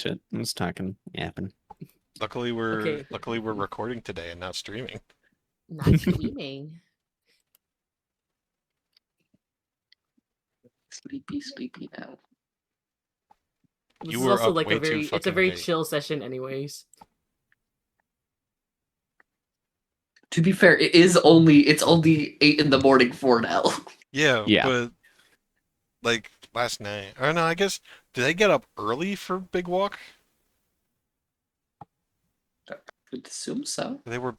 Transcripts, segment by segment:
Shit, I'm just talking, yapping. Luckily we're recording today and not streaming. Not streaming. Sleepy now. This You is were also up like way a too very, it's a fucking very late. chill session, anyways. To be fair, it's only 8 in the morning for now. Yeah, Yeah. but like last night. Or no, I guess did they get up early for Big Walk? I would assume so. They were.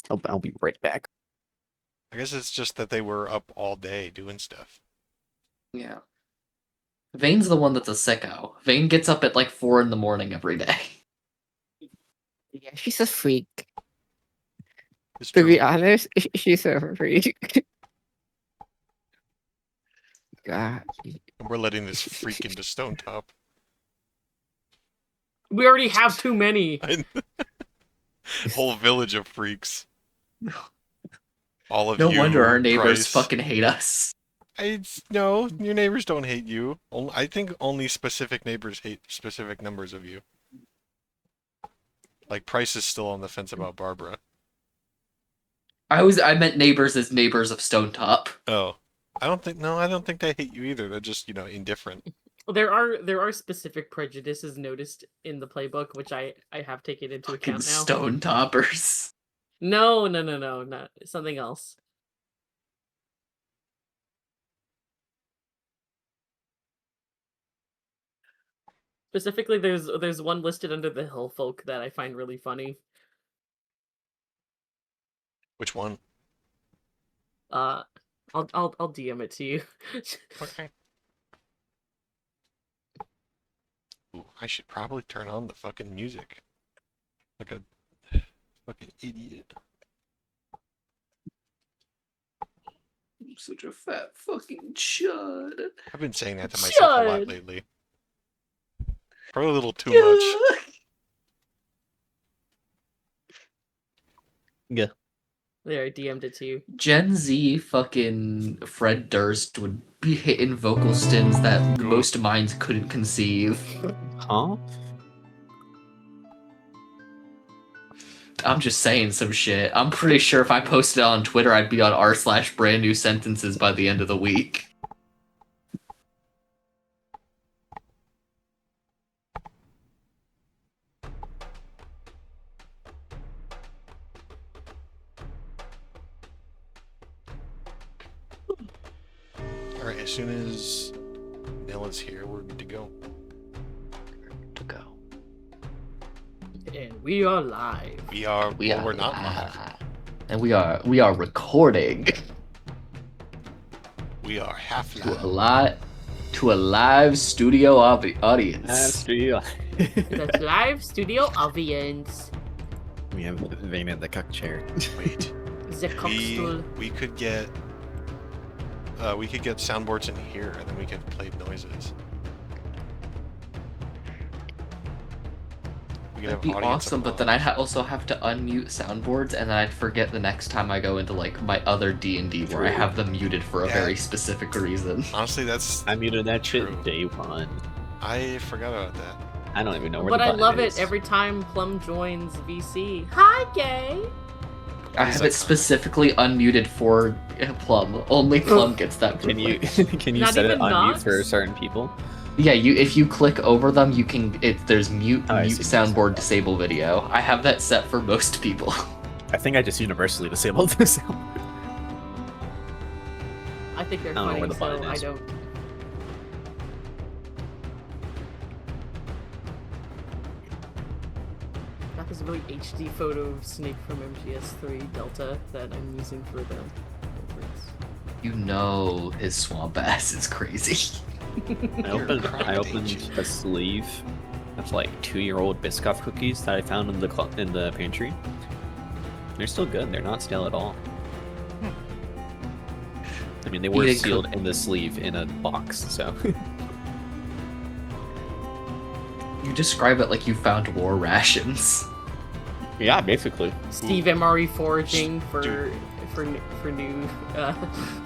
I'll be right back. I guess it's just that they were up all day doing stuff. Yeah. Vane's the one that's a sicko. Vane gets up at like 4 in the morning every day. Yeah, she's a freak. It's To true. be honest, she's a freak. God. And we're letting this freak into Stonetop. We already have too many. Whole village of freaks. All of No you. wonder our neighbors Bryce. fucking hate us. No, your neighbors don't hate you. I think only specific neighbors hate specific numbers of you. Like Price is still on the fence about Barbara. I meant neighbors as neighbors of Stonetop. Oh, I don't think they hate you either. They're just indifferent. There are specific prejudices noticed in the playbook, which I have taken into Fucking account now. Stonetoppers. No, not something else. Specifically, there's one listed under the hill folk that I find really funny. Which one? I'll DM it to you. Okay. Ooh, I should probably turn on the fucking music. Like a fucking idiot. I'm such a fat fucking chud. I've been saying that to myself a lot Chud. lately. Probably a little too much. Yeah. There, I DM'd it to you. Gen Z fucking Fred Durst would be hitting vocal stims that most minds couldn't conceive. Huh? I'm just saying some shit. I'm pretty sure if I posted it on Twitter, I'd be on r/brand new sentences by the end of the week. Alright, as soon as Nell is here, we're good to go. To go. And we are live. We're not live. And we are recording We are half to live. a live studio audience. That's live studio audience. We have Vane in the cuck chair. Wait. The cockstool. We could get soundboards in here and then we could play noises. We could That'd have be audience awesome, but then I'd also have to unmute soundboards, and then I'd forget the next time I go into like my other D&D where I have them muted for a very specific reason. Honestly, that's I muted that shit True. day one. I forgot about that. I don't even know where But the I button love is. it every time Plum joins VC. Hi, gay. I have it specifically unmuted for Plum. Only Plum gets that Can you privilege. can you Not set it even on mute Nox? for certain people? Yeah, if you click over them, you can. There's mute Oh, I mute see. soundboard disable video. I have that set for most people. I think I just universally disabled this. I think they're I don't know funny, where the so button I is. don't. Got this really HD photo of Snake from MGS3 Delta that I'm using for the reference. You know his swamp ass is crazy. I opened a sleeve of like 2-year-old Biscoff cookies that I found in the pantry. They're still good. They're not stale at all. I mean, they were Eating sealed in the sleeve in a box, so. You describe it like you found war rations. Yeah, basically. Steve MRE foraging for for new.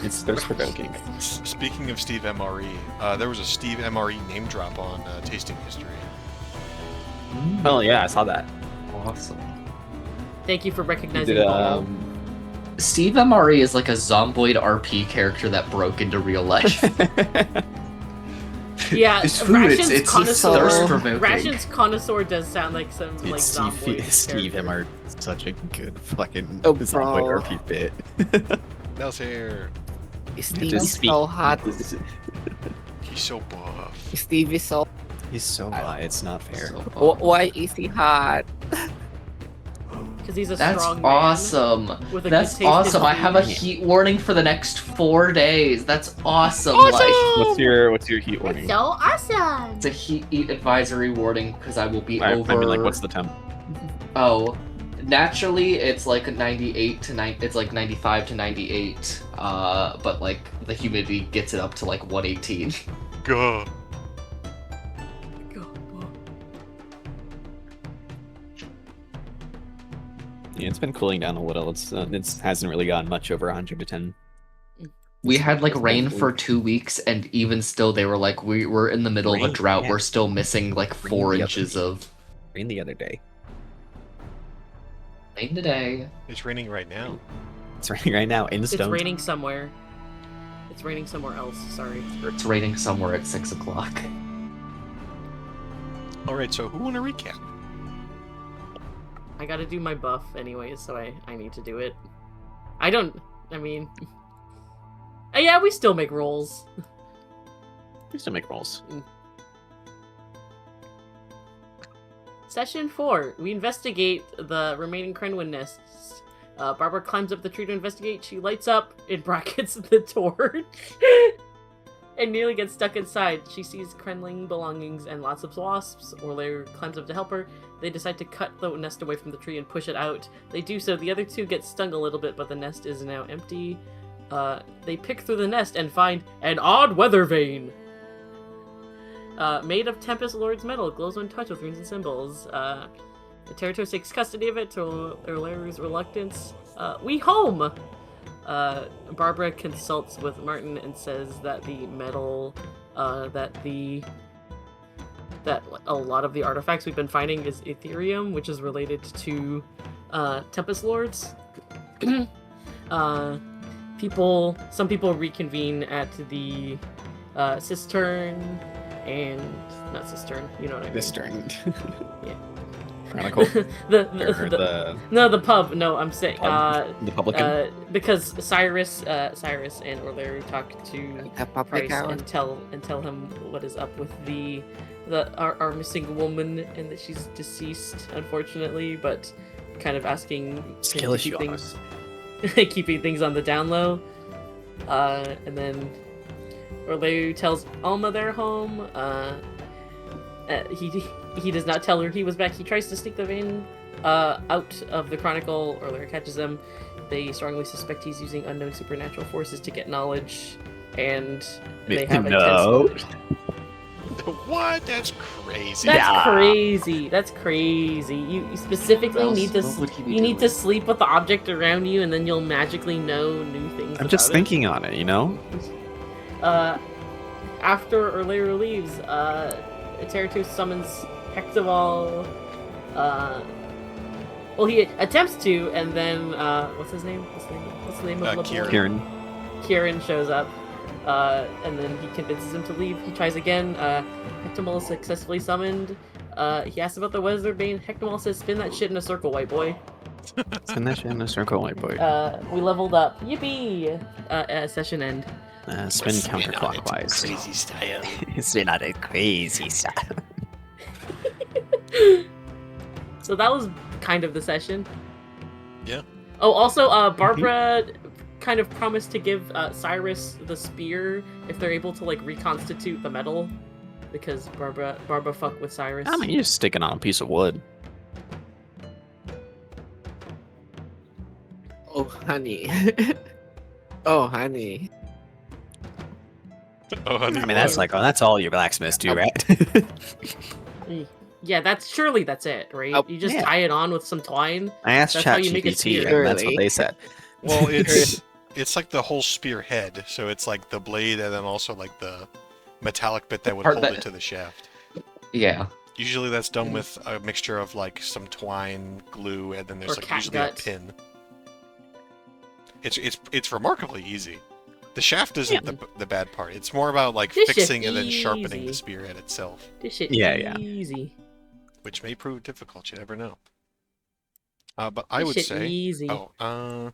It's thirst provoking. Speaking of Steve MRE, there was a Steve MRE name drop on Tasting History. Oh yeah, I saw that. Awesome. Thank you for He recognizing did Paul. Steve MRE is like a zomboid RP character that broke into real life. Yeah, It's food, it's connoisseur. thirst-provoking. Rations connoisseur does sound like some Dude, like Steve, zomboid Steve character. MR is such a good fucking Oh, zombie bro. RP bit. Nell's here. Steve Just is speak. so hot. He's so buff. Steve is so. He's so high, it's not fair. So Why is he hot? Because he's a That's strong awesome. man with a That's good taste awesome. in I have a food. heat warning for the next 4 days. That's awesome. What's your heat warning? So awesome. It's a heat advisory warning because I will be over. I mean, like, what's the temp? Oh, naturally it's like a 98 to 9. It's like 95 to 98. But like the humidity gets it up to like 118. Gah. Yeah, it's been cooling down a little. It hasn't really gotten much over 110. We had like rain for 2 weeks, and even still, they were like, we're in the middle of a Rain, drought. yeah. We're still missing like Rain 4 the other inches day. of Rain the other day. rain today. It's raining right now. It's raining right now in It's Stone. raining somewhere. It's raining somewhere else. Sorry. It's raining somewhere at 6 o'clock. All right, so who want to recap? I gotta do my buff anyways, so I need to do it. I mean... yeah, we still make rolls. We still make rolls. Session 4. We investigate the remaining Crenwin nests. Barbara climbs up the tree to investigate. She lights up, in brackets, the torch. And nearly gets stuck inside. She sees Krenling belongings and lots of wasps. Orlair climbs up to help her. They decide to cut the nest away from the tree and push it out. They do so. The other two get stung a little bit, but the nest is now empty. They pick through the nest and find an odd weather vane. Made of Tempest Lord's metal. It glows when touched with runes and symbols. The Territory takes custody of it to Orlair's reluctance. We home! Barbara consults with Martin and says that the metal, that a lot of the artifacts we've been finding is Aetherium, which is related to Tempest Lords. Some people reconvene at the cistern, and not cistern, you know what I mean. This turn. Yeah. Chronicle. the pub. No, I'm saying The publican. because Cyrus and Orlair talk to A public Price hour. and tell him what is up with our missing woman and that she's deceased, unfortunately, but kind of asking him Skill to issue keep on things keeping things on the down low. And then Orlair tells Alma they're home. He does not tell her he was back. He tries to sneak the vein out of the Chronicle. Orlair catches him. They strongly suspect he's using unknown supernatural forces to get knowledge, and they have No. intense... What? That's crazy. That's crazy. That's crazy. You specifically What need to else would he be you need to doing? sleep with the object around you, and then you'll magically know new things. I'm just about it. thinking on it, you know? After Orlair leaves, Territus summons Hectaval. Well, he attempts to, and then what's his name? What's the name of the Kieran. Kieran. Kieran shows up, and then he convinces him to leave. He tries again. Hectamal is successfully summoned. He asks about the weather bane. Hectamal says, "Spin that shit in a circle, white boy." Send that shit in a circle, white boy. We leveled up. Yippee! Session end. Spin counterclockwise. Crazy style. It's not a crazy style. So that was kind of the session. Yeah. Oh, also, Barbara kind of promised to give Cyrus the spear if they're able to like reconstitute the metal, because Barbara fucked with Cyrus. I mean, you just stick it on a piece of wood. Oh, honey. Oh, honey. Oh, honey, I mean, that's all your blacksmiths do, right? Yeah, that's it, right? Oh, You just yeah. tie it on with some twine. I asked That's how you make a ChatGPT, spear. and that's what Really? they said. Well, it's like the whole spear head, so it's like the blade and then also like the metallic bit that would Part hold that- it to the shaft. Yeah. Usually that's done with a mixture of like some twine, glue, and then there's Or like cat usually gut. a pin. It's remarkably easy. The shaft isn't the bad part. It's more about like This shit's fixing and then sharpening the easy. spearhead itself, This shit Yeah. easy. which may prove difficult. You never know. But I This would shit say, easy. I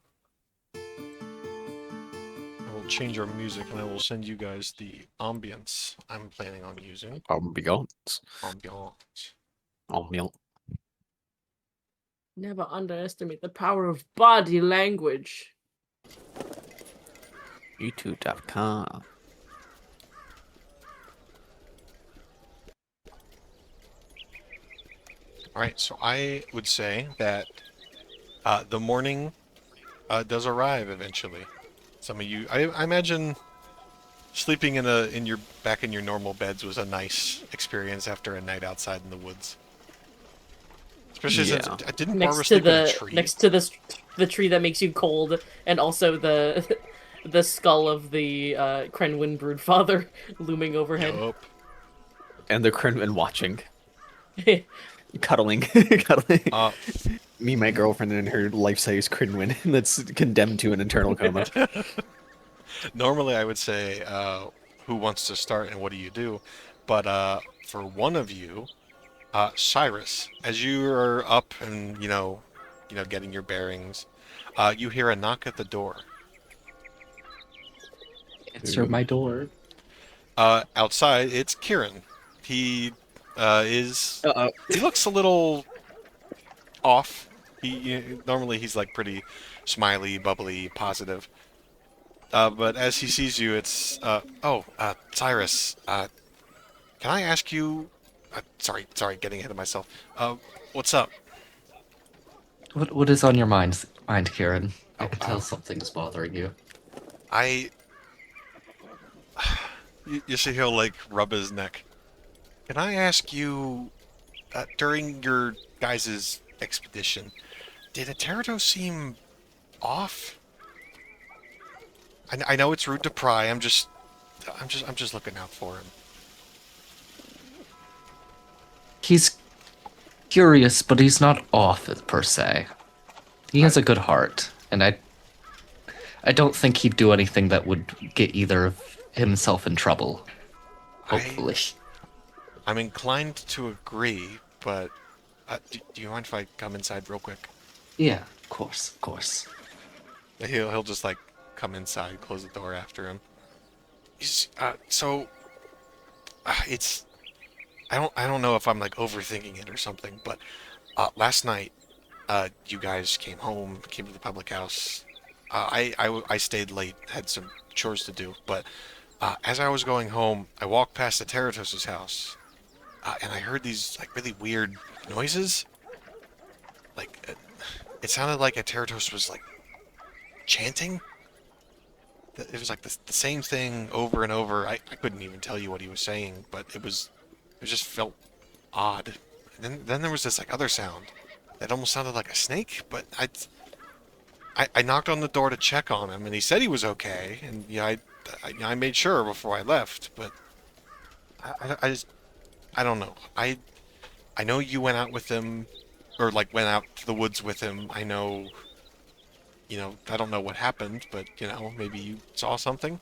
will change our music and I will send you guys the ambience I'm planning on using. Ambiance. Ambiance. Ambiance. Never underestimate the power of body language. YouTube.com. Alright, so I would say that the morning does arrive eventually. Some of you, I imagine sleeping in your back in your normal beds was a nice experience after a night outside in the woods. Especially since Yeah. didn't Barbara Next to sleep in a the tree? the tree that makes you cold, and also the the skull of the Crenwyn Broodfather looming overhead. Yup. And the Crinwin watching, cuddling, cuddling. Me, my girlfriend, and her life-size Crinwin that's condemned to an internal coma. Normally I would say, who wants to start and what do you do? But for one of you, Cyrus, as you are up and getting your bearings, you hear a knock at the door. Answer my door. Outside, it's Kieran. He is. Uh-oh. He looks a little off. Normally he's like pretty smiley, bubbly, positive. But as he sees you, it's Cyrus. Can I ask you? Sorry, getting ahead of myself. What's up? What is on your mind, Kieran? I can tell something's bothering you. You see he'll like rub his neck. Can I ask you, during your guys' expedition, did Aetherium seem off? I know it's rude to pry. I'm just looking out for him. He's curious, but he's not off per se. He has a good heart, and I don't think he'd do anything that would get either of himself in trouble. Hopefully. I'm inclined to agree, but do you mind if I come inside real quick? Yeah, of course. He'll just like come inside, close the door after him. It's I don't know if I'm like overthinking it or something, but last night you guys came to the public house. I stayed late, had some chores to do, but as I was going home, I walked past the Teratos's house, and I heard these like really weird noises. Like it sounded like a Teratos was like chanting. It was like the same thing over and over. I couldn't even tell you what he was saying, but it just felt odd. And then there was this like other sound that almost sounded like a snake, but I knocked on the door to check on him, and he said he was okay, and I made sure before I left, but I don't know. I know you went out with him, or like went out to the woods with him. I know, I don't know what happened, but maybe you saw something.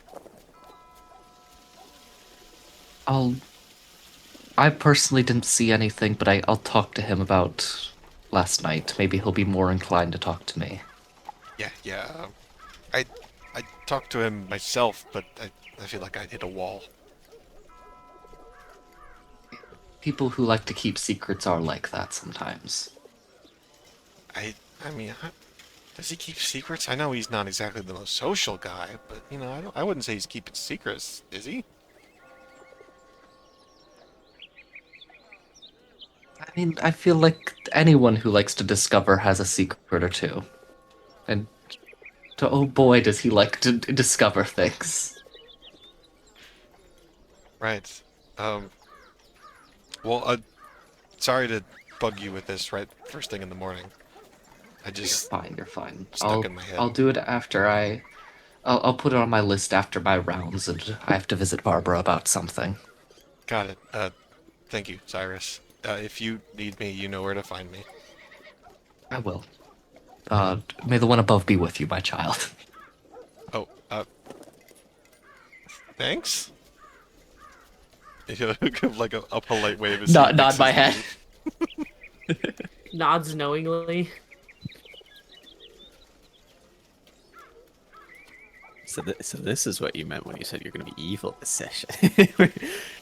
I personally didn't see anything, but I'll talk to him about last night. Maybe he'll be more inclined to talk to me. Yeah. I talked to him myself, but I feel like I'd hit a wall. People who like to keep secrets are like that sometimes. I mean, does he keep secrets? I know he's not exactly the most social guy, but I wouldn't say he's keeping secrets, is he? I mean, I feel like anyone who likes to discover has a secret or two. And oh boy, does he like to discover things. Right. Well, sorry to bug you with this right first thing in the morning. I just You're fine. stuck in my head. I'll do it after I'll put it on my list after my rounds, and I have to visit Barbara about something. Got it. Thank you, Cyrus. If you need me, you know where to find me. I will. May the one above be with you, my child. Oh, thanks? Like a polite wave as he Nod makes my his head. leave. Nods knowingly. So this is what you meant when you said you're going to be evil this session.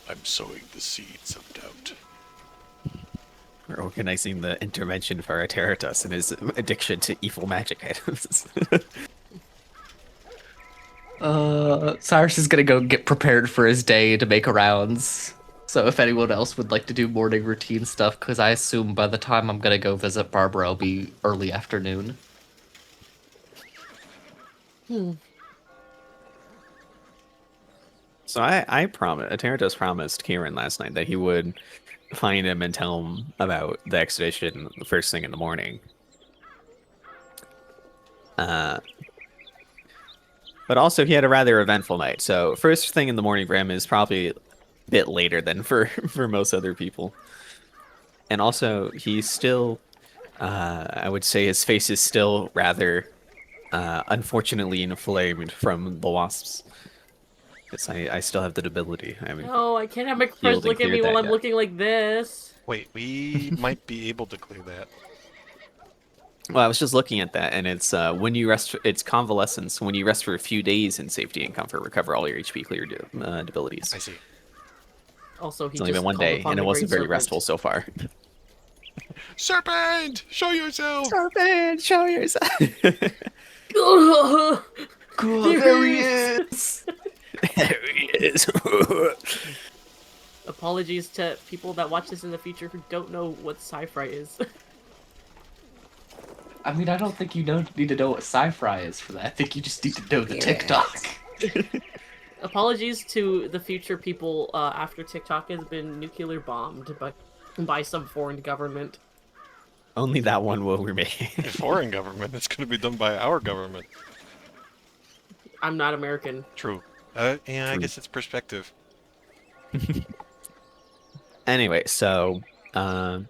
I'm sowing the seeds of doubt. We're organizing the intervention for Aetherium and his addiction to evil magic items. Cyrus is gonna go get prepared for his day to make rounds. So if anyone else would like to do morning routine stuff, because I assume by the time I'm gonna go visit Barbara, it'll be early afternoon. So I Aetherium promised Kieran last night that he would find him and tell him about the expedition the first thing in the morning. But also he had a rather eventful night. So first thing in the morning for him is probably a bit later than for most other people. And also he's still, I would say his face is still rather unfortunately inflamed from the wasps. Because I still have the ability. I mean, No, I can't have my friends look at me while I'm looking like this. Wait, we might be able to clear that. well, I was just looking at that, and it's when you rest. It's convalescence. When you rest for a few days in safety and comfort, recover all your HP cleared abilities. I see. Also, he It's only just been one called day, upon and it the wasn't Great very Serpent. restful so far. Serpent! Show yourself! Serpent, show yourself. Cool, there he is! There he is. Apologies to people that watch this in the future who don't know what sci-fi is. I mean, I don't think you need to know what sci-fi is for that. I think you just need to know the Yes. TikTok. Apologies to the future people after TikTok has been nuclear bombed by some foreign government. Only that one will remain. A foreign government. It's going to be done by our government. I'm not American. True. Yeah, I True. guess it's perspective. Anyway, so no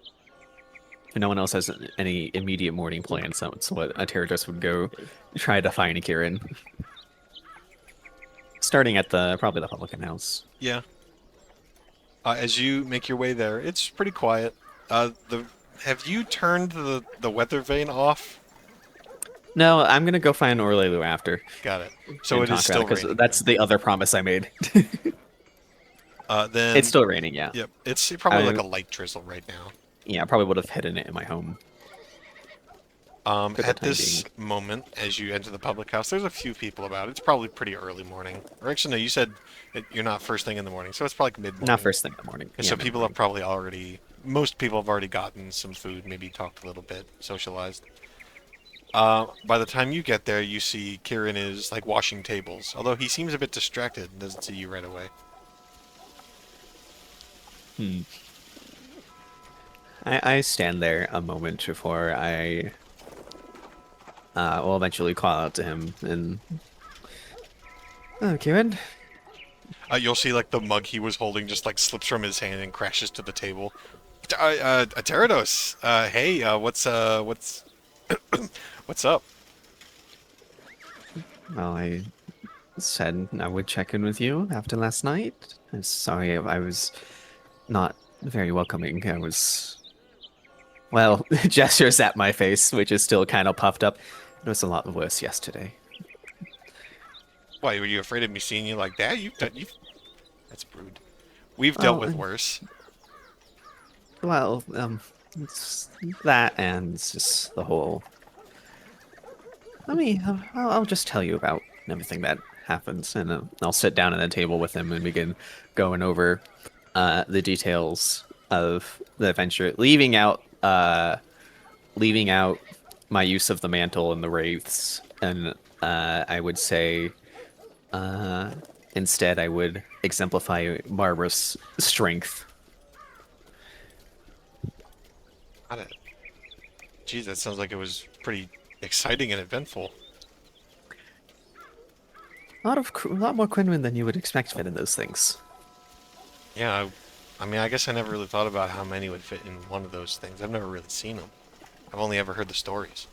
one else has any immediate morning plans. So it's what Aetherium would go try to find Kieran. Starting at probably the publican house. Yeah. As you make your way there, it's pretty quiet. Have you turned the weather vane off? No, I'm gonna go find Orlelu after. Got it. So it is still raining. That's the other promise I made. Then It's still raining, yeah. Yep. It's probably like a light drizzle right now. Yeah, I probably would have hidden it in my home. For the At time this moment, as you enter the public house, there's a few people about. It's probably pretty early morning. Or actually, no, you said that you're not first thing in the morning, so it's probably like mid-morning. Not first thing in the morning. And Yeah, so people mid-morning. have probably already, most people have already gotten some food, maybe talked a little bit, socialized. By the time you get there, you see Kieran is like washing tables, although he seems a bit distracted and doesn't see you right away. I stand there a moment before I will eventually call out to him and... Oh, Kieran? You'll see like the mug he was holding just like slips from his hand and crashes to the table. Aetherium, hey, what's what's up? Well, I said I would check in with you after last night. I'm sorry I was not very welcoming. I was... Well, gestures at my face, which is still kind of puffed up. It was a lot worse yesterday. Why, were you afraid of me seeing you like that? That's rude. We've dealt with worse. Well, it's that and it's just the whole... I'll just tell you about everything that happens, and I'll sit down at the table with him and begin going over the details of the adventure, leaving out my use of the mantle and the wraiths, and I would say instead I would exemplify Barbara's strength. Got it. Geez, that sounds like it was pretty exciting and eventful. A lot more Quinlan than you would expect fit in those things. Yeah, I mean, I guess I never really thought about how many would fit in one of those things. I've never really seen them. I've only ever heard the stories.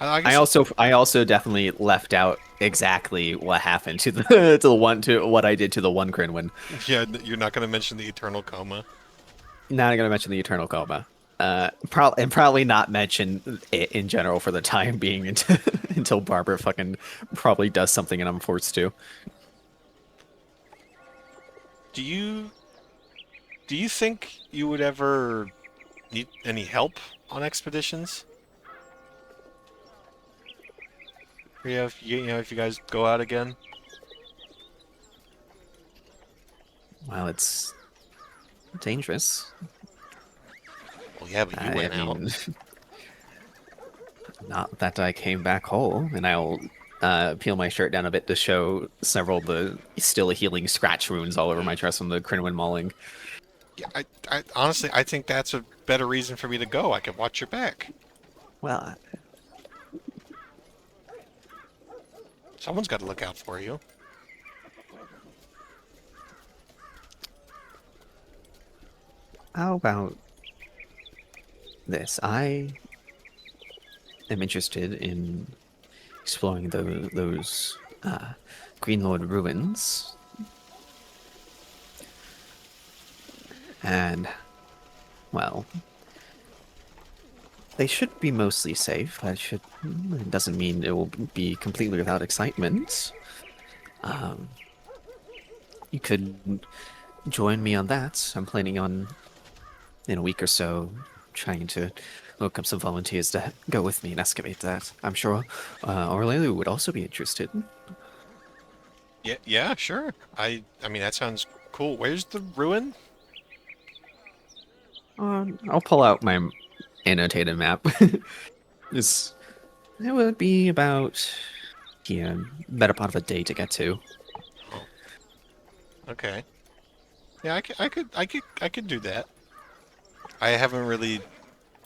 I guess I also definitely left out exactly what happened to the to what I did to the one Quinlan. yeah, you're not going to mention the eternal coma. Not gonna mention the eternal coma. Probably not mention it in general for the time being until until Barbara fucking probably does something and I'm forced to. Do you think you would ever need any help on expeditions? Or yeah, if you guys go out again? Well, it's dangerous. Well, yeah, but you went out. Not that I came back whole, and I'll peel my shirt down a bit to show several of the still healing scratch wounds all over my chest from the Crinwin mauling. Yeah, I honestly, I think that's a better reason for me to go. I could watch your back. Well, Someone's got to look out for you. how about this? I am interested in exploring those Green Lord ruins. And, well, they should be mostly safe. It doesn't mean it will be completely without excitement. You could join me on that. I'm planning on, in a week or so, trying to look up some volunteers to go with me and excavate that. I'm sure Aurelio would also be interested. Yeah, sure. I mean, that sounds cool. Where's the ruin? I'll pull out my annotated map. It would be about here, better part of a day to get to. Okay. Yeah, I could do that. I haven't really,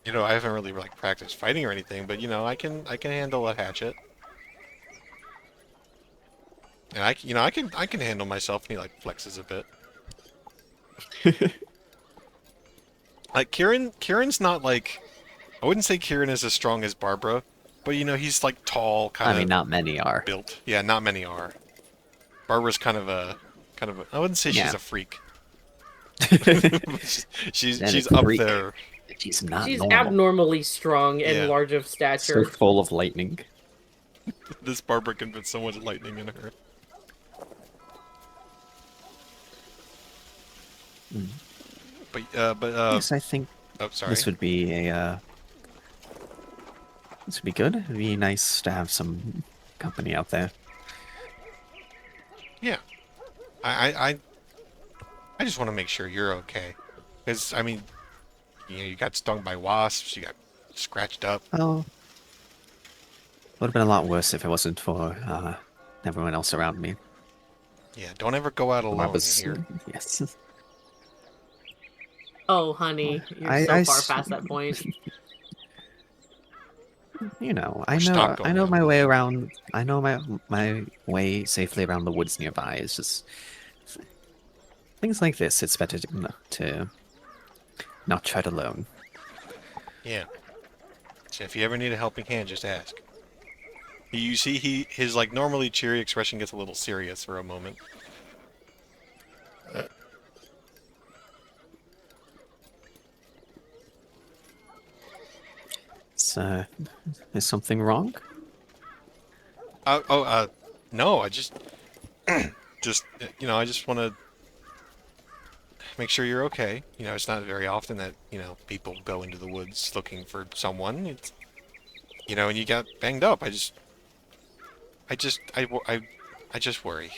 like practiced fighting or anything, but I can handle a hatchet. And I can handle myself. And he like flexes a bit. Like Kieran's not like, I wouldn't say Kieran is as strong as Barbara, but he's like tall, kind of. I mean, not many are. Built. Yeah, not many are. Barbara's kind of a, I wouldn't say she's Yeah. a freak. Then she's it's up freak. there. She's not She's normal. abnormally strong and Yeah. large of So stature. full of lightning. This Barbara can put so much lightning in her. Mm. But Yes, I think oh, sorry. this would be this would be good. It'd be nice to have some company out there. Yeah. I just want to make sure you're okay. Because, I mean, you got stung by wasps, you got scratched up. Oh, would have been a lot worse if it wasn't for everyone else around me. Yeah, don't ever go out I alone was here. yes. Oh, honey, you're I- so I far s- past that point. I stop know going out my alone. way around. I know my way safely around the woods nearby. It's just things like this. It's better to not tread alone. Yeah. So if you ever need a helping hand, just ask. You see, his like normally cheery expression gets a little serious for a moment. Is something wrong? No, I just, I just want to make sure you're okay. It's not very often that, people go into the woods looking for someone. It's, and you got banged up. I just worry.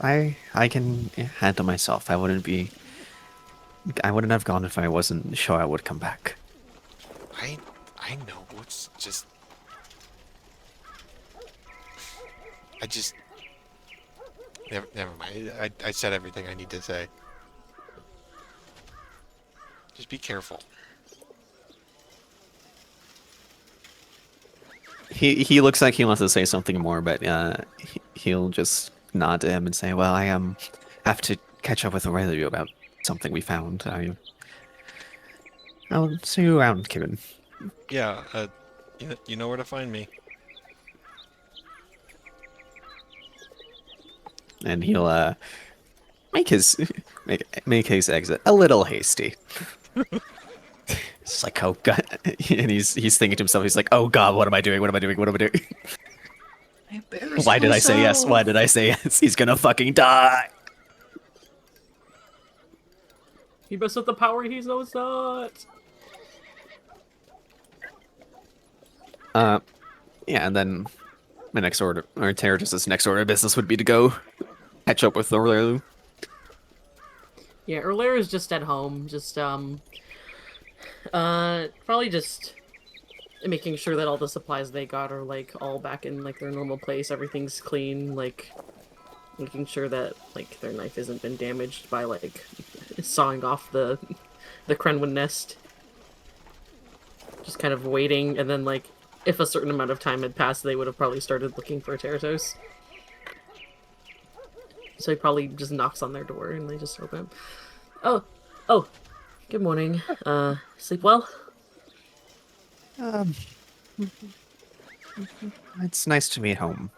I can handle myself. I wouldn't have gone if I wasn't sure I would come back. I know. It's just, never mind. I said everything I need to say. Just be careful. He looks like he wants to say something more, but he'll just nod to him and say, "Well, I have to catch up with Aurelio about something we found. I'll see you around, Kevin." Yeah, you know where to find me. And he'll make his make his exit a little hasty. It's like, oh god, and he's thinking to himself, he's like, oh god, what am I doing? What am I doing? What am I doing? I embarrassed Why did I say yes? Why myself. did I say yes? He's gonna fucking die. He messed with the power he's no not. Yeah, and then my next order, or Terratus's next order of business would be to go catch up with Aurelio. Yeah, Erlera's just at home, just probably just making sure that all the supplies they got are like all back in like their normal place. Everything's clean, like making sure that like their knife hasn't been damaged by like sawing off the Krenwin nest. Just kind of waiting, and then like if a certain amount of time had passed, they would have probably started looking for Teratos. So he probably just knocks on their door and they just open. Oh, good morning. Sleep well? Um, it's nice to be at home,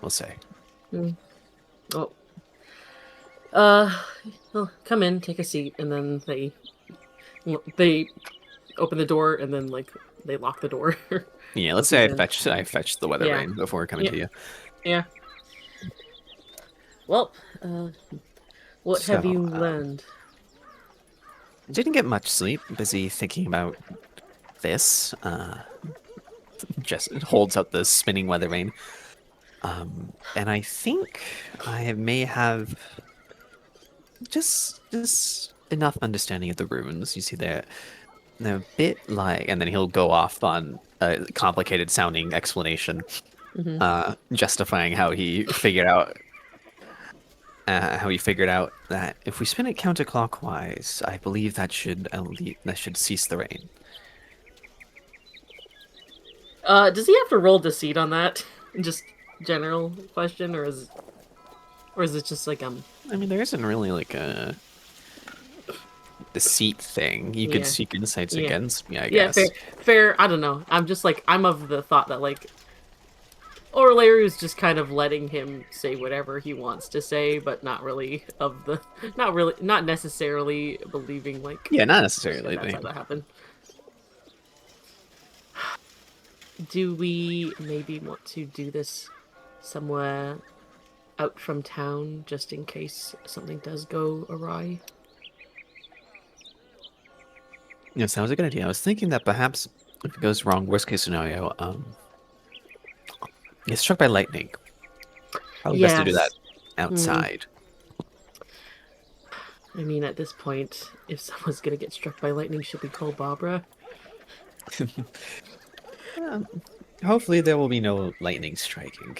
we'll say. Oh. Well, come in, take a seat, and then they open the door and then like they lock the door. Yeah, let's say in. I fetched the weather Yeah. vane before coming Yeah. to you. Yeah. Well, what have So, you learned? Didn't get much sleep. Busy thinking about this. Just holds up the spinning weather vane. And I think I may have just enough understanding of the runes. You see, they're a bit like, and then he'll go off on a complicated sounding explanation, justifying how he figured out. How he figured out that if we spin it counterclockwise, I believe that should cease the rain. Does he have to roll deceit on that? Just general question, or is it just like I mean, there isn't really like a deceit thing. You could Yeah. seek insights Yeah. against me, I Yeah, guess. fair. I don't know. I'm just like I'm of the thought that like Orlaru's just kind of letting him say whatever he wants to say, but not necessarily believing like Yeah, not necessarily. that's how that happened. Do we maybe want to do this somewhere out from town just in case something does go awry? Yeah, sounds like a good idea. I was thinking that perhaps if it goes wrong, worst case scenario, get struck by lightning. Probably best to do that outside. I mean, at this point, if someone's gonna get struck by lightning, should we call Barbara? Hopefully, there will be no lightning striking.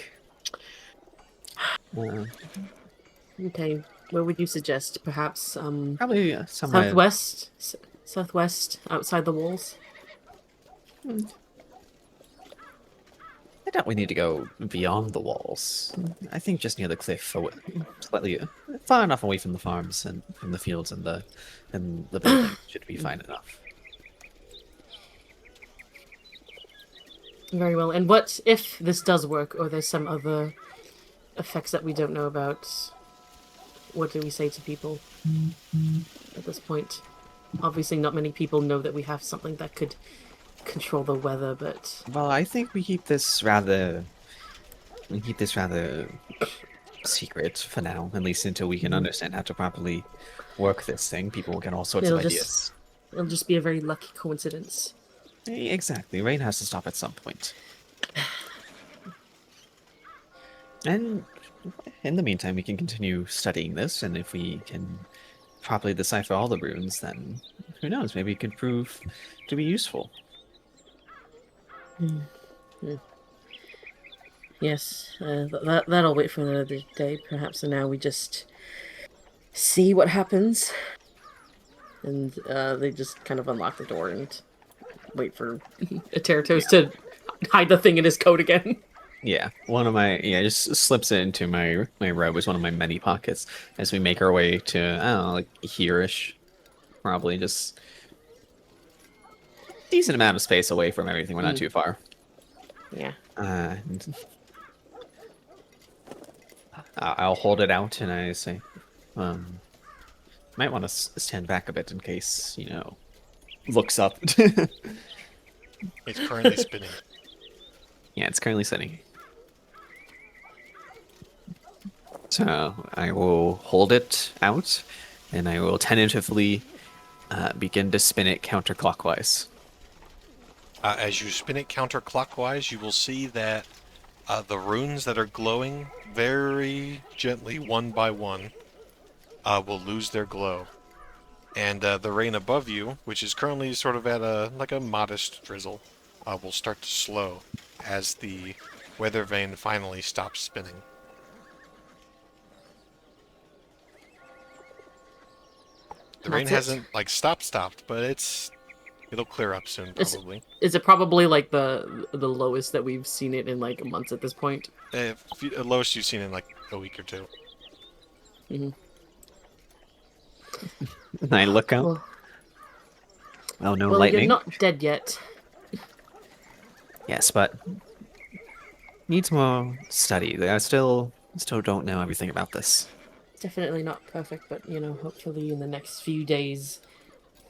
Okay, where would you suggest? Perhaps Probably somewhere. southwest, outside the walls. I doubt we need to go beyond the walls. I think just near the cliff, slightly far enough away from the farms and from the fields and the building should be fine enough. Very well. And what if this does work, or there's some other effects that we don't know about? What do we say to people at this point? Obviously, not many people know that we have something that could control the weather, but Well, I think we keep this rather secret for now, at least until we can understand how to properly work this thing. People will get all sorts of ideas. it'll just be a very lucky coincidence. Exactly. Rain has to stop at some point. And in the meantime, we can continue studying this, and if we can properly decipher all the runes, then who knows? Maybe it could prove to be useful. Yes, that'll wait for another day, perhaps. And now we just see what happens. And they just kind of unlock the door and wait for Ateritos to hide the thing in his coat again. Yeah, one of my just slips it into my robe as one of my many pockets as we make our way to I don't know like here-ish, probably just decent amount of space away from everything. We're not too far. Yeah. And I'll hold it out and I say, might want to stand back a bit in case looks up. It's currently spinning. Yeah, it's currently sitting. So I will hold it out, and I will tentatively begin to spin it counterclockwise. As you spin it counterclockwise, you will see that the runes that are glowing very gently, one by one, will lose their glow. And the rain above you, which is currently sort of at a modest drizzle, will start to slow as the weather vane finally stops spinning. The rain That's it? hasn't stopped, but it'll clear up soon probably. Is it probably like the lowest that we've seen it in like months at this point? Lowest you've seen in like a week or two. Mm-hmm. And I look out. Well, Oh no, well, lightning. you're not dead yet. Yes, but needs more study. I still don't know everything about this. Definitely not perfect, but hopefully in the next few days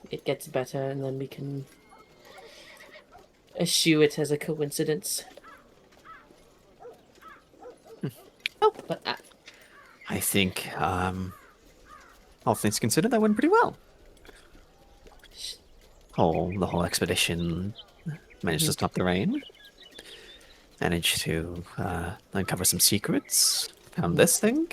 it gets better, and then we can eschew it as a coincidence. Oh, but I think, all things considered, that went pretty well. The whole expedition managed to stop the rain. Managed to uncover some secrets. Found this thing.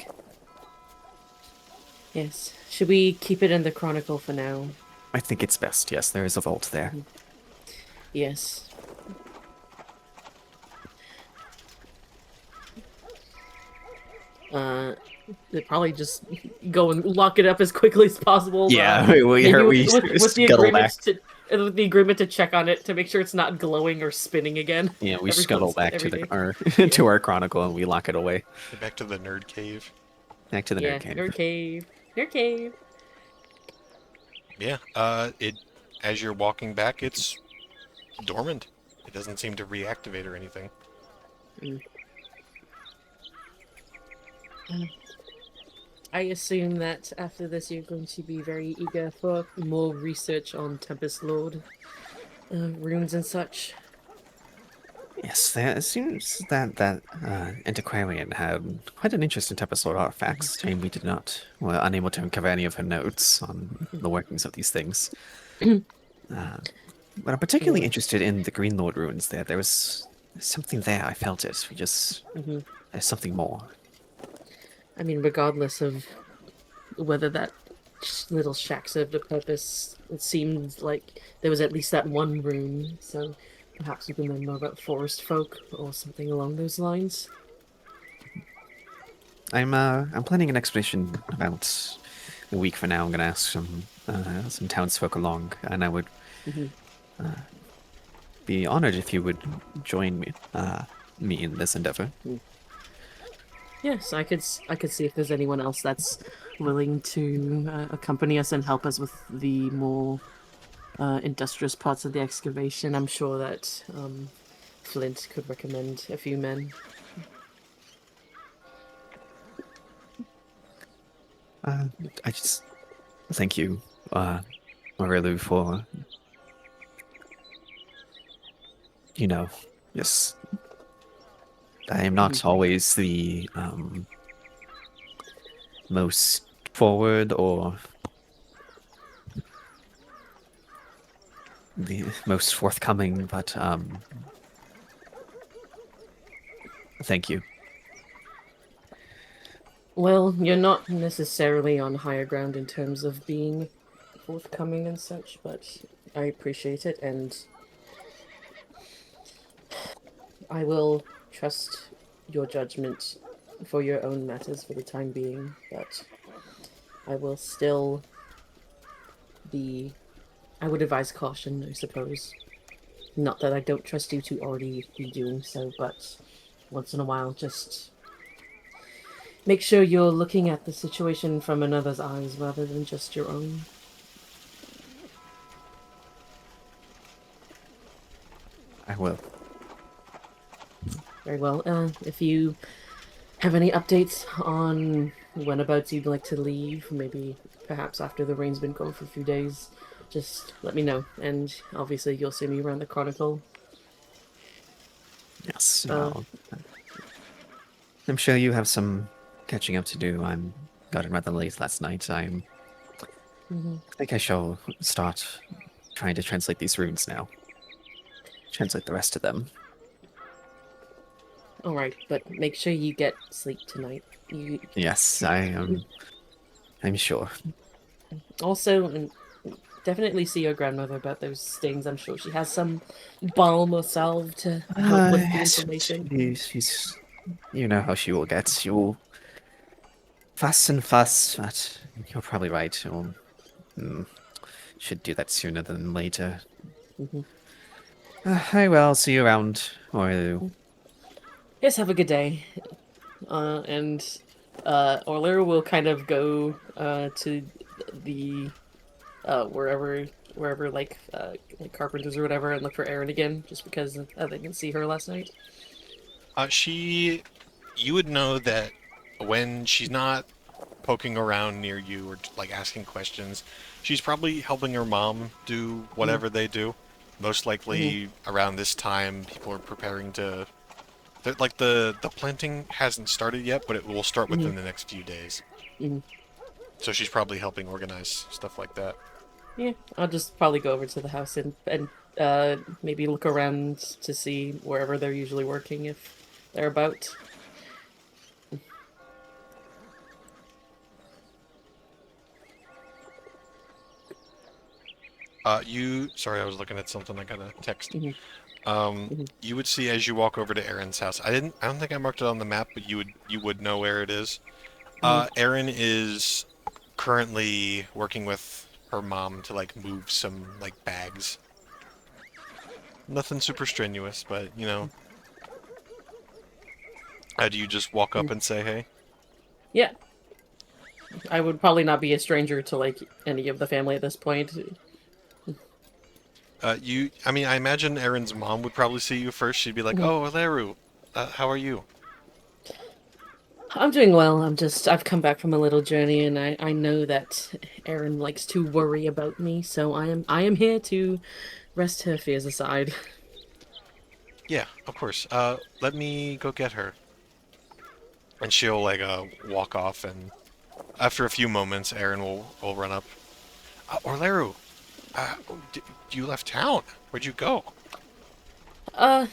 yes. Should we keep it in the Chronicle for now? I think it's best. Yes, there is a vault there. Yes. They probably just go and lock it up as quickly as possible. Yeah, maybe we with the scuttle agreement back. with the agreement to check on it to make sure it's not glowing or spinning again. Yeah, we every scuttle once- back every to day. our to our chronicle and we lock it away. Get back to the nerd cave. Back to the Yeah, nerd cave. nerd cave. Nerd cave. Yeah, as you're walking back, it's dormant. It doesn't seem to reactivate or anything. I assume that after this you're going to be very eager for more research on Tempest Lord runes and such. Yes, it seems that antiquarian had quite an interest in Tempest Lord artifacts. Shame we were unable to uncover any of her notes on the workings of these things. But I'm particularly interested in the Green Lord runes there. There's something there, I felt it. There's something more. I mean, regardless of whether that little shack served a purpose, it seemed like there was at least that one rune, so perhaps we can learn more about forest folk or something along those lines. I'm planning an expedition about a week from now. I'm gonna ask some townsfolk along, and I would be honored if you would join me in this endeavor. Yes, I could see if there's anyone else that's willing to accompany us and help us with the more industrious parts of the excavation. I'm sure that Flint could recommend a few men. I just thank you, Marilu, for yes. I am not always the most forward or the most forthcoming, but thank you. Well, you're not necessarily on higher ground in terms of being forthcoming and such, but I appreciate it, and I will trust your judgment for your own matters for the time being, but I will still I would advise caution, I suppose. Not that I don't trust you to already be doing so, but once in a while, just make sure you're looking at the situation from another's eyes rather than just your own. I will. Very well. If you have any updates on whenabouts you'd like to leave, maybe perhaps after the rain's been gone for a few days, just let me know. And obviously, you'll see me around the Chronicle. Yes. Uh, Well, I'm sure you have some catching up to do. I'm got it rather late last night. I think I shall start trying to translate these runes now. Translate the rest of them. All right, but make sure you get sleep tonight. You Yes, I am. I'm sure. also definitely see your grandmother about those stings. I'm sure she has some balm or salve to help with the Yes, inflammation. she's. You know how she will get. She will fuss and fuss, but you're probably right. She'll, should do that sooner than later. Mhm. I will see you around. Or Yes, have a good day. And Orlero will kind of go to the wherever like carpenters or whatever and look for Erin again, just because they didn't see her last night. You would know that when she's not poking around near you or like asking questions, she's probably helping her mom do whatever they do. Most likely around this time, people are preparing to. Like the planting hasn't started yet, but it will start within the next few days. Mhm. So she's probably helping organize stuff like that. Yeah, I'll just probably go over to the house and maybe look around to see wherever they're usually working if they're about. Sorry, I was looking at something. I got a text. Mhm. You would see as you walk over to Erin's house. I don't think I marked it on the map, but you would know where it is. Erin is currently working with her mom to like move some like bags. Nothing super strenuous, but you know. Do you just walk up and say hey? Yeah, I would probably not be a stranger to like any of the family at this point. I mean, I imagine Erin's mom would probably see you first. She'd be like, Mhm. "Oh, Leru, how are you?" I'm doing well. I've come back from a little journey and I know that Erin likes to worry about me, so I am here to rest her fears aside. Yeah, of course. Let me go get her. And she'll like walk off, and after a few moments, Erin will run up. Orleru, you left town. Where'd you go? Uh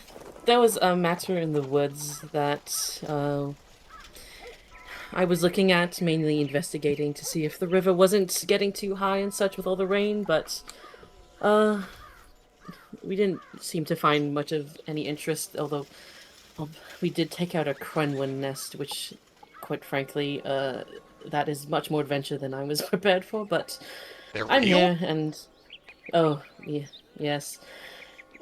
there was a matter in the woods that I was looking at, mainly investigating to see if the river wasn't getting too high and such with all the rain, but uh we didn't seem to find much of any interest, although we did take out a Crenwin nest, which, quite frankly, that is much more adventure than I was prepared for, but They're I'm real? here, and oh, yeah, yes.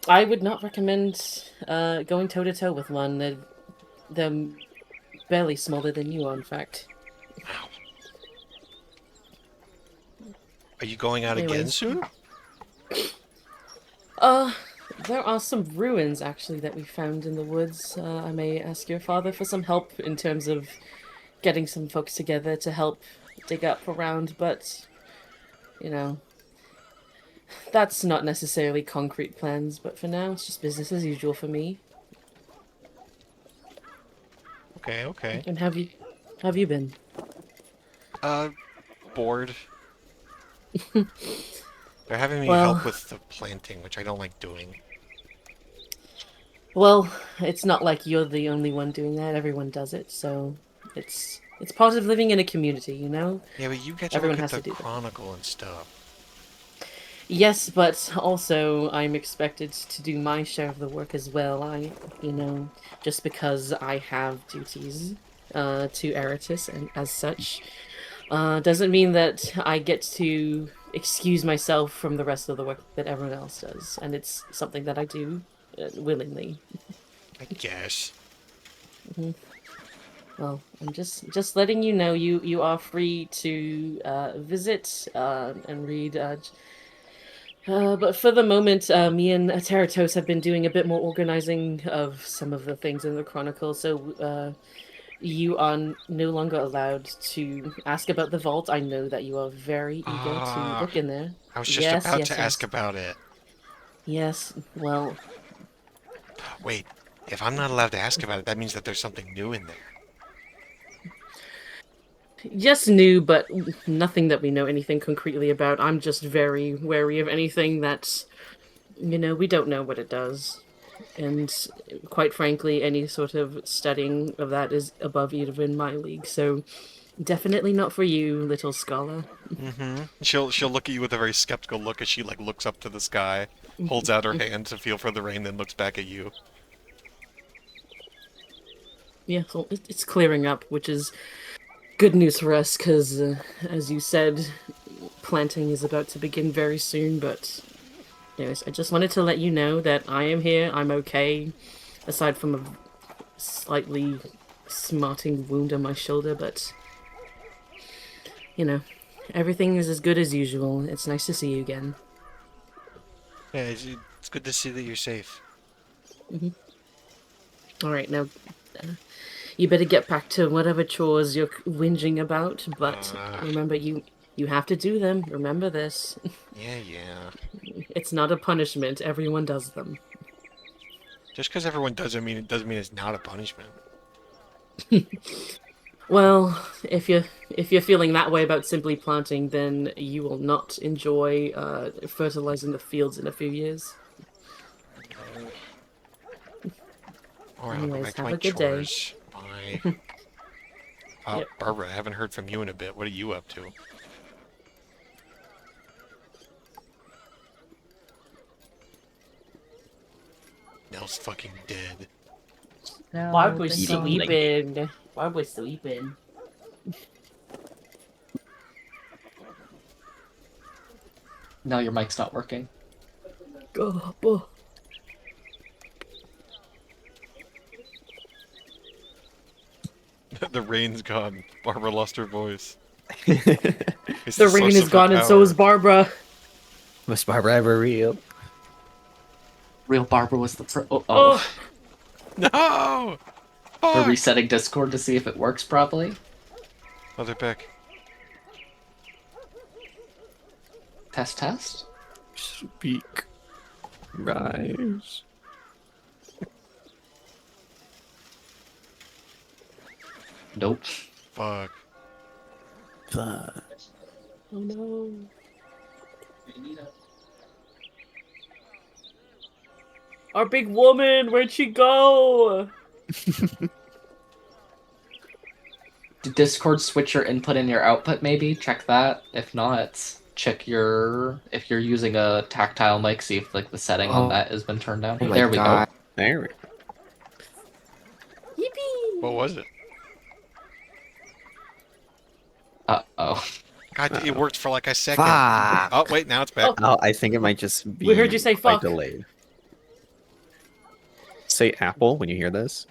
I would not recommend going toe-to-toe with one. They're barely smaller than you are, in fact. Wow. Are you going out again Anyways, soon? uh, there are some ruins, actually, that we found in the woods. I may ask your father for some help in terms of getting some folks together to help dig up around, but, you know, that's not necessarily concrete plans, but for now, it's just business as usual for me. Okay, okay. And have you been? Uh, bored. They're having me help Well, with the planting, which I don't like doing. well, it's not like you're the only one doing that. Everyone does it, so it's part of living in a community, you know? Yeah, but you get to Everyone look at has the to do that. chronicle and stuff. Yes, but also I'm expected to do my share of the work as well. You know, just because I have duties to Eratus and as such, doesn't mean that I get to excuse myself from the rest of the work that everyone else does, and it's something that I do willingly. I guess. Well, I'm just letting you know you are free to visit and read. But for the moment, me and Teratos have been doing a bit more organizing of some of the things in the Chronicle, so you are no longer allowed to ask about the vault. I know that you are very eager to Ah, look in there. I was just Yes, about yes, to ask yes. about it. Yes, well, Wait, if I'm not allowed to ask about it, that means that there's something new in there. just new, but nothing that we know anything concretely about. I'm just very wary of anything that's, we don't know what it does. And quite frankly, any sort of studying of that is above even my league. So definitely not for you, little scholar. Mm-hmm. She'll look at you with a very skeptical look as she like looks up to the sky, holds out her hand to feel for the rain, then looks back at you. Yeah, so it's clearing up, which is good news for us, because as you said, planting is about to begin very soon. But anyways, I just wanted to let you know that I am here. I'm okay, aside from a slightly smarting wound on my shoulder, but everything is as good as usual. It's nice to see you again. Yeah, it's good to see that you're safe. All right, now you better get back to whatever chores you're whinging about. But remember, you have to do them. Remember this. Yeah. It's not a punishment. Everyone does them. Just because everyone does it doesn't mean it's not a punishment. Well, if you're feeling that way about simply planting, then you will not enjoy fertilizing the fields in a few years. Alright, I'll go Anyways, back to have my a good day. chores. Bye. Yep. Barbara, I haven't heard from you in a bit. What are you up to? Nell's fucking dead. No, Barb was they don't. sleeping. Barb was sleeping. Now your mic's not working. Oh, The rain's gone. Barbara lost her voice. It's the source rain of is her gone, and so power. is Barbara. Was Barbara ever real? Real Barbara was the first. Oh, Oh. No! we're Fuck! resetting Discord to see if it works properly. Other pick. Test, test. Speak. Rise. Nope. Fuck. Fuck. Oh no. Our big woman, where'd she go? Did Discord switch your input and your output maybe? Check that. If not, check if you're using a tactile mic, see if like the setting on Oh. that has been turned down. Oh my There we God. go. There we go. Yippee! What was it? Uh-oh. God, it worked for like a second. Fuck. Oh, wait, now it's back. Oh, I think it might just be We heard you say quite fuck. delayed. Say apple when you hear this.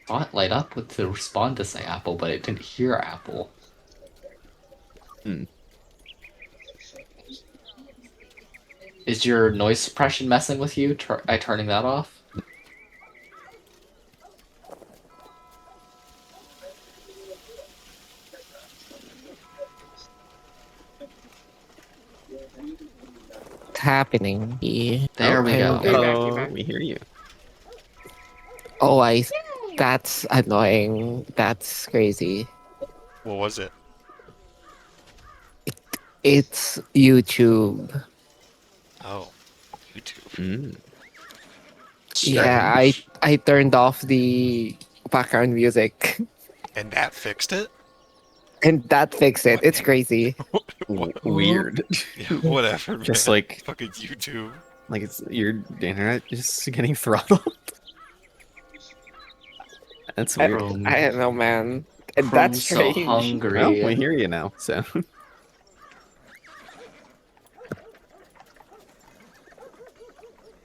Saw it light up with the respond to say apple, but it didn't hear apple. Hmm. Is your noise suppression messing with you? Try turning that off? What's happening here? There we go. You're back, Oh, you're back. we hear you. Oh, that's annoying. That's crazy. What was it? It's YouTube. Oh, YouTube. Mm. Yeah, I turned off the background music, And that fixed it? and that fixed it. It's crazy. Weird. Yeah, whatever, man. Just like Fucking YouTube. it's your internet just getting throttled. That's I, weird. I don't know, man. And that's So strange. hungry. Well, we hear you now, so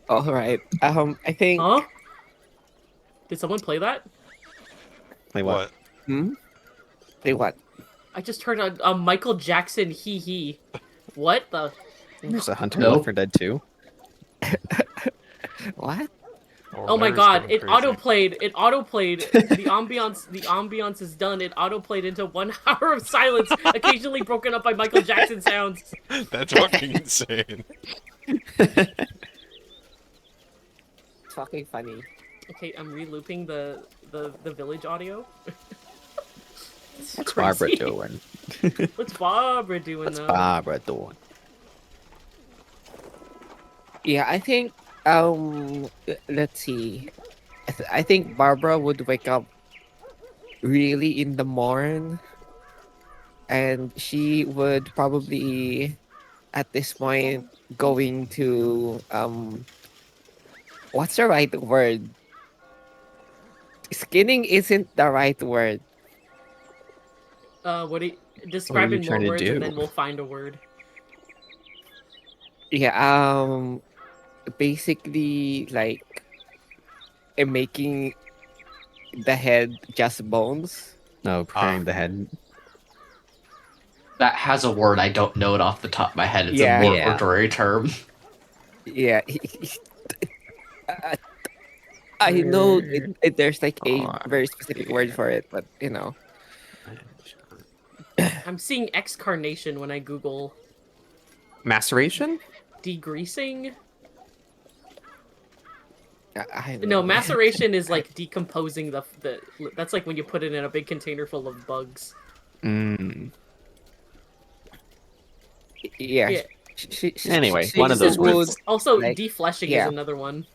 All right. I think. Huh? Did someone play that? play what? What? Hmm. Say what? I just heard a Michael Jackson hee hee. What the? There's a Hunter Nope. Left 4 Dead 2. What? Oh my Larry's god! going It crazy. autoplayed. It autoplayed. The ambiance. The ambiance is done. It autoplayed into 1 hour of silence, occasionally broken up by Michael Jackson sounds. That's fucking insane. It's fucking funny. Okay, I'm re-looping the village audio. It's What's Barbara crazy. doing? What's Barbara doing What's though? Barbara doing? Yeah, I think. Let's see. I think Barbara would wake up really in the morn, and she would probably, at this point, going to what's the right word? Skinning isn't the right word. What do you, What describe are you in more trying to words, and do? then we'll find a word. Yeah. Basically, like, making the head just bones. No, preparing the head. That has a word. I don't know it off the top of my head. It's Yeah. a more Yeah. oratory term. Yeah. I know there's like a very specific word for it, but you know. I'm seeing excarnation when I Google Maceration? degreasing. I No, know. maceration is like decomposing the. That's like when you put it in a big container full of bugs. Mm. Yeah. Yeah. Anyway, she one of those would, words. Also, like, defleshing yeah. is another one.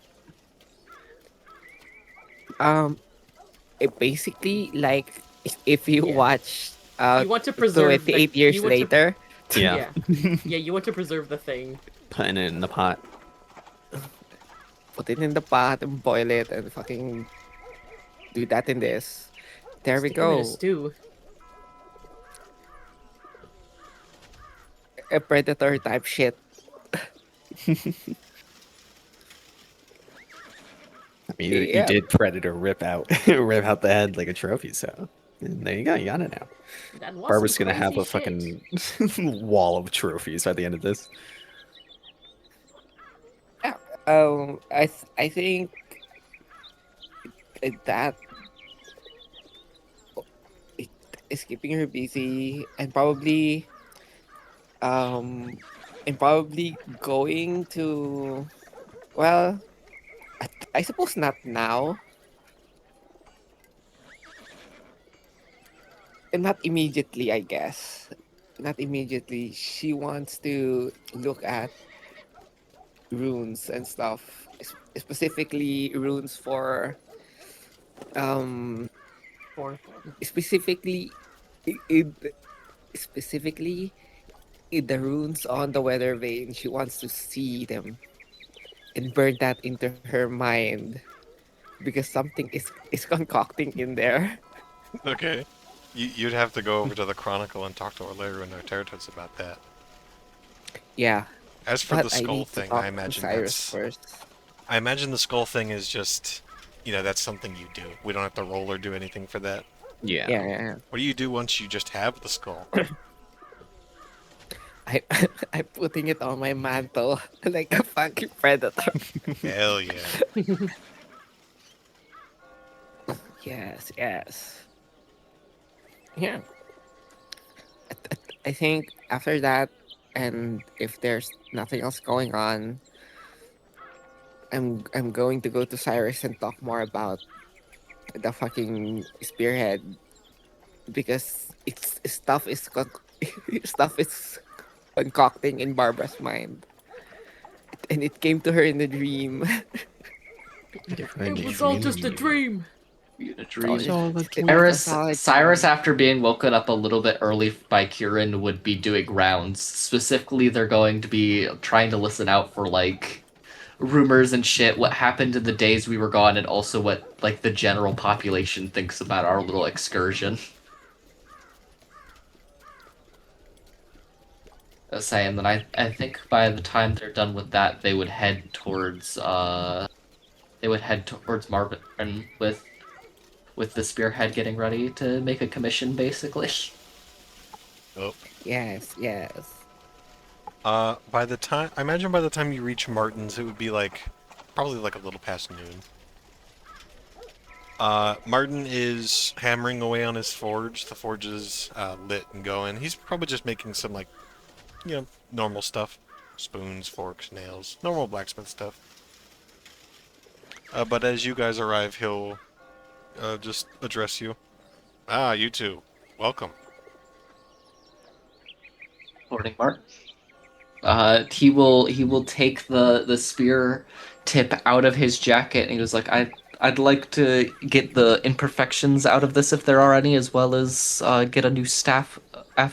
it basically, like, if you Yeah. watch You want to preserve 28 the, years you want to- later, Yeah. yeah, you want to preserve the thing. Putting it in the pot. put it in the pot and boil it and fucking do that in this. There we Stick 'em in a go. stew. A predator type shit. I mean, you Yeah. did Predator rip out rip out the head like a trophy, so and there you go, you got it now. That was Barbara's some gonna have crazy a fucking wall of trophies by the end of this. I think that it is keeping her busy, and probably going to, well, I suppose not now, and not immediately, I guess. Not immediately. She wants to look at runes and stuff, specifically runes for um For specifically in specifically in the runes on the weather vane. She wants to see them and burn that into her mind because something is concocting in there. Okay. You'd have to go over to the Chronicle and talk to Orlero and Notertus about that. Yeah, As for but the I skull need to thing, talk I to imagine Cyrus that's... first. I imagine the skull thing is just... You know, that's something you do. We don't have to roll or do anything for that. Yeah. Yeah. What do you do once you just have the skull? I I'm putting it on my mantle like a fucking predator. Hell yeah. Yes, yes. Yeah. I think after that, and if there's nothing else going on, I'm going to go to Cyrus and talk more about the fucking spearhead because it's stuff is concocting in Barbara's mind, and it came to her in a dream. it was all just a dream. Cyrus, after being woken up a little bit early by Kieran, would be doing rounds. Specifically, they're going to be trying to listen out for, like, rumors and shit, what happened in the days we were gone, and also what like the general population thinks about our little excursion. I was saying that I think by the time they're done with that, they would head towards Marvin with the spearhead getting ready to make a commission, basically. Oh. Yes, yes. By the time I imagine by the time you reach Martin's, it would be like probably like a little past noon. Martin is hammering away on his forge. The forge is lit and going. He's probably just making some like, normal stuff. Spoons, forks, nails, normal blacksmith stuff. But as you guys arrive, he'll just address you. Ah, you two. Welcome. Morning, Mark. He will take the spear tip out of his jacket, and he was like, I'd like to get the imperfections out of this if there are any, as well as get a new staff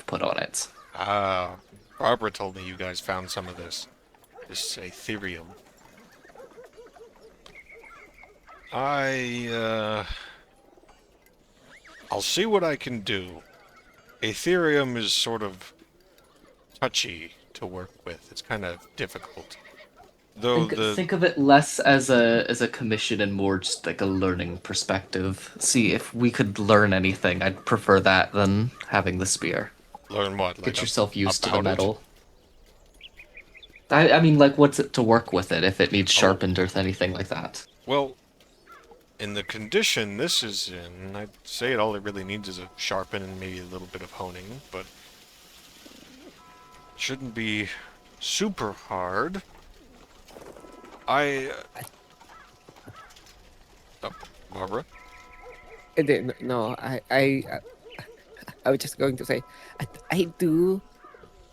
put on it. Ah, Barbara told me you guys found some of this. This Aetherium. I'll see what I can do. Aetherium is sort of touchy to work with. It's kind of difficult. Though Think of it less as a commission and more just like a learning perspective. See if we could learn anything. I'd prefer that than having the spear. learn what? Get Like yourself used to the about it? metal. I mean, like, what's it to work with it if it needs Oh. sharpened or anything like that? Well, in the condition this is in, I'd say all it really needs is a sharpen and maybe a little bit of honing, but shouldn't be super hard. Oh, Barbara? No, I was just going to say, I do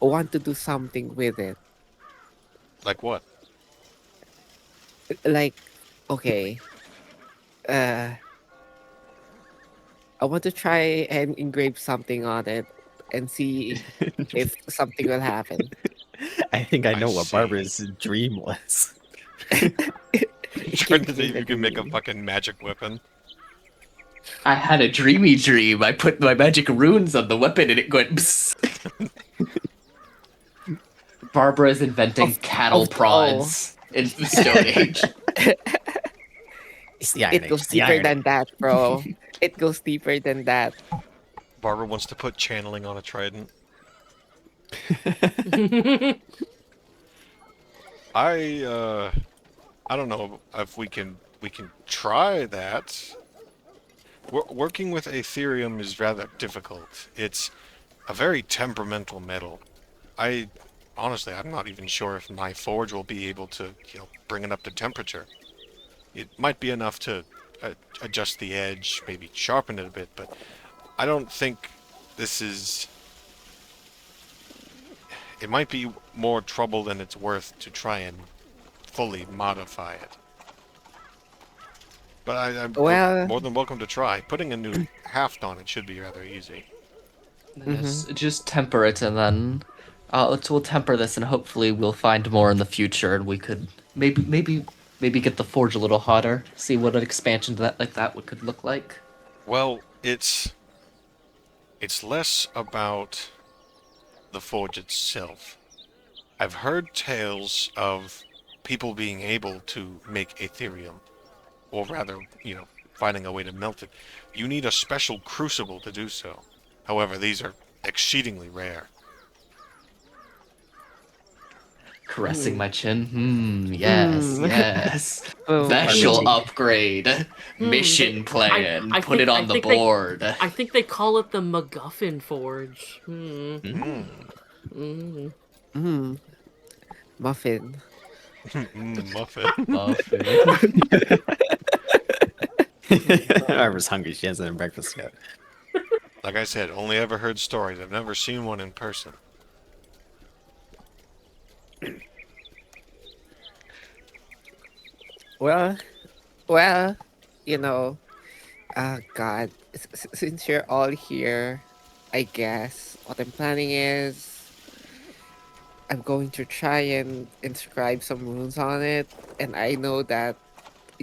want to do something with it. Like what? Like, okay, I want to try and engrave something on it and see if something will happen. I think I I know what see. Barbara's dream was. Trying to see if you can make a fucking magic weapon. I had a dreamy dream. I put my magic runes on the weapon and it went psst. Barbara is inventing cattle prods in the Stone Age. It's the Iron It Age. goes It's the deeper Iron than Age. that, bro. It goes deeper than that. Barbara wants to put channeling on a trident. I don't know if we can try that. Working with Aetherium is rather difficult. It's a very temperamental metal. Honestly, I'm not even sure if my forge will be able to, bring it up to temperature. It might be enough to adjust the edge, maybe sharpen it a bit, but I don't think this is... It might be more trouble than it's worth to try and fully modify it. But I'm Well- more than welcome to try. Putting a new haft on it should be rather easy. Just temper it, and then we'll temper this, and hopefully we'll find more in the future, and we could maybe get the forge a little hotter. See what an expansion to that could look like. Well, it's less about the forge itself. I've heard tales of people being able to make Aetherium, or rather, finding a way to melt it. You need a special crucible to do so. However, these are exceedingly rare. Caressing my chin. Yes, yes. Oh, Special amazing. upgrade. Mission plan. I Put think- it I on the think they- board. I think they call it the MacGuffin Forge. Mm. Muffin. Muffin. Barbara's hungry. She hasn't had breakfast yet. Like I said, only ever heard stories. I've never seen one in person. Well, God, since you're all here, I guess what I'm planning is, I'm going to try and inscribe some runes on it, and I know that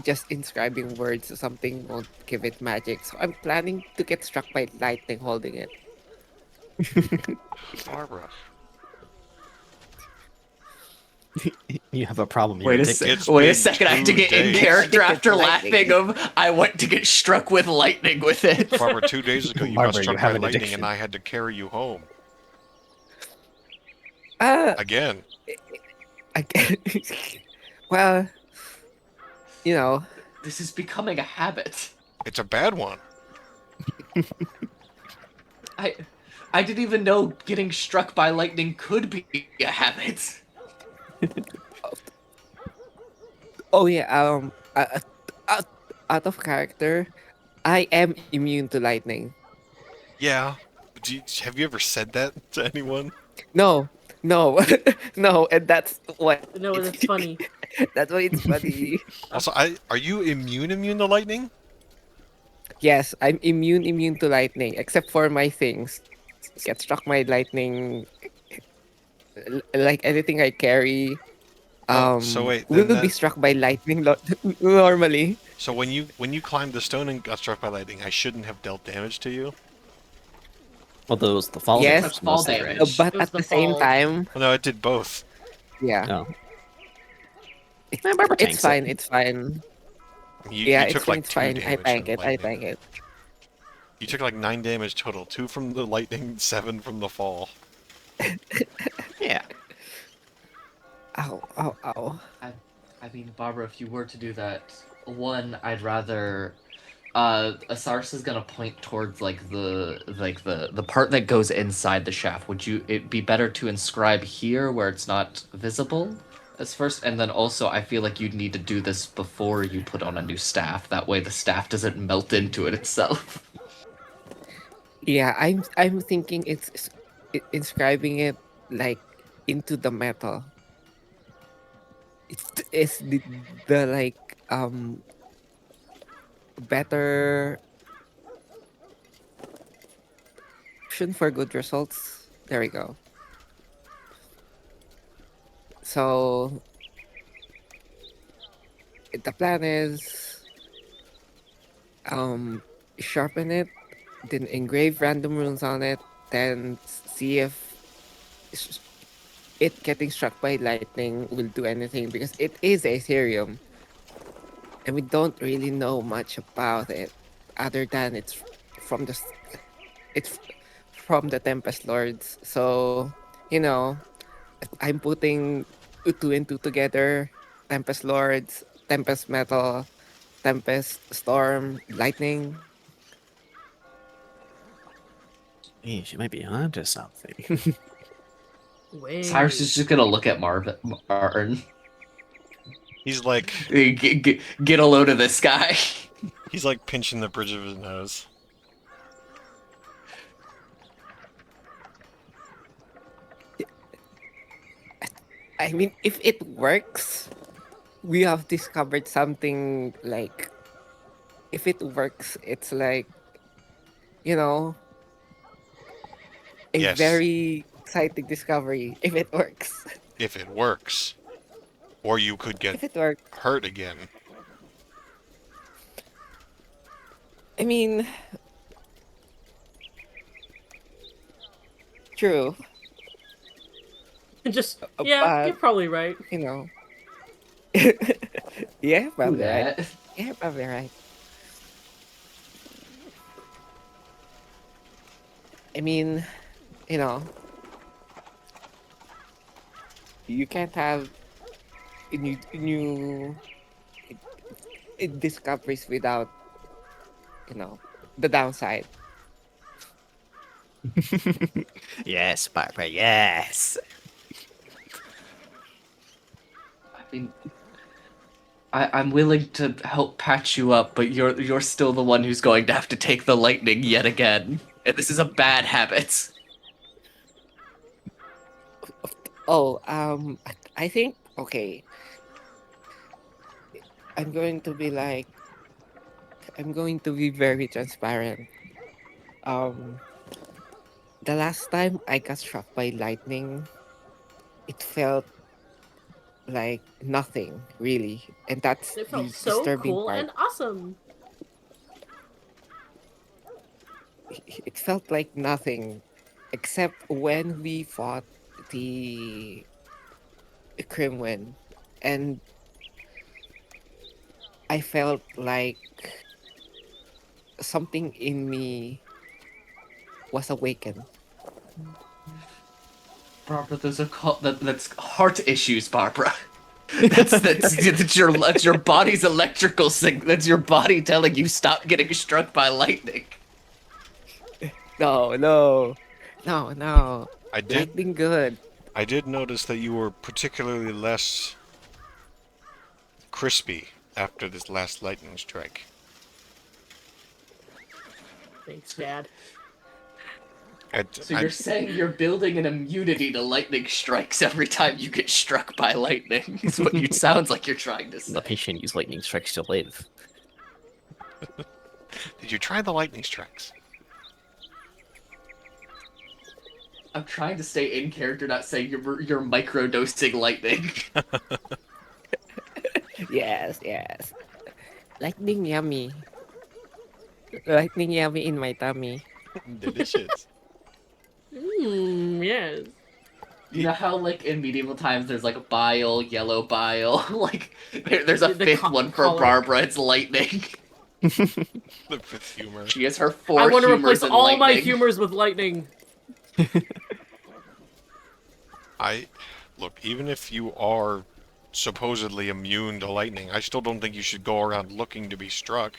just inscribing words to something won't give it magic. So I'm planning to get struck by lightning holding it. Barbara. You have a problem. You're Wait a addicted. It's wait a been second. I have to 2 get in days. character Addicted after to lightning. laughing of I want to get struck with lightning with it. Barbara, 2 days ago you got Barbara, you struck have by an lightning addiction. and I had to carry you home. Uh, Again. I, well, you know, This is becoming a habit. It's a bad one. I I didn't even know getting struck by lightning could be a habit. oh yeah, out of character, I am immune to lightning. Yeah. Have you ever said that to anyone? No, no, no, and that's what No, that's funny. that's why it's funny. Also, are you immune to lightning? Yes, I'm immune to lightning, except for my things. Get struck by lightning, like anything I carry, Oh, so wait, then will be that struck by lightning normally. so when you climbed the stone and got struck by lightning, I shouldn't have dealt damage to you? Well, those the fall Yes, damage fall mostly, damage. right? But It was at the the same fall. time, Well, no, it did both. yeah, No. it's, Barbara it's tanks fine. it. It's fine. You Yeah, you took like it's 2 fine. I damage tank from it. I lightning. tank it. You took like 9 damage total, 2 from the lightning, 7 from the fall. Yeah. Ow! Ow! Ow! I mean, Barbara, if you were to do that, one, I'd rather. Asarus is gonna point towards the part that goes inside the shaft. Would you? It be better to inscribe here where it's not visible as first, and then also I feel like you'd need to do this before you put on a new staff. That way, the staff doesn't melt into it itself. Yeah, I'm thinking inscribing it like into the metal. It's the like better option for good results. There we go. So the plan is um sharpen it, then engrave random runes on it, then see if s- it getting struck by lightning will do anything because it is Aetherium and we don't really know much about it other than from the s- it's from the Tempest Lords. So, you know, I'm putting two and two together. Tempest Lords, Tempest Metal, Tempest Storm, Lightning. Hey, she might be onto something. Wait. Cyrus is just gonna look at Martin. He's like Get a load of this guy. he's like pinching the bridge of his nose. I mean, if it works, we have discovered something like, if it works, it's like, you know, a Yes, very exciting discovery if it works. if it works. Or you could get If it works. hurt again. I mean, true, Just yeah, but, you're probably right. you know. Yeah, probably right. That. Yeah, probably right. I mean, you know, you can't have new discoveries without, you know, the downside. Yes, Barbara, yes. I mean, I'm willing to help patch you up, but you're still the one who's going to have to take the lightning yet again. And this is a bad habit. Oh, I think, okay. I'm going to be like, I'm going to be very transparent. Um, the last time I got struck by lightning, it felt like nothing really, and that's It felt the so disturbing cool part. and awesome. It felt like nothing, except when we fought the Crimwin, and I felt like something in me was awakened. Barbara, those are called that's heart issues, Barbara. That's your body's electrical signal. That's your body telling you stop getting struck by lightning. No, no, no, no. I did Lightning good. I did notice that you were particularly less crispy after this last lightning strike. Thanks, Dad. So you're saying you're building an immunity to lightning strikes every time you get struck by lightning? Is what it sounds like you're trying to say. The patient use lightning strikes to live. Did you try the lightning strikes? I'm trying to stay in character, not saying you're microdosing lightning. Yes, yes. Lightning yummy. Lightning yummy in my tummy. Delicious. Yes. You know how, like, in medieval times, there's, like, bile, yellow bile? Like, there's a The fifth one for color. Barbara, it's lightning. The fifth humor. She has her I four want to humors replace in all lightning. my humors with lightning. Look, even if you are supposedly immune to lightning, I still don't think you should go around looking to be struck.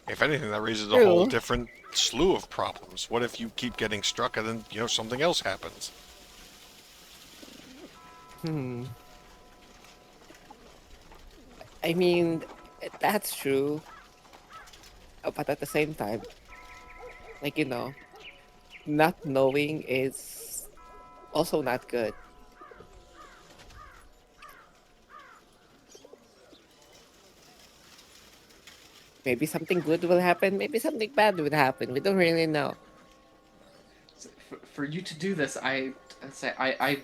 If anything, that raises a whole True. different slew of problems. What if you keep getting struck and then, something else happens? Hmm. I mean, that's true. But at the same time, like, not knowing is also not good. Maybe something good will happen, maybe something bad will happen. We don't really know. For you to do this, I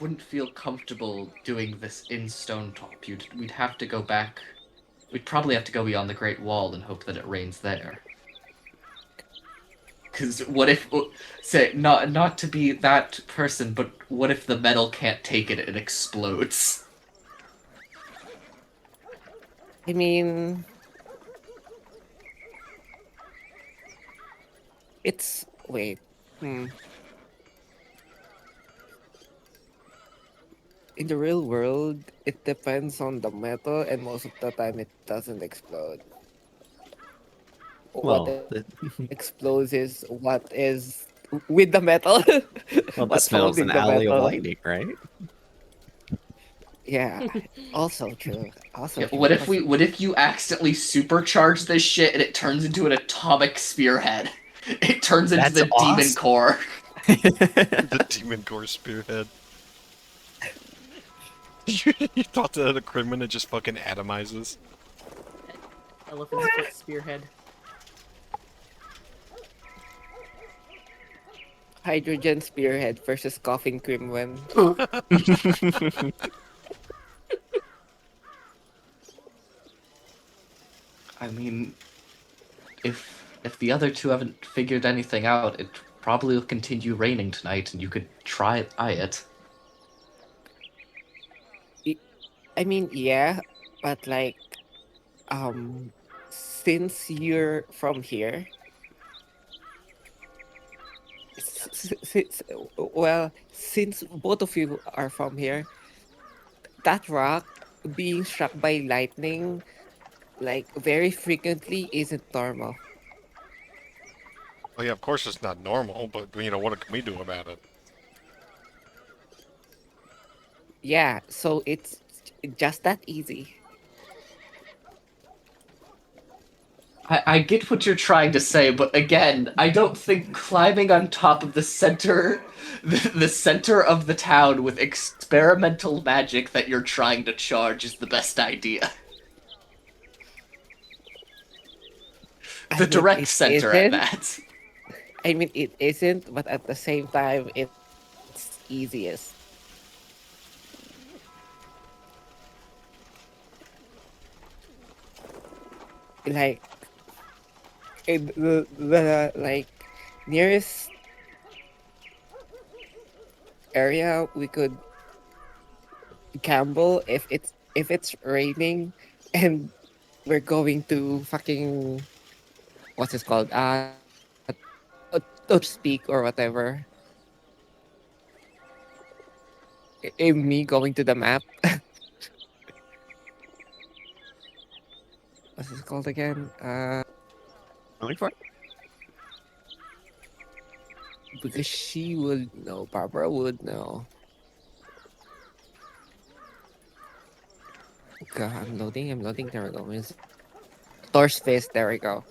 wouldn't feel comfortable doing this in Stonetop. We'd have to go back. We'd probably have to go beyond the Great Wall and hope that it rains there. Because what if, say, not to be that person, but what if the metal can't take it and explodes? I mean, wait. In the real world, it depends on the metal, and most of the time it doesn't explode. What Well, explodes is what is with the metal. well, What's this metal's an holding the alley of metal. lightning, right? Yeah, also true. Yeah, what if you accidentally supercharge this shit and it turns into an atomic spearhead? It turns into That's the demon awesome. core. The demon core spearhead. You thought that a criminal just fucking atomizes? Elephant's foot spearhead. Hydrogen spearhead versus coughing Crimwen. I mean, if the other two haven't figured anything out, it probably will continue raining tonight, and you could try it. I mean, yeah, but like, since you're from here, since both of you are from here, that rock being struck by lightning, like, very frequently isn't normal. Well, yeah, of course it's not normal, but, what can we do about it? Yeah, so it's just that easy. I get what you're trying to say, but again, I don't think climbing on top of the center of the town with experimental magic that you're trying to charge is the best idea. I The mean, direct it center at isn't. that. I mean, it isn't, but at the same time, it's easiest. Like the like nearest area we could gamble if it's raining and we're going to fucking what's it called touch speak or whatever. Me going to the map. What's it called again? Looking for it? Because she would know. Barbara would know. God, I'm loading. I'm loading. There we go. Thor's fist. There we go.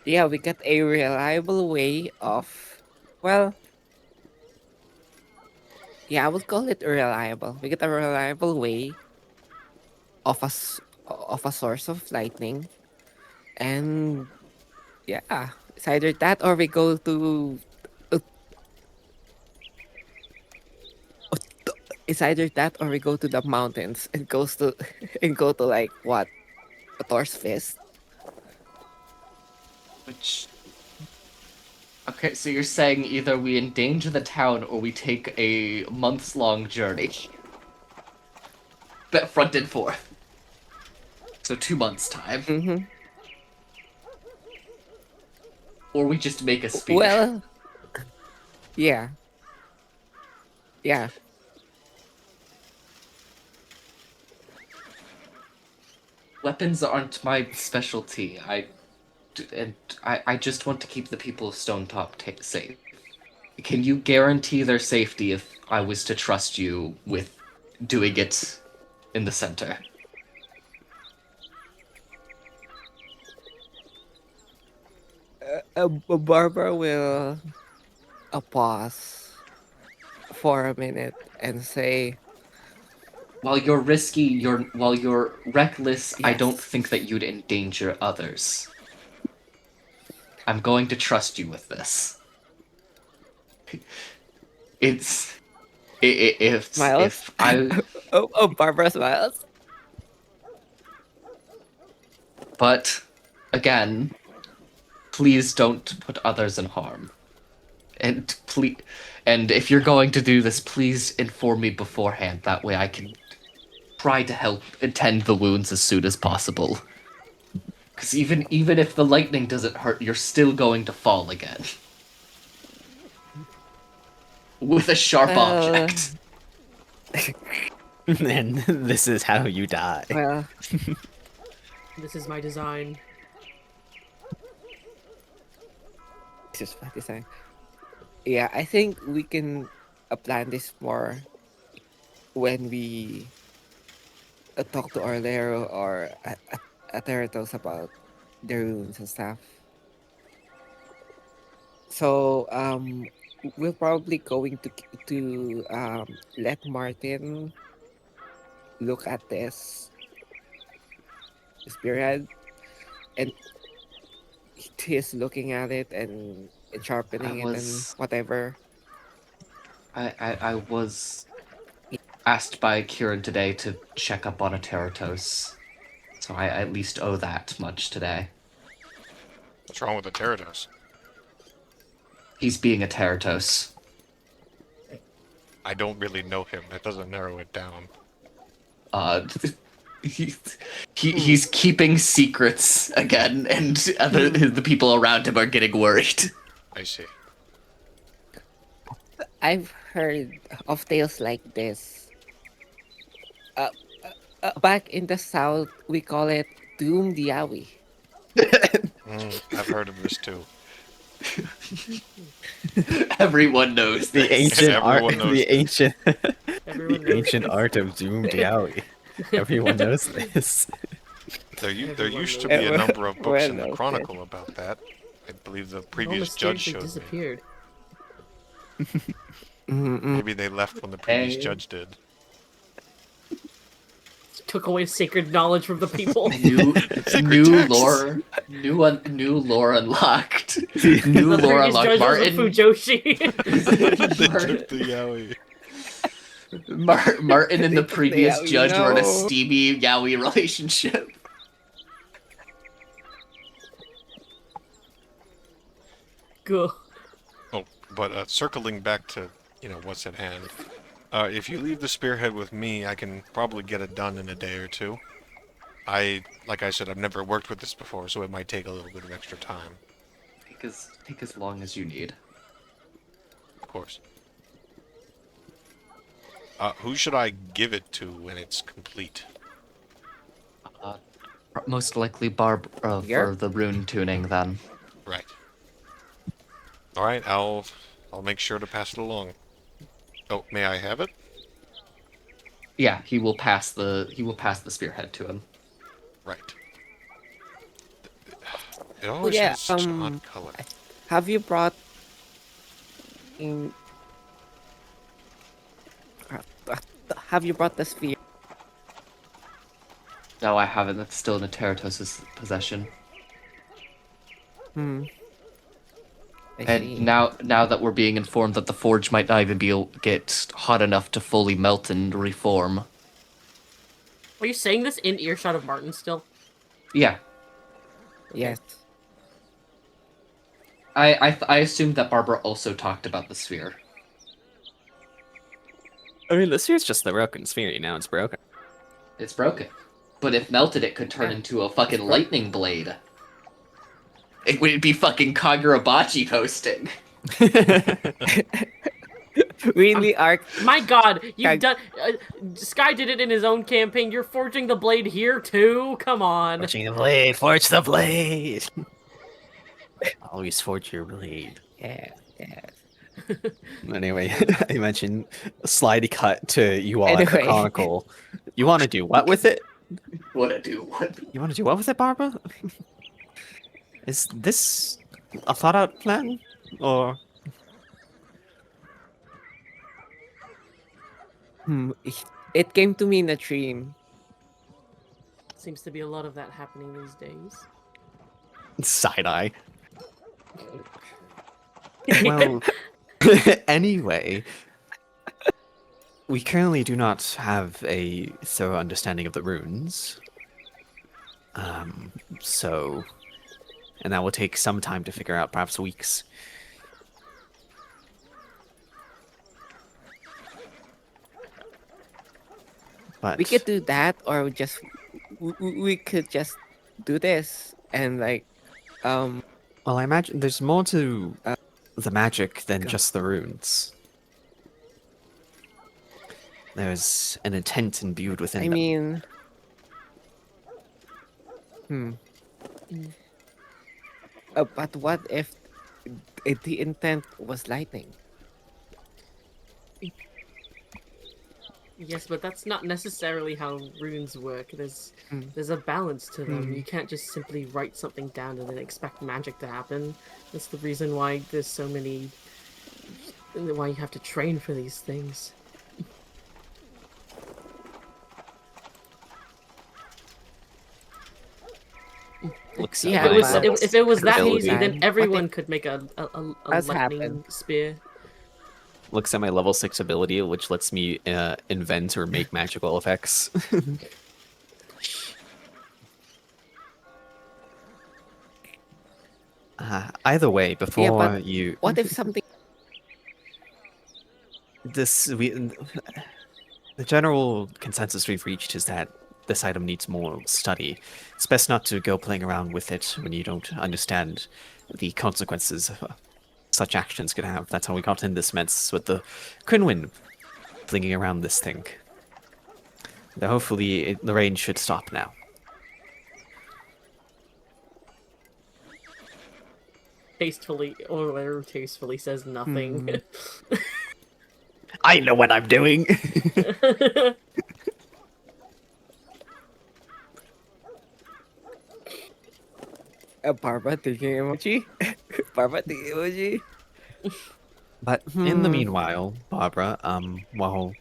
Yeah, we got a reliable way of. Well, yeah, I would call it reliable. We get a reliable way of a source of lightning, and yeah, it's either that or we go to. uh, It's either that or we go to the mountains and goes to and go to like what a Thor's fist. Which. Okay, so you're saying either we endanger the town or we take a months-long journey. Bet front and forth. So 2 months' time. Mm-hmm. Or we just make a spear. Well, yeah, yeah. Weapons aren't my specialty. I just want to keep the people of Stonetop safe. Can you guarantee their safety if I was to trust you with doing it in the center? Barbara will pause for a minute and say, While you're reckless, I don't "Yes, think that you'd endanger others. I'm going to trust you with this. It's smiles." if I Barbara smiles. but again, please don't put others in harm. And if you're going to do this, please inform me beforehand. That way I can try to help attend the wounds as soon as possible. Because even if the lightning doesn't hurt, you're still going to fall again. With a sharp Well, object. And this is how you die. well, This is my design. this is what design. Yeah, I think we can plan this more when we talk to Orlero or Atheritos about their runes and stuff. So we're probably going to let Martin look at this spearhead, and he's looking at it and sharpening it and whatever. I was asked by Kieran today to check up on a Teratos. So I at least owe that much today. What's wrong with the Pterodos? He's being a Teratos. I don't really know him. That doesn't narrow it down. He's keeping secrets again, and the people around him are getting worried. I see. I've heard of tales like this. Back in the south, we call it Doom Diawi. I've heard of this too. Everyone knows The this. ancient art, Everyone knows the ancient, Everyone the ancient art of Doom Diawi. Everyone knows this. There Everyone used to knows be a it. number of books in the Everyone knows Chronicle about that. I believe the all previous judge mysteriously showed me. disappeared. Mm-mm. Maybe they left when the previous Hey. judge did. took away sacred knowledge from the people. New texts. lore, new lore unlocked. New The lore previous unlocked. judge was a Fujoshi. They Martin, took the yaoi. Martin and the previous Yaoi, judge were in a no. steamy yaoi relationship. Cool. Oh, but circling back to, what's at hand. If you leave the spearhead with me, I can probably get it done in a day or two. Like I said, I've never worked with this before, so it might take a little bit of extra time. Take as long as you need. Of course. Who should I give it to when it's complete? Most likely Barbara Yeah. for the rune tuning then. Right. All right, I'll make sure to pass it along. Oh, may I have it? Yeah, he will pass the spearhead to him. Right. It always yeah, has such an odd color. Have you brought in? Have you brought the sphere? No, I haven't. That's still in the Teratos's possession. I And see. now that we're being informed that the forge might not even get hot enough to fully melt and reform. Are you saying this in earshot of Martin still? Yeah, Yes. I assumed that Barbara also talked about the sphere. I mean, the sphere's just the broken sphere. Now it's broken. It's broken, but if melted, it could turn into a fucking lightning blade. It would be fucking Kagurabachi posting. Really, Arc? My God, you've Guy- done. Sky did it in his own campaign. You're forging the blade here too. Come on. Forging the blade, forge the blade. Always forge your blade. Yeah. Yeah. Anyway, I mentioned a slidey cut to you all at the Anyway. Chronicle. You want to do what with it? What I do? What? You want to do what with it, Barbara? Is this a thought out plan? Or It came to me in a dream. Seems to be a lot of that happening these days. side eye? Well, anyway, we currently do not have a thorough understanding of the runes. So, and that will take some time to figure out, perhaps weeks. But We could do that, or we could just do this and well, I imagine there's more to the magic than Go. just the runes. There's an intent imbued within I them. mean, but what if the intent was lightning? Yes, but that's not necessarily how runes work. There's Hmm. there's a balance to them. Hmm. You can't just simply write something down and then expect magic to happen. That's the reason why there's so many. Why you have to train for these things. Looks Yeah, If it was, but- if it was that Ability. easy, then What everyone could make a has lightning happened? spear. Looks at my level 6 ability, which lets me invent or make magical effects. Either way, before but you What if something? the general consensus we've reached is that this item needs more study. It's best not to go playing around with it when you don't understand the consequences such actions could have. That's how we got in this mess with the Crinwin flinging around this thing. Though hopefully the rain should stop now. Tastefully, or whatever tastefully says nothing. I know what I'm doing. Barbara thinking emoji. Barbara thinking emoji. But in the meanwhile, Barbara, while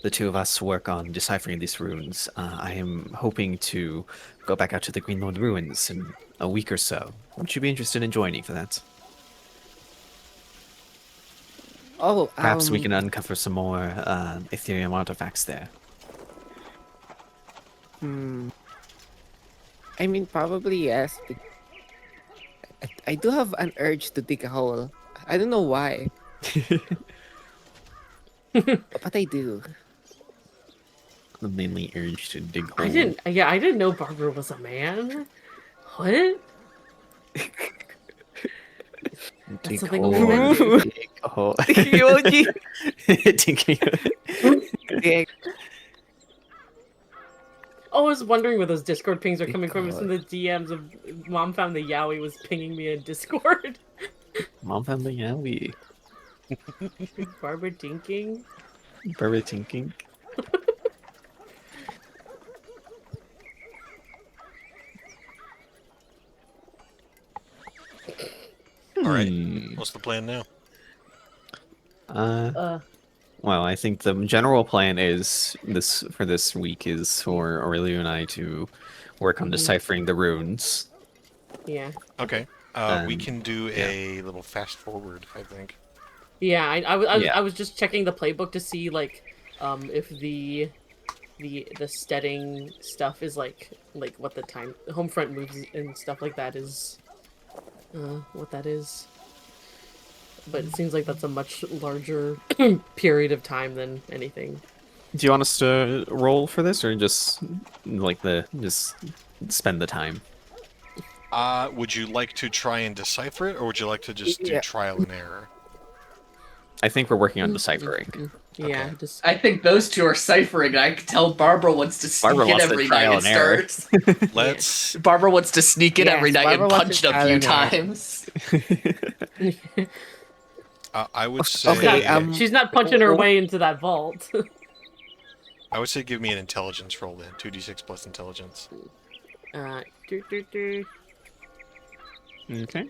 the two of us work on deciphering these runes, I am hoping to go back out to the Greenlord ruins in a week or so. Would you be interested in joining for that? Oh, Perhaps we can uncover some more Aetherium artifacts there. I mean, probably yes. I do have an urge to dig a hole. I don't know why, but I do. The mainly urge to dig holes. I didn't know Barbara was a man. What? Dig something hole. only men do. Dig hole. Yogi. Digging- Yeah, I was wondering where those Discord pings are coming from. It's God. from the DMs of Mom found the Yowie was pinging me in Discord. Mom found the Yowie. Barbara dinking. Barbara tinking. All right. Hmm. What's the plan now? Well, I think the general plan is this week is for Aurelio and I to work on deciphering the runes. Yeah. Okay. We can do yeah. a little fast forward, I think. Yeah, Yeah. I was just checking the playbook to see like if the steading stuff is like what the time home front moves and stuff like that is what that is. But it seems like that's a much larger period of time than anything. Do you want us to roll for this, or just just spend the time? Would you like to try and decipher it, or would you like to just do Yeah. trial and error? I think we're working on deciphering. Yeah, Okay. just I think those two are ciphering. I can tell Barbara wants to sneak Barbara in wants to every trial night and and error. start. Let's. Barbara wants to sneak in Yes, every night Barbara and wants punch to it a few trial and error. times. I would say. Okay, she's not punching her way into that vault. I would say give me an intelligence roll then. 2d6 plus intelligence. Do, do, do. Okay.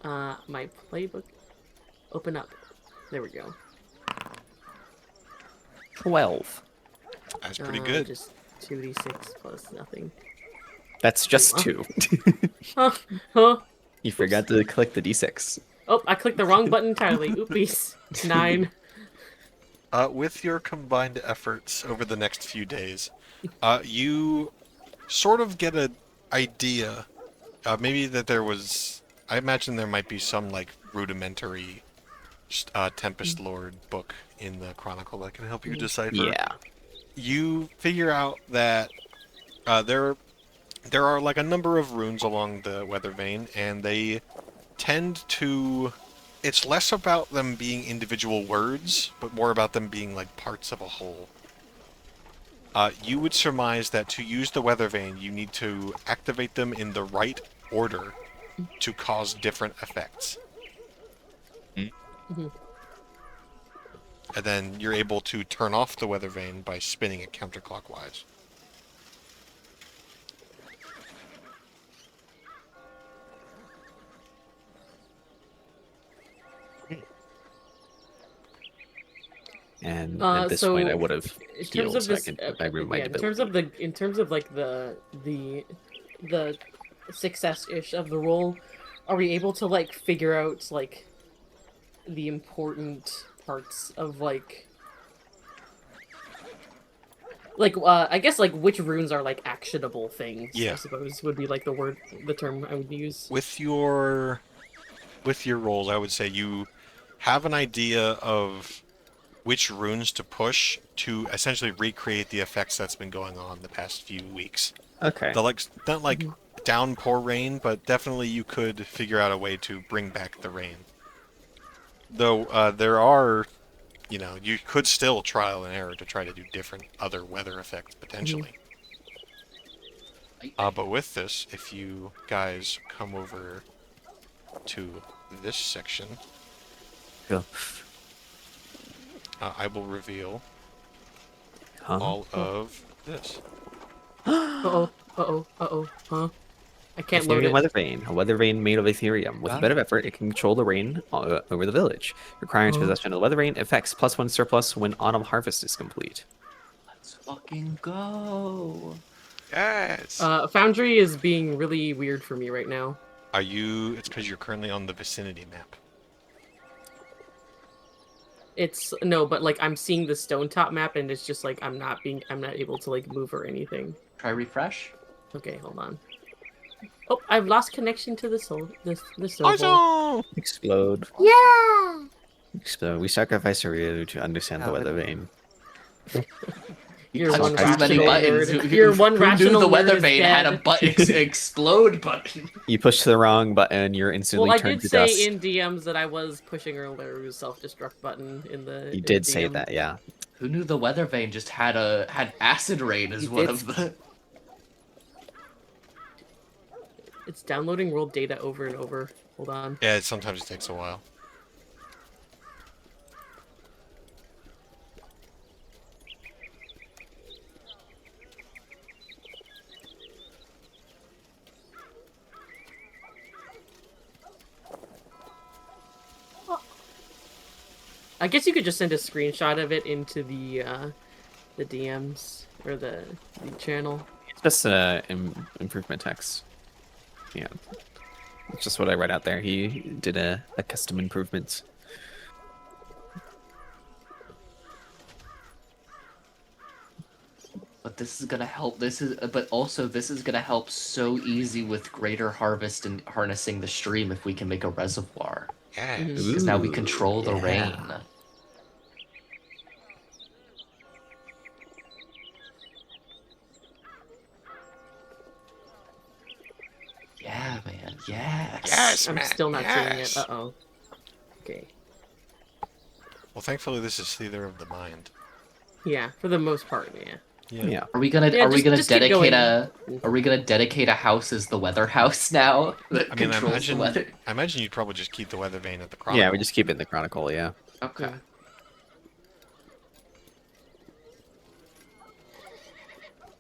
My playbook. Open up. There we go. 12. That's pretty good. Just 2d6 plus nothing. That's just 2. Huh? You forgot to click the d6. Oh, I clicked the wrong button entirely. Oopies. 9. With your combined efforts over the next few days, you sort of get an idea. Maybe that there was. I imagine there might be some like rudimentary Tempest Lord book in the Chronicle that can help you decipher. Yeah. You figure out that there are like a number of runes along the weather vein, and they tend to. It's less about them being individual words, but more about them being like parts of a whole. You would surmise that to use the weather vane, you need to activate them in the right order to cause different effects. Mhm. And then you're able to turn off the weather vane by spinning it counterclockwise. And at this point, I would have In terms healed, of so I this, can put my room in terms of like the success-ish of the role, are we able to like figure out like the important parts of like I guess like which runes are like actionable things? Yeah. I suppose would be like the term I would use. With your rolls, I would say you have an idea of which runes to push to essentially recreate the effects that's been going on the past few weeks. Okay. Not like downpour rain, but definitely you could figure out a way to bring back the rain. Though there are, you could still trial and error to try to do different other weather effects potentially. But with this, if you guys come over to this section, Go. I will reveal Huh? all of this. Huh? I can't load Aetherium it. weather vane. A weather vane made of Aetherium. With a bit of effort, it can control the rain over the village. Requiring possession of the weather vane, effects +1 surplus when autumn harvest is complete. Let's fucking go. Yes. Foundry is being really weird for me right now. Are you? It's because you're currently on the vicinity map. It's no, but like I'm seeing the Stonetop map, and it's just like I'm not able to like move or anything. Try refresh. Okay, hold on. Oh, I've lost connection to the server. Awesome! Explode. Yeah. Explode. We sacrifice a Ryu to understand the weather vane. You're Touched one too many rational buttons. nerd. You're one Who rational knew the nerd weather is vane had a dead. explode button? You push the wrong button, you're instantly Well, I turned did to say dust. in DMs that I was pushing Uluru's self-destruct button in the. You in did the say DM. that, yeah. Who knew the weather vane just had acid rain as You one did. of the. It's downloading world data over and over. Hold on. Yeah, sometimes it takes a while. I guess you could just send a screenshot of it into the DMs or the channel. It's just improvement text. Yeah. It's just what I read out there. He did a custom improvement. But this is gonna help. But also this is gonna help so easy with greater harvest and harnessing the stream if we can make a reservoir. Yes. Mhm. Because now we Ooh, control the yeah. rain. Yeah, man. Yes. Yes, I'm man. still not seeing it. Yes. Uh-oh. Okay. Well, thankfully this is theater of the mind. Yeah, for the most part, yeah. Yeah. Are we gonna Yeah, are we gonna just keep dedicate going. are we gonna dedicate a house as the weather house now that I mean, controls the weather? I imagine you'd probably just keep the weather vane at the chronicle. Yeah, we just keep it in the chronicle, yeah. Okay.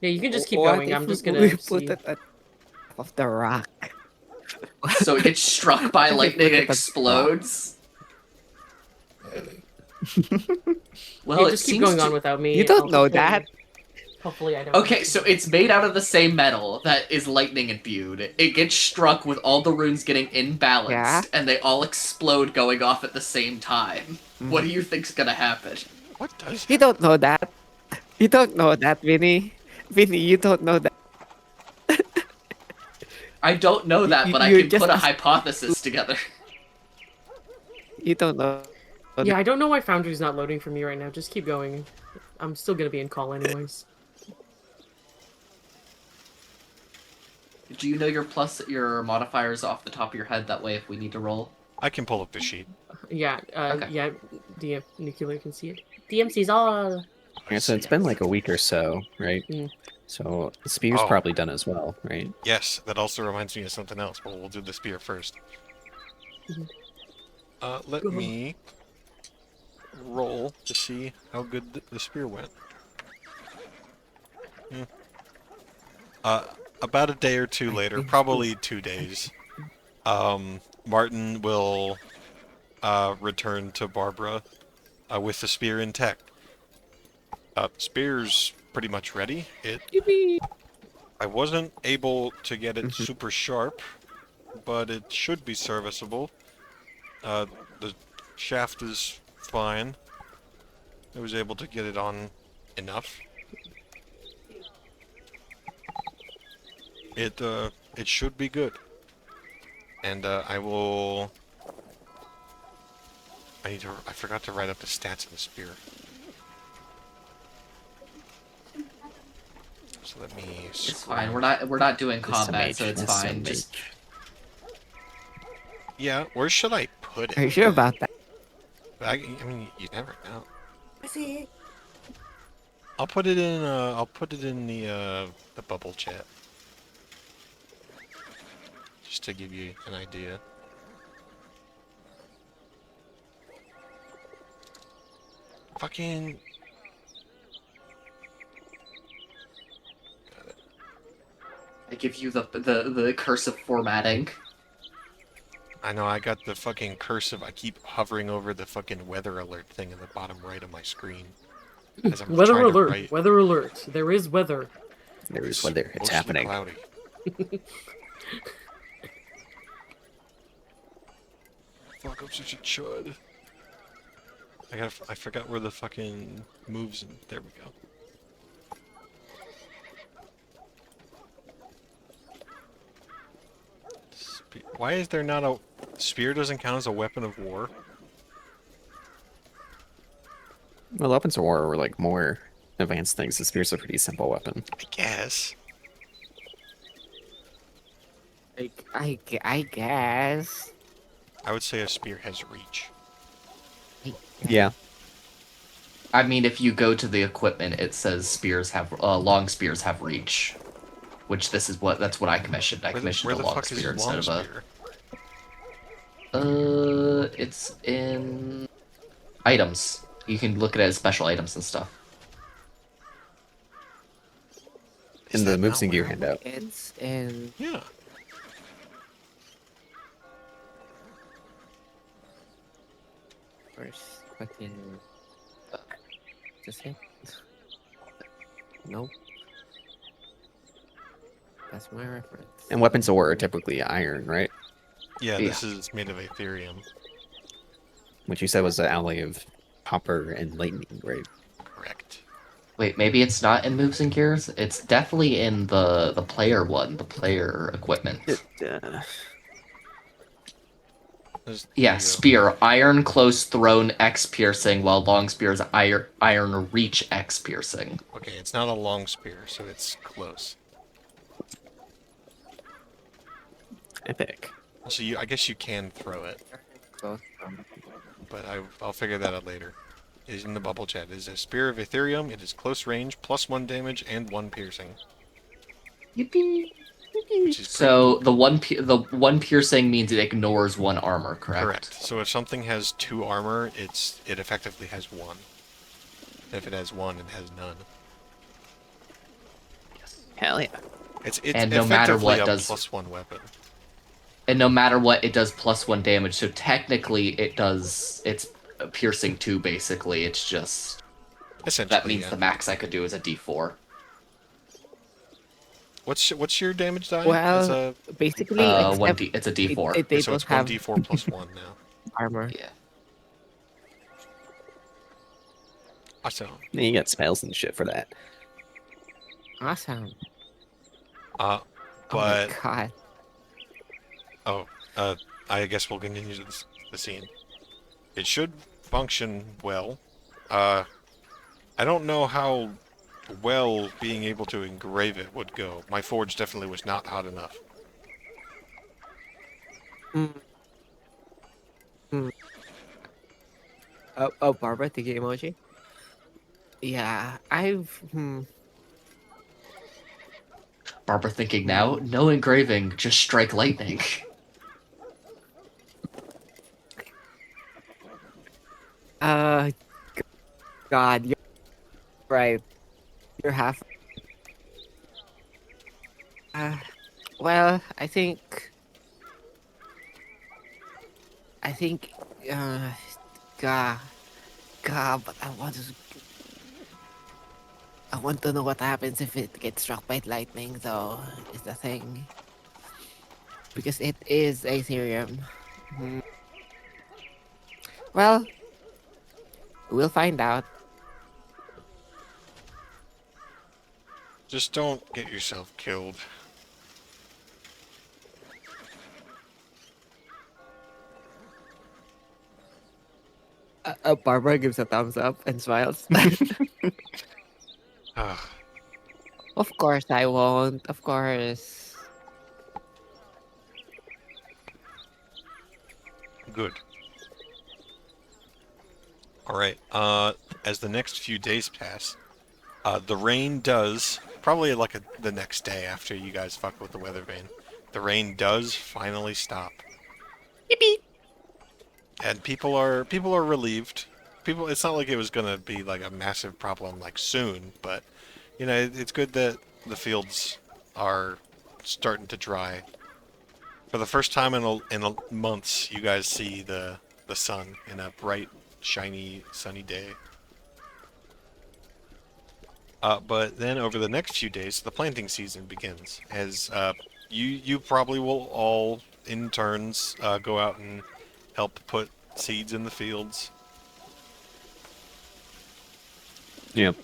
Yeah, you can just keep What going. if I'm just we gonna put see. it at top of the rock. So it gets struck by lightning and Look at the explodes. Well, Yeah, it just keep seems going to... on without me. You don't I'll know hopefully- that. Hopefully, I don't. Okay, so it's made out of the same metal that is lightning imbued. It gets struck with all the runes getting imbalanced, Yeah? and they all explode going off at the same time. What do you think's gonna happen? What does? You don't know that. You don't know that, Vinny. Vinny, you don't know that. I don't know that, but I You're can just put a a- hypothesis together. You don't know. Yeah, I don't know why Foundry's not loading for me right now. Just keep going. I'm still gonna be in call anyways. Do you know your modifiers off the top of your head? That way, if we need to roll. I can pull up the sheet. Yeah, Okay. yeah. DM Nuclear can see it. DM sees all. Okay, so it's been like a week or so, right? Mm. So the spear's Oh. probably done as well, right? Yes, that also reminds me of something else, but we'll do the spear first. Mhm. Let Go on. me roll to see how good the spear went. About a day or two later, probably 2 days, Martin will return to Barbara with the spear intact. Spear's pretty much ready. I wasn't able to get it super sharp, but it should be serviceable. The shaft is fine. I was able to get it on enough. It should be good. And I forgot to write up the stats of the spear. So let me It's fine. We're not doing It's a combat, mage, so it's it's a fine. mage. Just Yeah, where should I put Are you it? sure about that? I mean, you never know. I'll put it in the bubble chat. Just to give you an idea. Fucking I give you the curse of formatting. I know, I got the fucking cursive. I keep hovering over the fucking weather alert thing in the bottom right of my screen. As I'm Weather trying to alert! write. Weather alert! There is weather. There is weather. It's Mostly happening. Cloudy. Fuck, I'm such a chud. I forgot where the fucking moves and there we go. Why is there not a spear doesn't count as a weapon of war? Well, weapons of war were like more advanced things. The spear's a pretty simple weapon. I guess. I guess. I would say a spear has reach. Yeah. I mean, if you go to the equipment, it says spears have long spears have reach, which that's what I commissioned. I commissioned Where a the long fuck is spear instead long of a. spear? It's in items. You can look at it as special items and stuff. Is In the that moves not and gear where- handout. It's in. Yeah. First fucking. Just it? Nope. That's my reference. And weapons of war are typically iron, right? Yeah, Yeah. this is made of Aetherium. Which you said was an alloy of copper and lightning, right? Correct. Wait, maybe it's not in moves and gears. It's definitely in the player one, the player equipment. Yeah, There you go. spear, iron close thrown X piercing, while long spear is iron reach X piercing. Okay, it's not a long spear, so it's close. Epic. So I guess you can throw it, So, but I'll figure that out later. It is in the bubble chat. It is a spear of Aetherium. It is close range, +1 damage, and 1 piercing. Yippee! Which is So the one piercing means it ignores one armor, correct? correct. So if something has 2 armor, it effectively has 1. If it has 1, it has none. Hell yeah. It's And no matter effectively what a does- +1 weapon. And no matter what, it does +1 damage. So technically, it's piercing 2. Basically, it's just Essentially, that means yeah. the max I could do is a D4. What's your damage die? well, basically, One except D. It's a D4. they so don't it's have 1d4 +1 now. armor. Yeah. Awesome. Yeah, you got spells and shit for that. Awesome. But Oh my god. I guess we'll continue the scene. It should function well. I don't know how well being able to engrave it would go. My forge definitely was not hot enough. Oh, Barbara, tiki emoji. Yeah, Barbara thinking now, no engraving, just strike lightning. uh, God, you're right. You're half. Well, I think, God, but I want to know what happens if it gets struck by lightning, though, is the thing. Because it is Aetherium. Hmm. Well, we'll find out. Just don't get yourself killed. Barbara gives a thumbs up and smiles. Ah, Of course I won't. Of course. good. Alright, as the next few days pass, the rain does, probably like the next day after you guys fuck with the weather vane, the rain does finally stop. Yippee! And people are relieved. It's not like it was gonna be like a massive problem like soon, but you know, it's good that the fields are starting to dry. For the first time in months, you guys see the sun in a bright, shiny, sunny day. But then over the next few days, the planting season begins. As you probably will all, in turns, go out and help put seeds in the fields. Yep.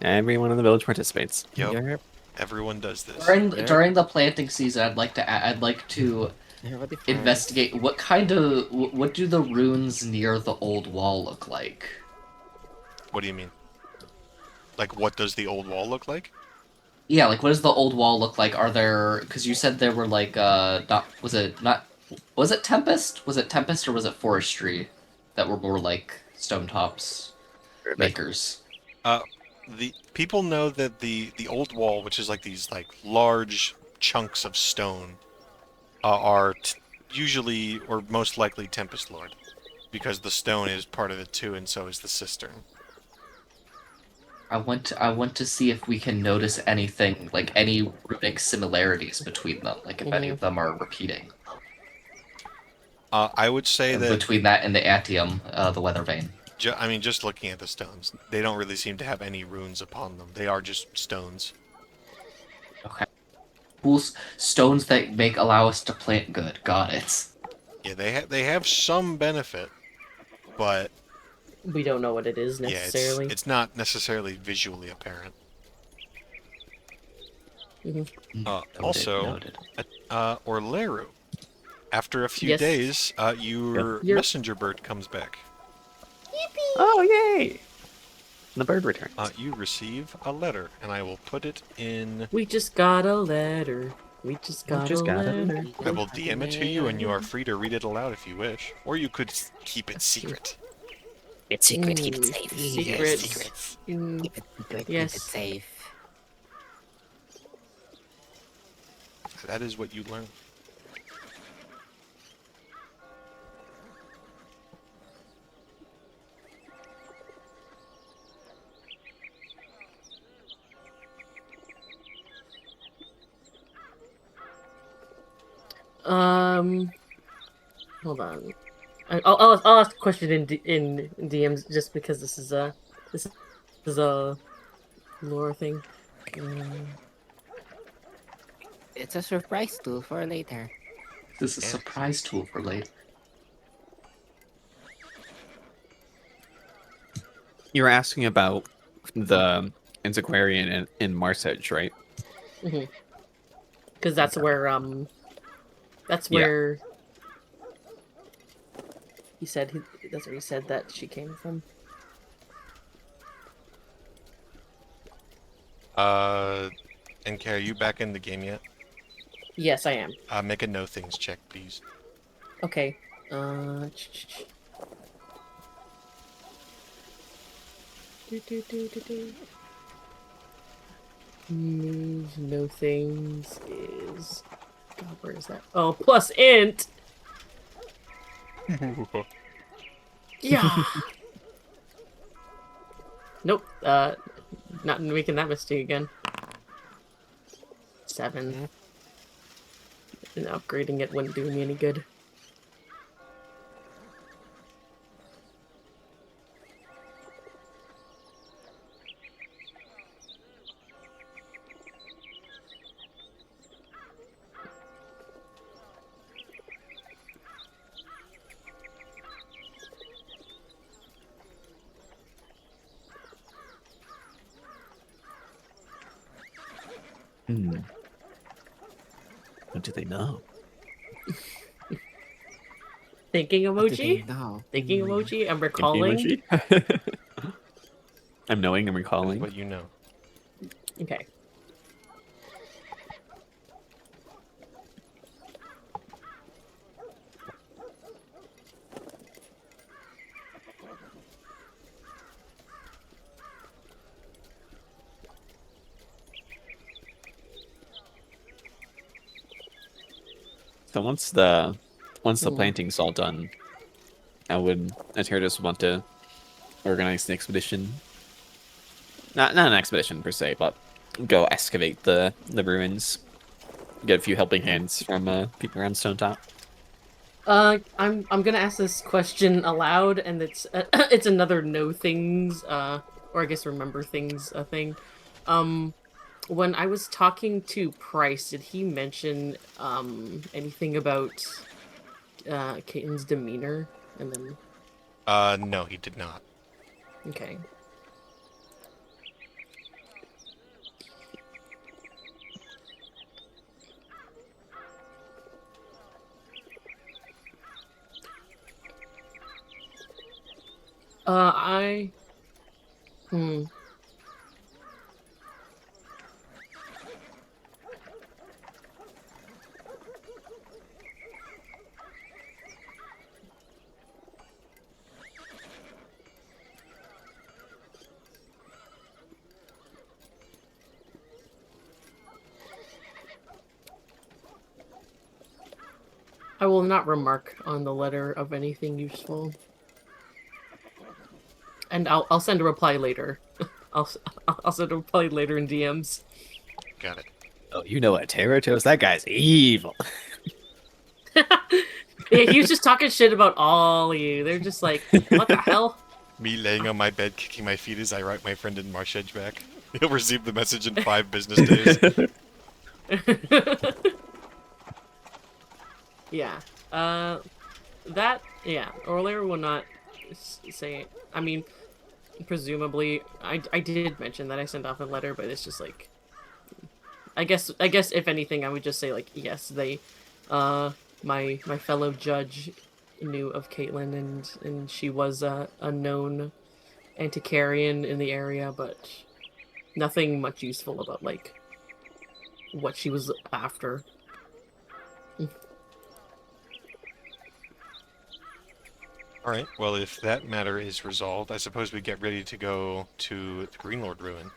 Everyone in the village participates. Yep, Yep. everyone does this. During the planting season, I'd like to Everybody farms. investigate what do the runes near the old wall look like? What do you mean? Like, what does the old wall look like? Yeah, like what does the old wall look like? Are there, because you said there were like was it Tempest? Was it Tempest or was it Forestry that were more like Stonetop's makers? The people know that the old wall, which is like these like large chunks of stone, are usually or most likely Tempest Lord, because the stone is part of it too, and so is the cistern. I want to see if we can notice anything, like any runic similarities between them, like if any of them are repeating. I would say that Between that and the Aetherium, the Weather Vane. I mean, just looking at the stones, they don't really seem to have any runes upon them. They are just stones. Okay. Cool stones that allow us to plant good. Got it. Yeah, they have some benefit, but We don't know what it is yeah, necessarily. it's not necessarily visually apparent. Also, Noted. Orleru. After a few Yes. days, your Yep. messenger bird comes back. Oh, yay! The bird returns. You receive a letter, and I will put it in. We just got a letter. We just got a letter. I will DM it to you, and you are free to read it aloud if you wish, or you could keep it secret. It's secret. Keep it safe. Secret. Secrets. Mm, Keep it good. Yes. Keep it safe. That is what you learn. Hold on. I'll ask a question in DMs just because this is a lore thing. It's a surprise tool for later. This is a surprise tool for later. You were asking about the antiquarian in Marsedge, right? Because that's where that's Yeah. where he said that's where he said that she came from. And Kara, are you back in the game yet? Yes, I am. Make a know things check, please. Okay. Move no things is. God, where is that? Oh, plus int. Yeah. Nope. Not making that mistake again. 7. And upgrading it wouldn't do me any good. What do they know? Thinking What do they emoji? know? Thinking emoji? I'm Thinking recalling. emoji? I'm knowing and recalling. What you know. Okay. So once the Hmm. planting's all done, Aetherium want to organize an expedition. Not an expedition per se, but go excavate the ruins. Get a few helping hands from people around Stonetop. I'm gonna ask this question aloud, and it's it's another know things or I guess remember things a thing. When I was talking to Price, did he mention anything about Caitlin's demeanor? And then No, he did not. okay. I I will not remark on the letter of anything useful. And I'll send a reply later. I'll send a reply later in DMs. Got it. Oh, you know what Teratos? That guy's evil. Yeah, he was just talking shit about all of you. They're just like, what the hell? Me laying on my bed, kicking my feet as I write my friend in Marsh Edge back. He'll receive the message in 5 business days. Yeah. Orlair will not say it. I mean, presumably, I did mention that I sent off a letter, but it's just like, I guess if anything, I would just say like, yes, they, my fellow judge knew of Caitlin, and she was a known antiquarian in the area, but nothing much useful about like what she was after. Alright, well, if that matter is resolved, I suppose we get ready to go to the Greenlord Ruin.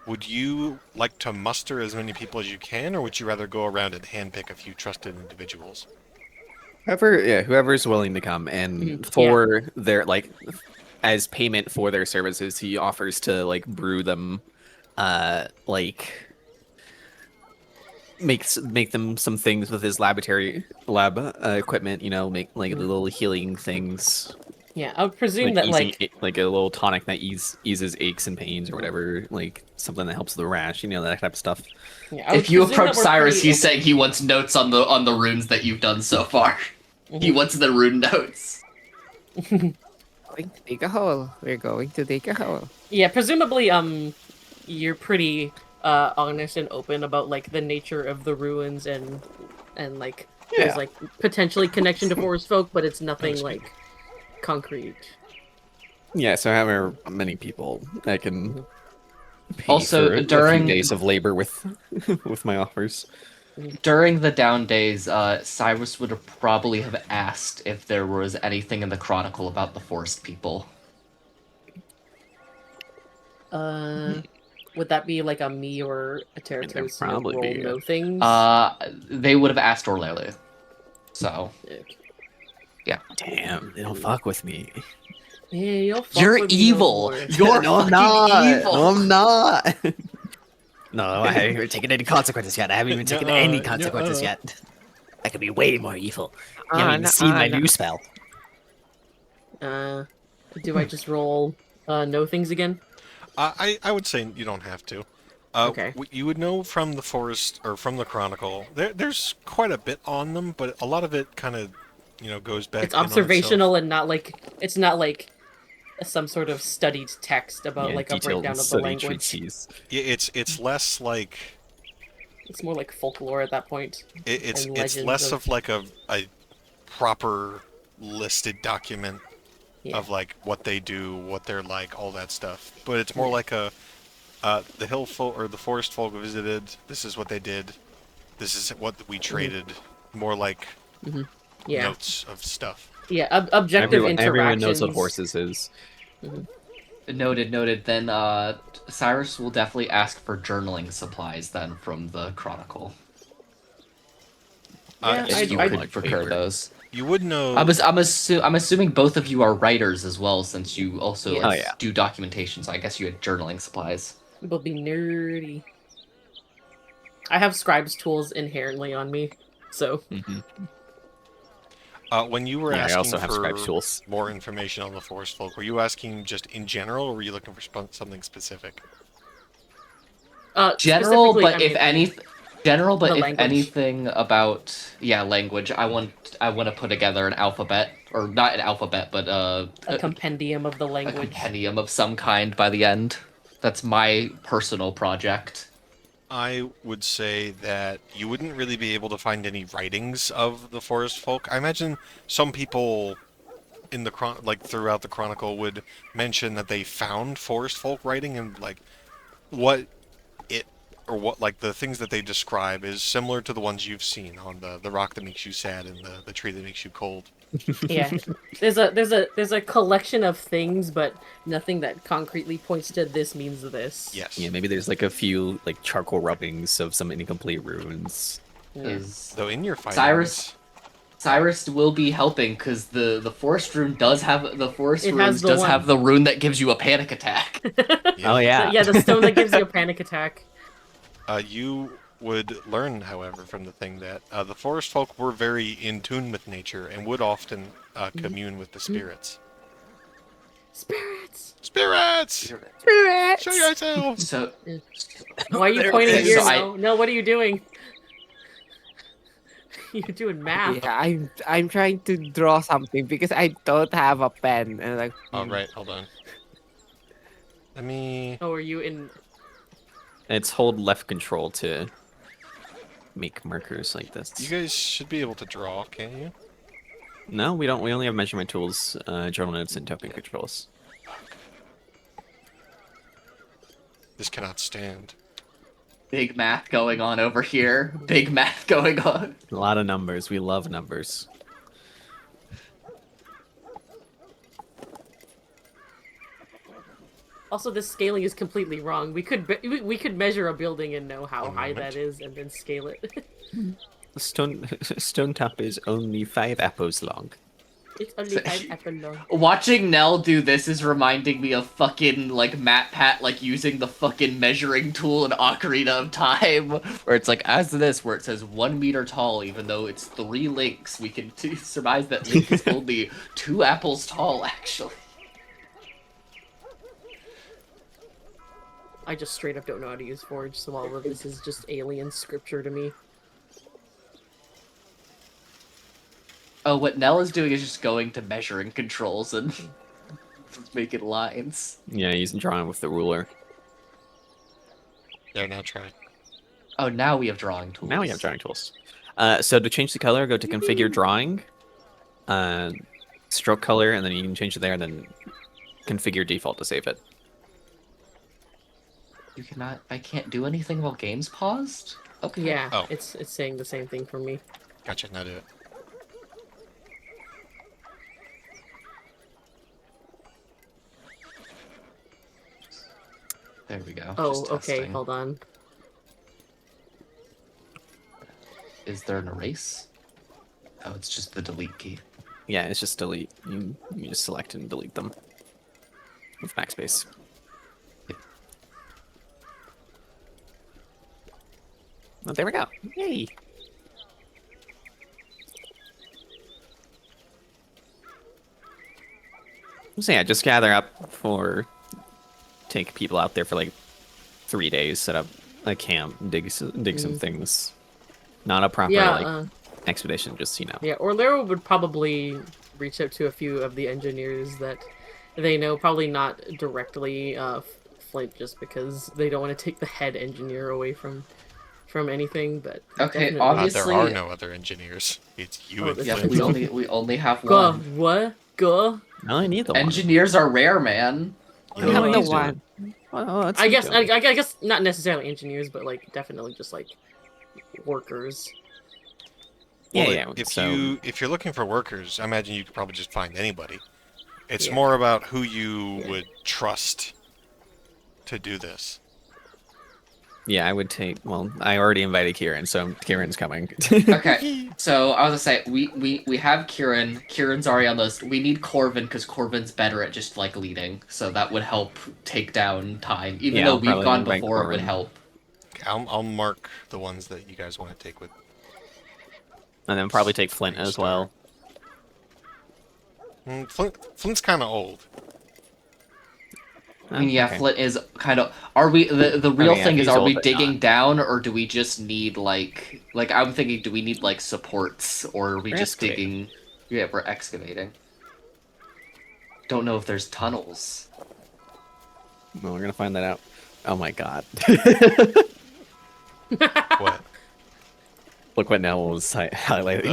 Would you like to muster as many people as you can, or would you rather go around and handpick a few trusted individuals? Whoever's willing to come, and for their like, as payment for their services, he offers to like brew them, like make them some things with his lab equipment. You know, make like little healing things. Yeah, I would presume Like that easing, like like a little tonic that eases aches and pains or whatever, like something that helps with the rash, you know, that type of stuff. yeah, I would If you presume approach that we're Cyrus, pretty he's open. saying he wants notes on the runes that you've done so far. He wants the rune notes. Going to dig a hole. We're going to dig a hole. Yeah, presumably, you're pretty honest and open about like the nature of the ruins and like there's like potentially connection to forest folk, but it's nothing like concrete. Yeah, so however many people I can pay Also, for a during- few days of labor with with my offers. During the down days, Cyrus would have probably have asked if there was anything in the Chronicle about the forest people. Would that be like a me or a Teratos probably roll be, yeah. know things? They would have asked Orlelu. So, Damn, they don't fuck with me. Yeah, you're you're evil. You're No, I'm fucking not. evil. No, I'm not. No, I haven't even taken any consequences yet. I haven't even taken any consequences yet. I could be way more evil. You haven't even seen my new spell. Do I just roll know things again? I would say you don't have to. Okay. You would know from the forest, or from the Chronicle, there's quite a bit on them, but a lot of it kind of, goes back It's in on observational and not like it's not like some sort of studied text about like a detailed breakdown of the study language. treatises. Yeah, it's less like It's more like folklore at that point. it's and it's legends less of like a proper listed document of like what they do, what they're like, all that stuff. But it's more like the hill folk or the forest folk visited. This is what they did. This is what we traded. More like Yeah. notes of stuff. Yeah, objective interactions. Everyone knows what horses is. Noted. Then Cyrus will definitely ask for journaling supplies then from the Chronicle. Yeah, If you I'd could like procure paper. those. You would know. I'm assuming both of you are writers as well, since you also Yes. Oh, yeah. do documentation. So I guess you had journaling supplies. People be nerdy. I have scribe's tools inherently on me, so When you were Yeah, I asking also have scribe for tools. more information on the forest folk, were you asking just in general, or were you looking for something specific? General, Specifically, but I if mean, any, general, but the if language. anything about language, I want to put together an alphabet, or not an alphabet, but a compendium of the a language. compendium of some kind by the end. That's my personal project. I would say that you wouldn't really be able to find any writings of the forest folk. I imagine some people in the throughout the chronicle would mention that they found forest folk writing, and like what it or what like the things that they describe is similar to the ones you've seen on the rock that makes you sad and the tree that makes you cold. Yeah, there's a collection of things, but nothing that concretely points to this means this. Yes. Yeah, maybe there's like a few like charcoal rubbings of some incomplete runes. Yeah. Is Though in your findings, Cyrus will be helping because the forest rune does have It has the does one. have the rune that gives you a panic attack. Oh yeah. Yeah, the stone that gives you a panic attack. You would learn, however, from the thing that the forest folk were very in tune with nature and would often commune with the spirits. Spirits! Spirits! Show yourselves! So Why are you pointing Okay, here, so I- Nell? Nell, what are you doing? You're doing math. Yeah, I'm trying to draw something because I don't have a pen. And like, Oh, right, hold on. Let me... Oh, are you in... It's hold left control to make markers like this. You guys should be able to draw, can't you? No, we don't. We only have measurement tools, journal notes, and token controls. This cannot stand. big math going on over here. Big math going on. A lot of numbers. We love numbers. Also, this scaling is completely wrong. We could measure a building and know how high that is, and then scale it. Stonetop is only 5 apples long. It's only 5 apple long. Watching Nell do this is reminding me of fucking like MatPat like using the fucking measuring tool in Ocarina of Time, where it's like as this, where it says 1 meter tall, even though it's 3 links. We can surmise that Link is only 2 apples tall, actually. I just straight up don't know how to use Forge, so all of this is just alien scripture to me. Oh, what Nell is doing is just going to measuring controls and making lines. Yeah, he's drawing with the ruler. There, now try. Oh, now we have drawing tools. Now we have drawing tools. So to change the color, go to configure drawing, stroke color, and then you can change it there, and then configure default to save it. You cannot. I can't do anything while game's paused. Okay. Yeah, Oh. it's saying the same thing for me. Gotcha, now do it. There we go. Oh, Just okay, testing. hold on. Is there an erase? Oh, it's just the delete key. Yeah, it's just delete. You just select and delete them with backspace. Oh, there we go. Yay! So yeah, just gather up for... Take people out there for like 3 days, set up a camp, dig some things. Not a proper Yeah, expedition, just, you know. yeah, Orlero would probably reach out to a few of the engineers that they know, probably not directly Flint, just because they don't want to take the head engineer away from anything, but Okay, definitely- obviously- There are no other engineers. It's you Oh, and that's Yeah, Flint. we only have Go, one. what? Go. No, I need the one. Engineers are rare, man. I have the he's doing. one. Well, that's I he's guess doing. I guess not necessarily engineers, but like definitely just like workers. Yeah, Well, yeah. If So if you're looking for workers, I imagine you could probably just find anybody. It's Yeah. more about who you Yeah. would trust to do this. yeah, I would take. Well, I already invited Kieran, so Kieran's coming. Okay, so I was gonna say we have Kieran. Kieran's already on those. We need Corvin because Corvin's better at just like leading, so that would help take down time. Even Yeah, though I'll we've probably gone invite before, it would Corvin. help. Okay, I'll mark the ones that you guys want to take with. And then probably take Flint as well. Flint's kind of old. I mean, yeah, Okay. Flint is kind of. Are we the real yeah, thing is? he's Are old, we but digging not. down, or do we just need like I'm thinking? Do we need like supports, or are we We're just excavating. digging? Yeah, we're excavating. Don't know if there's tunnels. Well, we're gonna find that out. Oh my god. What? Look what Nell was highlighting.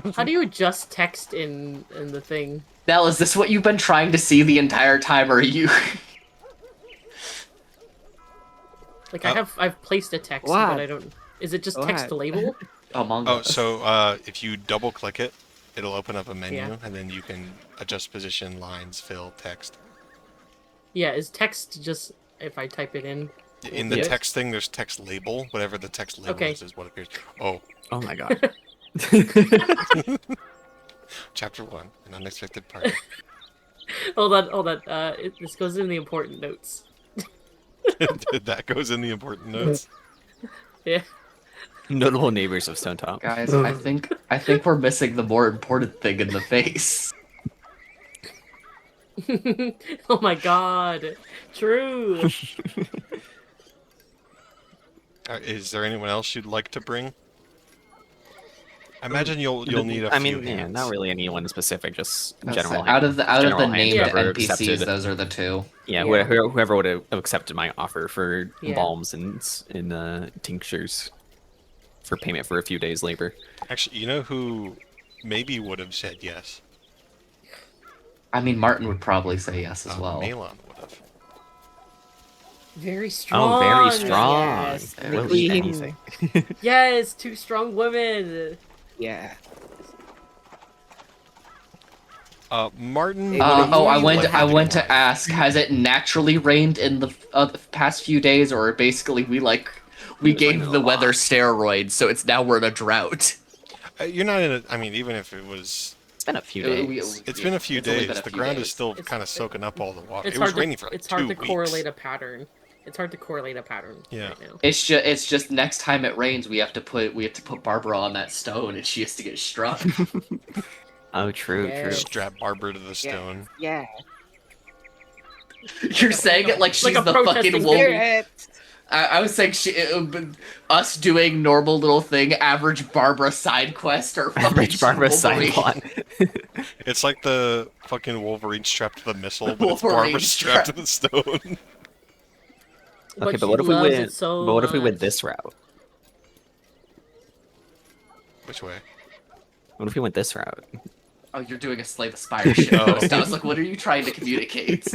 Oh. How do you adjust text in the thing? Nell, is this what you've been trying to see the entire time, or are you? Like Oh. I've placed a text, What? but I don't. Is it just text What? to label? Among Oh, Us. so if you double click it, it'll open up a menu, Yeah. and then you can adjust position, lines, fill, text. Yeah, is text just if I type it in? In the Yes. text thing, there's text label. Whatever the text label Okay. is what appears. Oh, Oh my god. chapter 1, an unexpected party. Hold on. This goes in the important notes. That goes in the important notes. Yeah. Notable neighbors of Stonetop. Guys, I think we're missing the more important thing in the face. Oh my god. True. Is there anyone else you'd like to bring? I imagine you'll need a I few mean, yeah, hands. not really anyone specific, just That's general. out of the general hands, named whoever NPCs, accepted. those are the two. Yeah, Yeah. whoever would have accepted my offer for Yeah. balms and tinctures for payment for a few days' labor. Actually, you know who maybe would have said yes? I mean, Martin would probably say yes as well. Malon would have. Very strong. Oh, very strong. Yes. Will eat Queen. anything. Yes, two strong women. Yeah. Martin. Uh, would've I likely to been alive. ask, has it naturally rained in the past few days, or basically we It's gave raining the a weather lot. steroids, so it's now we're in a drought. You're not in a. I mean, even if it was. It's been a few days. It's been a few It's only days. been a The few ground days. is still It's- kind of soaking up all the water. It's It was hard raining to for like it's 2 hard to weeks. correlate a pattern. It's hard to correlate a pattern Yeah. right now. It's just next time it rains, we have to put Barbara on that stone, and she has to get struck. Oh, true, Yeah. true. Strap Barbara to the stone. Yeah. You're saying it like she's Like a the protesting fucking wolf. Spirit. I was saying us doing normal little thing, average Barbara side quest, or Average fucking Barbara side Wolverine. plot. It's like the fucking Wolverine strapped to the missile, but it's Wolverine Barbara strapped to the stone. But Okay, she but what if we loves went? it so But what if we went much. this route? Which way? What if we went this route? Oh, you're doing a Slay the Spire shit Oh. post. I was like, what are you trying to communicate?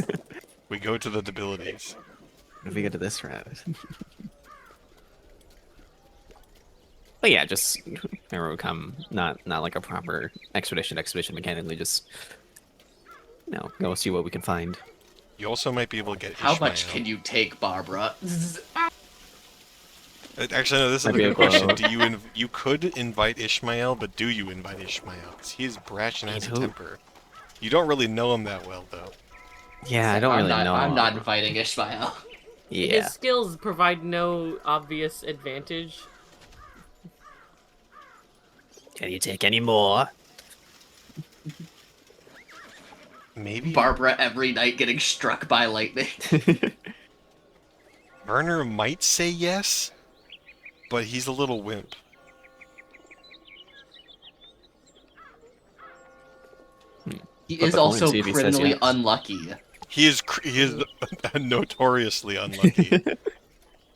We go to the debilities. What if we go to this route? But yeah, just remember would come not like a proper expedition mechanically, just go see what we can find. You also might be able to get How Ishmael. much can you take, Barbara? Actually, no, this is a Might be good a question. quote. Do you you could invite Ishmael, but do you invite Ishmael? Because he is brash and has a Who? temper. You don't really know him that well, though. Yeah, I don't really know. I'm not inviting Ishmael. Yeah, His skills provide no obvious advantage. can you take any more? Maybe Barbara every night getting struck by lightning. Werner might say yes, but he's a little wimp. He Flip is a coin, also see if he says criminally yes. unlucky. He is notoriously unlucky.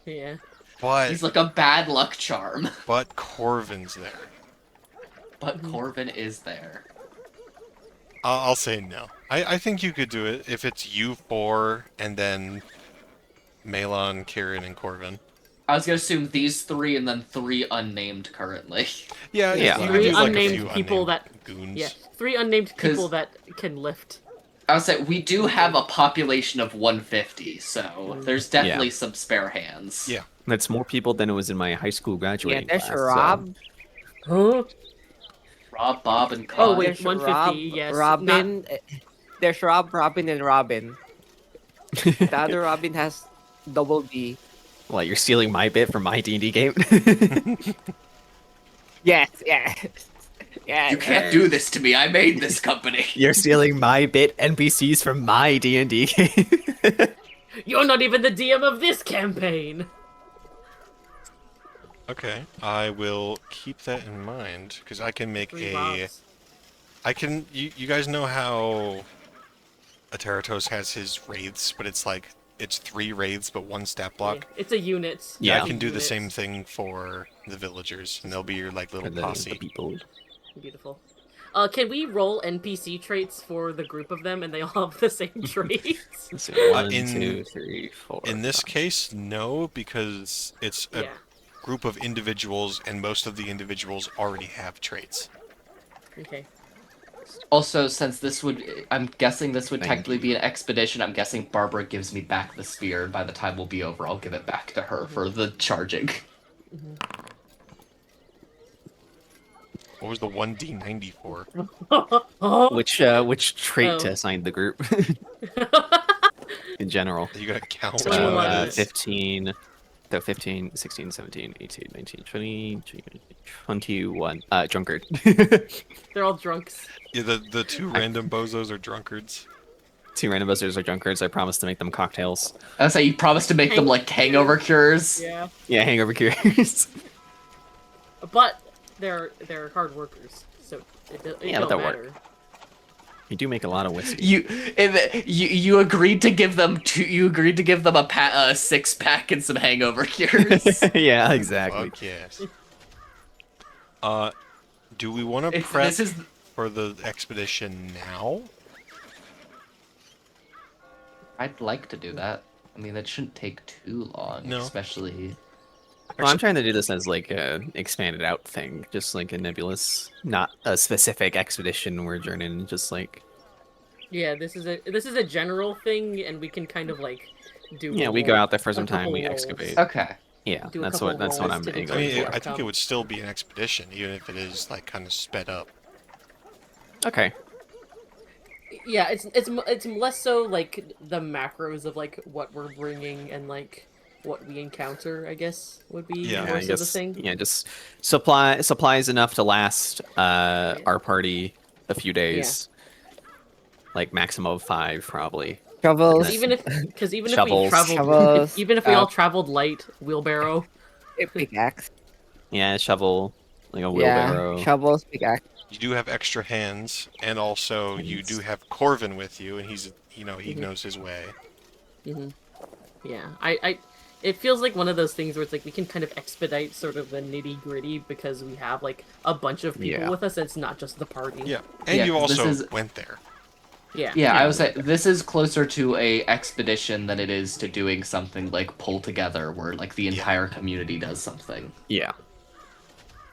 Yeah. But He's like a bad luck charm. Corvin's there. But Corvin is there. I'll say no. I think you could do it if it's you four and then Malon, Kieran, and Corvin. I was gonna assume these three and then 3 unnamed currently. Yeah, Yeah. you could Three do, like, a unnamed few people unnamed that- goons. Yeah. 3 unnamed 'Cause- people that can lift. I would say we do have a population of 150, so there's definitely some spare hands. Yeah. That's more people than it was in my high school Yeah, graduating there's class. so- Rob. Huh? Rob, Bob, and Oh, Con. wait. There's 150, Rob, yes, Robin. There's Rob, Robin, and Robin. The other Robin has double D. Well, you're stealing my bit from my D&D game. Yes, yeah. Yeah, You can't do this to me. I made this company. You're stealing my bit NPCs from my D&D game. You're not even the DM of this campaign. Okay, I will keep that in mind because I can make 3 a. mobs. I can. You guys know how Aetheritos has his wraiths, but it's 3 wraiths but 1 stat block. Yeah, it's a unit. Yeah, Yeah. I can do the Unit. same thing for the villagers, and they'll be your like little For the posse. people. Beautiful. Can we roll NPC traits for the group of them, and they all have the same traits? Let's see, 1, in- 2, 3, 4. In this 5. case, no, because it's a Yeah. group of individuals, and most of the individuals already have traits. Okay. Also, since I'm guessing this would Thank technically you. be an expedition, I'm guessing Barbara gives me back the spear, and by the time we'll be over, I'll give it back to her for the charging. What was the 1d90 for? Which trait Oh. to assign the group in general? You gotta count. So, 21. 15, so 15, 16, 17, 18, 19, 20, 21. Drunkard. They're all drunks. Yeah, the 2 random bozos are drunkards. 2 random buzzers are drunkards. I promised to make them cocktails. I was like, you promised to make them like hangover cures. Yeah. Yeah, hangover cures. But they're hard workers, so it Yeah, but don't they'll work. matter. You do make a lot of whiskey. You agreed to give them You agreed to give them a 6-pack and some hangover cures. Yeah, exactly. Fuck yes. Do we want to It's- prep this is for the expedition now? I'd like to do that. I mean, that shouldn't take too long, No. especially. Well, I'm trying to do this as like a expanded out thing, just like a nebulous, not a specific expedition we're journeying, just like Yeah, this is a general thing, and we can kind of like do. yeah, a we go roll- out there for some a time, couple we rolls. excavate. Okay. Yeah, Do a that's couple what I'm rolls to I angling mean, determine for. I think it would still be an expedition, even if it is like kind of sped up. Okay. Yeah, it's less so like the macros of like what we're bringing and like what we encounter. I guess would be Yeah, Yeah, more I so guess. the thing. Yeah, just supplies enough to last our party a few days. Like maximum of 5, probably. Shovels, Even if we Shovels. traveled, Shovels, even if we all traveled light, wheelbarrow. a pickaxe. Yeah, shovel, like a Yeah, wheelbarrow. shovels, pickaxe. You do have extra hands, and also you do have Corvin with you, and he's he knows his way. Yeah, it feels like one of those things where it's like we can kind of expedite sort of the nitty gritty because we have like a bunch of people Yeah. with us. And it's not just the party. Yeah, and Yeah, you 'cause this also is- went there. Yeah. Yeah, I was like, this is closer to a expedition than it is to doing something like pull together, where like the entire community does something. Yeah.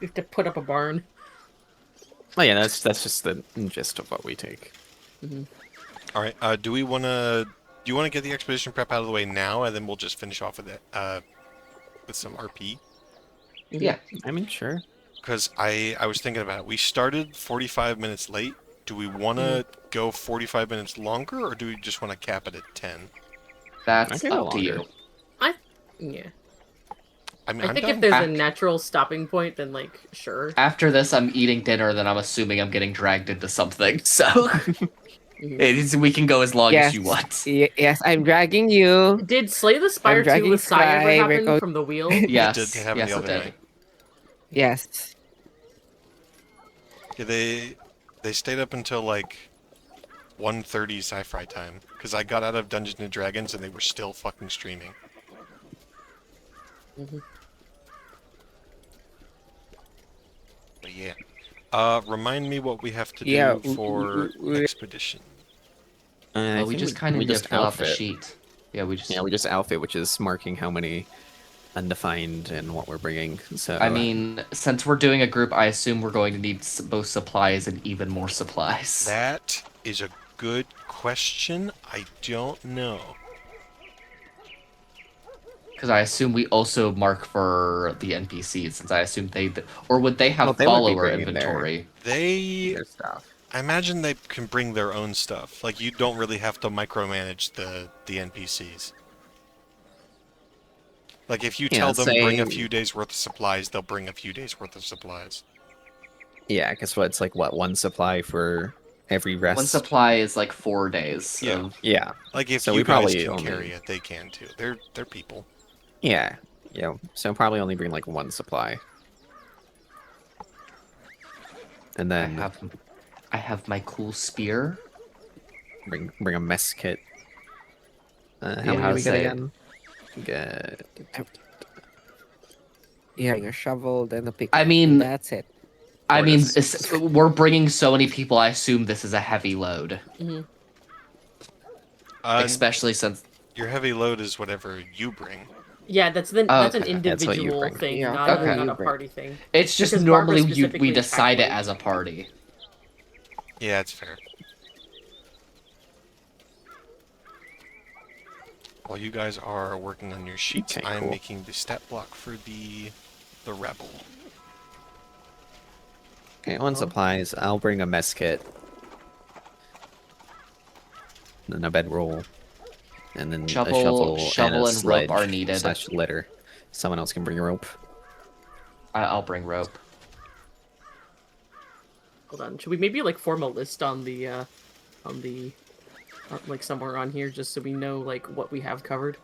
We have to put up a barn. Oh yeah, that's just the gist of what we take. All right. Do you want to get the expedition prep out of the way now, and then we'll just finish off with it with some RP? Yeah. I mean, sure. Because I was thinking about it. We started 45 minutes late. Do we want to go 45 minutes longer, or do we just want to cap it at 10? That's I can go up to you. longer. Yeah. I mean, I I'm think down. if there's a Act- natural stopping point, then like sure. After this, I'm eating dinner, then I'm assuming I'm getting dragged into something, so we can go as long Yes. as you want. Yes, I'm dragging you. Did Slay the Spire 2 dragging with Sai ever Sky, happen Rico- from the wheel? Yes, It did happen yes, the it other did. night. Yes. Yeah, they stayed up until like 1:30 sci-fi time because I got out of Dungeons and Dragons and they were still fucking streaming. But yeah. Remind me what we have to do Yeah, for we- expedition. I We think just kind of we need to just fill out the outfit. sheet. Yeah, we just. Yeah, we just outfit, which is marking how many undefined and what we're bringing. So I mean, since we're doing a group, I assume we're going to need both supplies and even more supplies. That is a good question. I don't know. Because I assume we also mark for the NPCs, since I assume or would they have Well, they would be follower bringing their- inventory? They their stuff. I imagine they can bring their own stuff. Like, you don't really have to micromanage the NPCs. Like, if you Yeah, tell them bring a say- few days worth of supplies, they'll bring a few days worth of supplies. Yeah, guess what? It's like what, one supply for every rest. One supply is like 4 days. Yeah. Of, Yeah. Like if So you we guys probably can only- carry it, they can too. They're people. Yeah. Yeah. So probably only bring like one supply. And I then have my cool spear. bring a mess kit. How Yeah, many how do we to get say it. again? Get Yeah, a shovel, then a pick. I mean- that's it. I mean, Tortoise. we're bringing so many people. I assume this is a heavy load, Hmm. especially since Your heavy load is whatever you bring. Yeah, that's Oh, that's an okay. That's what you individual bring. thing, Yeah, not, okay. not a You bring. party thing. it's just Because Barbara normally we specifically decide it packed as a party. Yeah, it's fair. While you guys are working on your sheets, Okay, I'm cool. making the stat block for the rebel. Okay, on supplies, I'll bring a mess kit. Then a bedroll. And then Shovel- a shovel a and rope sledge are needed. / litter. Someone else can bring a rope. I'll bring rope. Hold on, should we maybe like form a list on the like somewhere on here just so we know like what we have covered?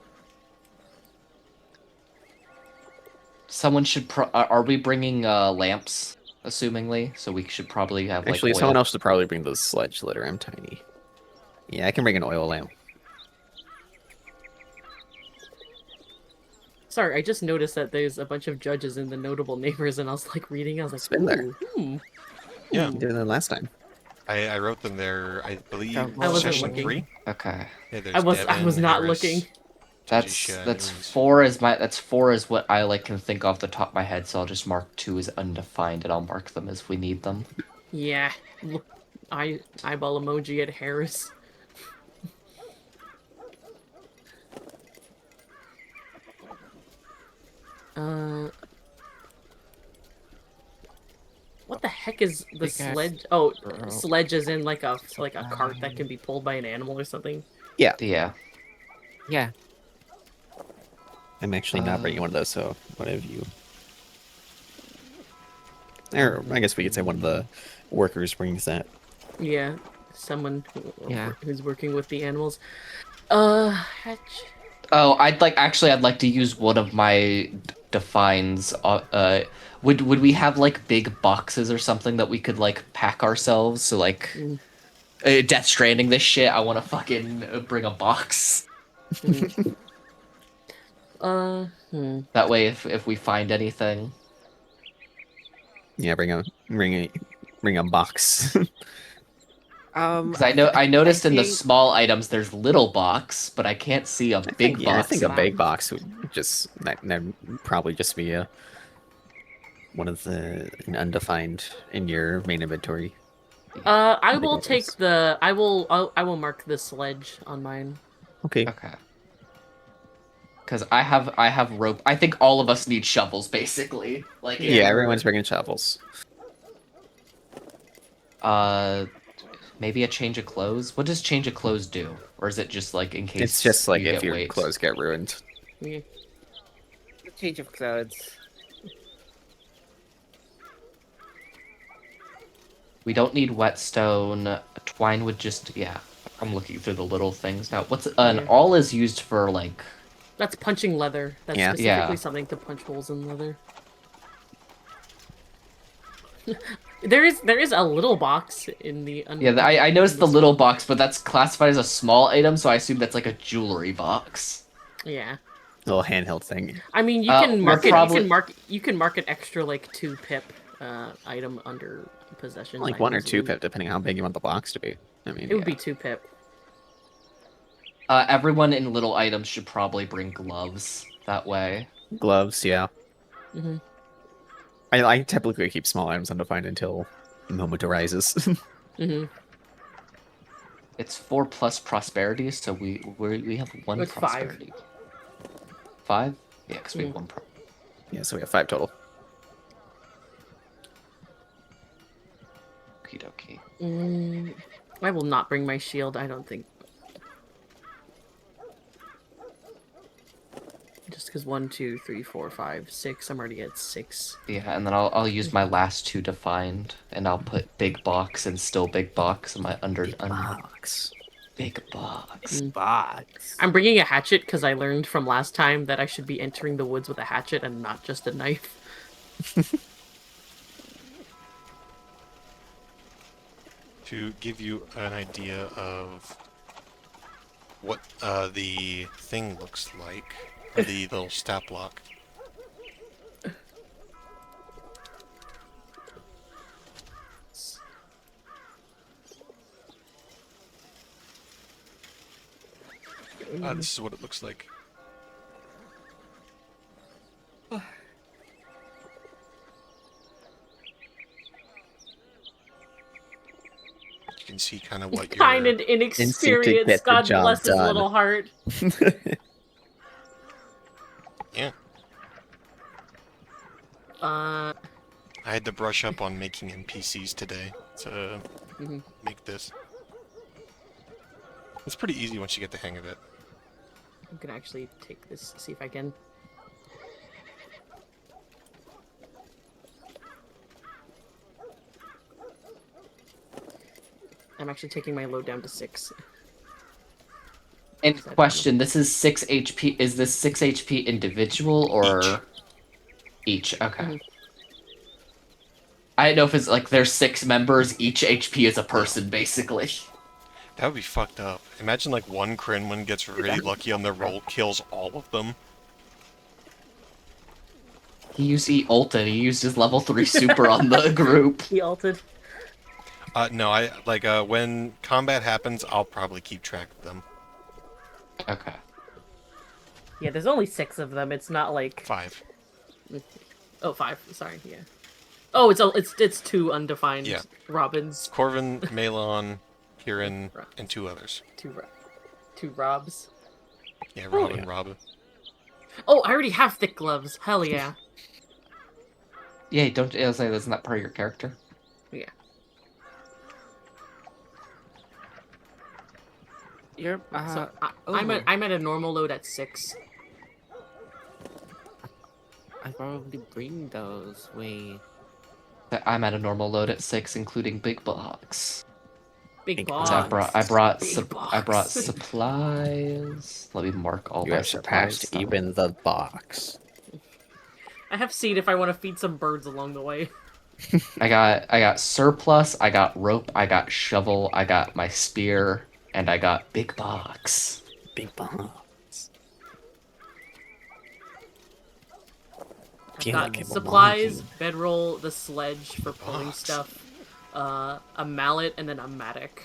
Someone should. Are we bringing lamps? Assumingly, so we should probably have like Actually, oil. someone else should probably bring the sledge litter. I'm tiny. Yeah, I can bring an oil lamp. Sorry, I just noticed that there's a bunch of judges in the notable neighbors, and I was like reading. I was like, It's been there. "Ooh, hmm." Yeah. You did that last time. I wrote them there, I believe, I wasn't session looking. 3. Okay, Yeah, there's I was Devin, not Harris, looking. that's Tajisha, Nunes. 4 is my that's 4 is what I like can think off the top of my head. So I'll just mark 2 as undefined, and I'll mark them as we need them. Yeah, look, eyeball emoji at Harris. What the heck is the Big ass sledge? Oh, girl. sledge is in like a cart that can be pulled by an animal or something. Yeah. Yeah. I'm actually not bringing one of those, so whatever you. Or I guess we could say one of the workers brings that. Yeah, someone Yeah. who's working with the animals. Hatch. Oh, I'd like to use one of my defines. Would we have like big boxes or something that we could like pack ourselves? So like, Death Stranding this shit. I want to fucking bring a box. That way, if we find anything, Yeah, bring a box. because I noticed in the think- small items there's little box, but I can't see a big Yeah, I box. think a in big them. box would just that'd probably just be one of an undefined in your main inventory. I think will it take is. the. I will mark the sledge on mine. Okay. Okay. Because I have rope. I think all of us need shovels, basically. Like Yeah, everyone's bringing shovels. Maybe a change of clothes. What does change of clothes do? Or is it just like in case? It's just like you if get your weight? clothes get ruined. Yeah. Change of clothes. We don't need whetstone. Twine would just I'm looking through the little things now. What's an Yeah. awl is used for like That's punching leather. That's Yeah. specifically Yeah. something to punch holes in leather. there is a little box in the. I noticed the little box, but that's classified as a small item, so I assume that's like a jewelry box. Yeah. Little handheld thing. I mean, you we're can mark it. probably- You can mark an extra like 2 pip item under possession. Like 1 or 2 pip, depending on how big you want the box to be. I mean, It would be 2 pip. Everyone in little items should probably bring gloves. That way. gloves. Yeah. Hmm. I typically keep small items undefined until the moment arises. Hmm. It's 4 plus prosperity, so we have 1 It's 5. prosperity. 5? Yeah, because we have Mm. 1 yeah, so we have 5 total. Okie dokie. I will not bring my shield. I don't think. Just because 1, 2, 3, 4, 5, 6. I'm already at 6. Yeah, and then I'll use my last 2 to find, and I'll put big box and still big box in my Big box. big box. Box. I'm bringing a hatchet because I learned from last time that I should be entering the woods with a hatchet and not just a knife. To give you an idea of what the thing looks like, or the little stat block. This is what it looks like. You can see kind of what Kind your and Instinct to inexperienced. get the God job bless his done. little heart. yeah. Uh, I had to brush up on making NPCs today to Mhm. make this. It's pretty easy once you get the hang of it. I'm gonna actually take this, see if I can. I'm actually taking my load down to 6. And question, this is 6 HP. Is this 6 HP individual or each? Okay. Mhm. I don't know if it's like there's 6 members, each HP is a person, basically. That would be fucked up. Imagine like one Crinwin gets really lucky on the roll, kills all of them. He ulted, he used his level 3 super on the group. He ulted. No, I like when combat happens, I'll probably keep track of them. Okay. Yeah, there's only 6 of them. It's not like 5. oh 5. Sorry, yeah. Oh, it's 2 undefined Yeah. Robins. Corvin, Malon, Kieran, and 2 others. 2 Robs. Yeah, Oh, Robin, yeah. Rob. Oh, I already have thick gloves. Hell yeah. Yeah, don't I was like, isn't that part of your character? Yeah. You're So oh, I'm at a normal load at 6. I probably bring those. Wait. I'm at a normal load at 6, including big box. Big Big box. So I brought Big I brought box. supplies. Let me mark all You my have surpassed supplies. even the box. I have seed if I want to feed some birds along the way. I got surplus, I got rope, I got shovel, I got my spear, and I got big box. Big box. I've Feel got like a supplies, monkey. bedroll, the sledge for pulling Box. stuff, a mallet, and then a mattock.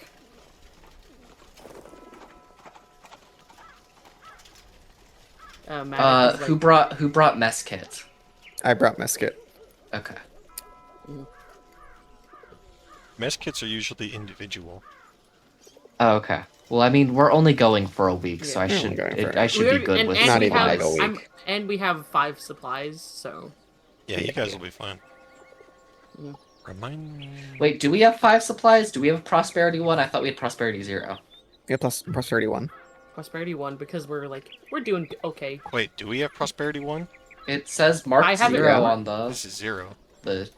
Mattock is like, Who brought mess kit? I brought Mesket. Okay. Mess kits are usually individual. Oh, okay. Well, I mean, we're only going for a week, so Yeah. I We're should only going for I a should be good with Not we even like supplies. a have, week. and we have 5 supplies, so Yeah, you guys Yeah. will be fine. Mm. Remind me. Wait, do we have 5 supplies? Do we have prosperity 1? I thought we had prosperity 0. Yeah, plus prosperity 1. prosperity 1 because we're doing okay. Wait, do we have prosperity 1? It says marked I have it 0 wrong. on This is 0. the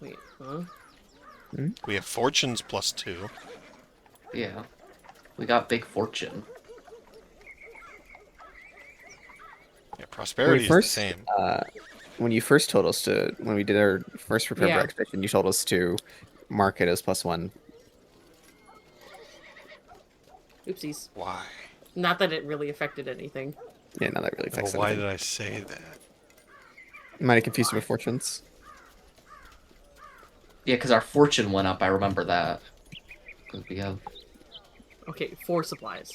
Wait, huh? We have fortunes plus 2. yeah. We got big fortune. Yeah, prosperity is the first, same. When you first told us to, when we did our first repair Yeah. expedition, you told us to mark it as +1. Oopsies. Why? Not that it really affected anything. Yeah, no, that really affects Well, why anything. did I say that? Might have confused you with fortunes. Yeah, because our fortune went up. I remember that. 'Cause we have Okay, 4 supplies.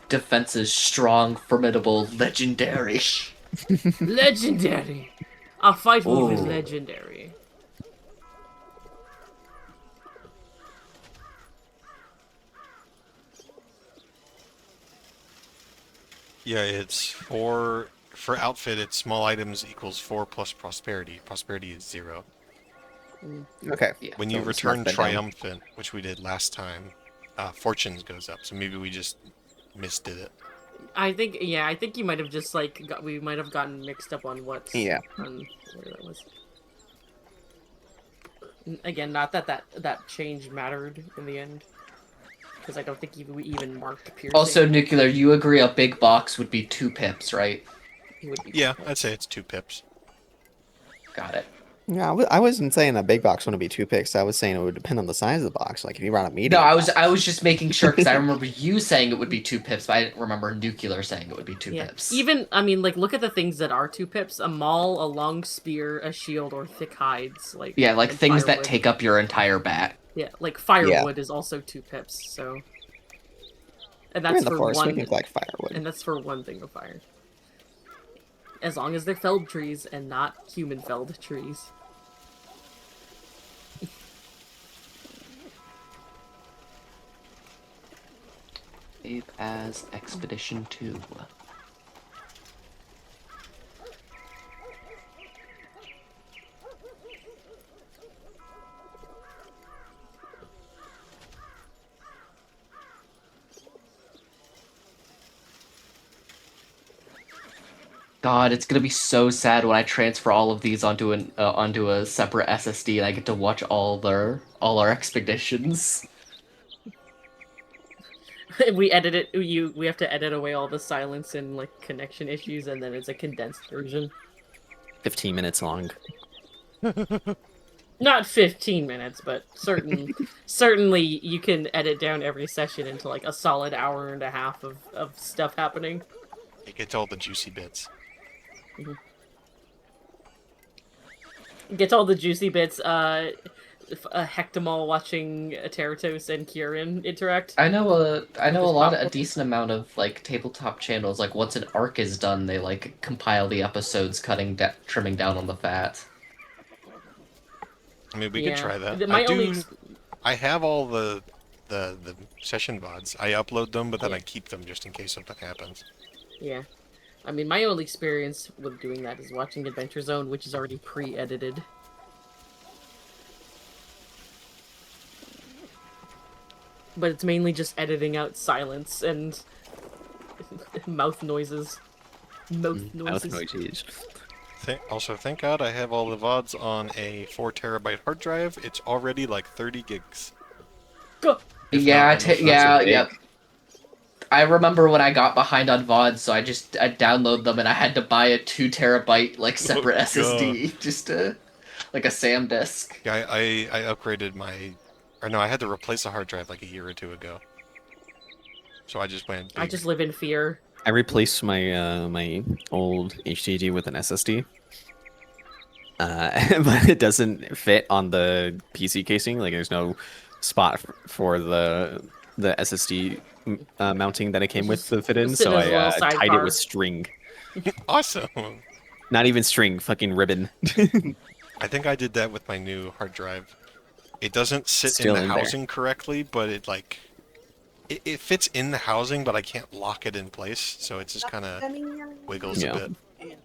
defenses strong, formidable, legendary. Legendary! Our fight wolf is Ooh. legendary. Yeah, it's 4 for outfit, it's small items equals 4 plus prosperity. Prosperity is 0. Okay. Yeah. When So you let's mark return that down. triumphant, which we did last time, fortunes goes up. So maybe we just misdid it. I think you might have just like we might have gotten mixed up on what that was. Again, not that change mattered in the end, because I don't think we even marked piercing. Also, Nuclear, you agree a big box would be 2 pips, right? It would be Yeah, perfect. I'd say it's 2 pips. Got it. Yeah, I wasn't saying that big box wouldn't be 2 picks. I was saying it would depend on the size of the box. Like if you brought a medium. No, I was box. just making sure because I remember you saying it would be 2 pips, but I didn't remember Nuclear saying it would be 2 Yeah. pips. Even I mean, like look at the things that are 2 pips: a maul, a long spear, a shield, or thick hides. Like Yeah, like and things that firewood. take up your entire back. Yeah, like firewood is also 2 pips. So, and We're that's in the for forest. We one. can collect firewood. And that's for one thing of fire. As long as they're felled trees and not human felled trees. Save as Expedition 2. God, it's gonna be so sad when I transfer all of these onto a separate SSD and I get to watch all our expeditions. We edit it. We have to edit away all the silence and like connection issues, and then it's a condensed version. 15 minutes long. Not 15 minutes, but certainly you can edit down every session into like a solid hour and a half of stuff happening. You get all the juicy bits. Get all the juicy bits. Hectamal watching Teratos and Kieran interact. I know a Just lot pop- a decent amount of like tabletop channels. Like once an arc is done, they like compile the episodes, trimming down on the fat. I mean, we could try that. My only I have all the session VODs. I upload them, but then Yeah. I keep them just in case something happens. Yeah. I mean, my only experience with doing that is watching Adventure Zone, which is already pre-edited. But it's mainly just editing out silence and mouth noises. Mouth noises. Mouth noises. Also, thank God I have all the VODs on a 4 terabyte hard drive. It's already like 30 gigs. Go! If Yeah, not almost. yeah, big. yep. I remember when I got behind on VODs, so I download them and I had to buy a 2 terabyte like separate Oh, SSD just to like a SAM disk. Yeah, I upgraded my... Or no, I had to replace a hard drive like a year or two ago. So I just went big. I just live in fear. I replaced my my old HDD with an SSD. But it doesn't fit on the PC casing. Like there's no spot for the SSD mounting that it came with to fit in, Sit so as a little I tied it sidecar. with string. Awesome! Not even string, fucking ribbon. I think I did that with my new hard drive. It doesn't sit Still in the in there. housing correctly, but it like... It fits in the housing, but I can't lock it in place, so it just kind of wiggles Yeah. a bit.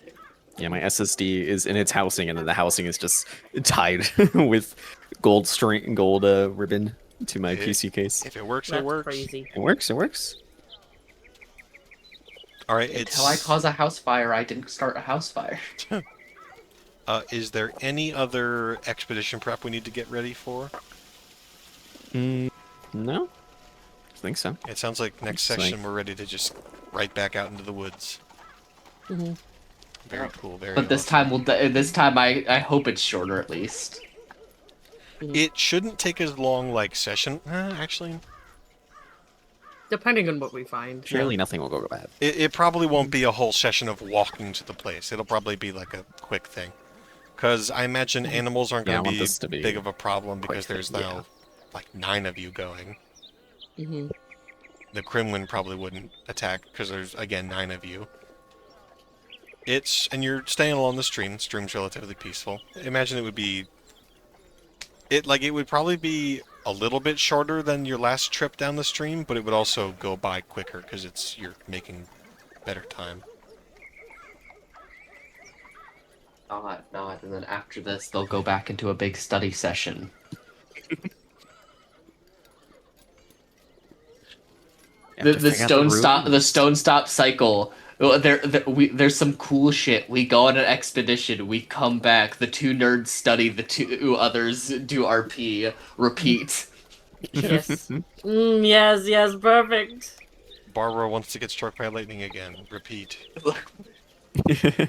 Yeah, my SSD is in its housing, and then the housing is just tied with gold ribbon to my PC case. If it works, That's it works. crazy. It works. It works. All right, it's... Until I cause a house fire, I didn't start a house fire. Is there any other expedition prep we need to get ready for? No, I think so. It sounds like next It's section like- we're ready to just right back out into the woods. Mm-hmm. Very cool, very But this awesome. time I hope it's shorter at least. It shouldn't take as long like session... actually, Depending on what we find. Surely nothing will go bad. it probably won't be a whole session of walking to the place. It'll probably be like a quick thing. Because I imagine animals aren't Yeah, I going want to this to be big of a problem because quick there's thing, now like 9 of you going. Mm-hmm. The Kremlin probably wouldn't attack because there's, again, 9 of you. And you're staying along the stream. The stream's relatively peaceful. Imagine it would be... It would probably be a little bit shorter than your last trip down the stream, but it would also go by quicker because you're making better time. Not. And then after this, they'll go back into a big study session. You have to figure out the Stonetop cycle. There's some cool shit. We go on an expedition. We come back. The 2 nerds study. The 2 others do RP. Repeat. Yes. Yes, perfect. Barbara wants to get struck by lightning again. Repeat.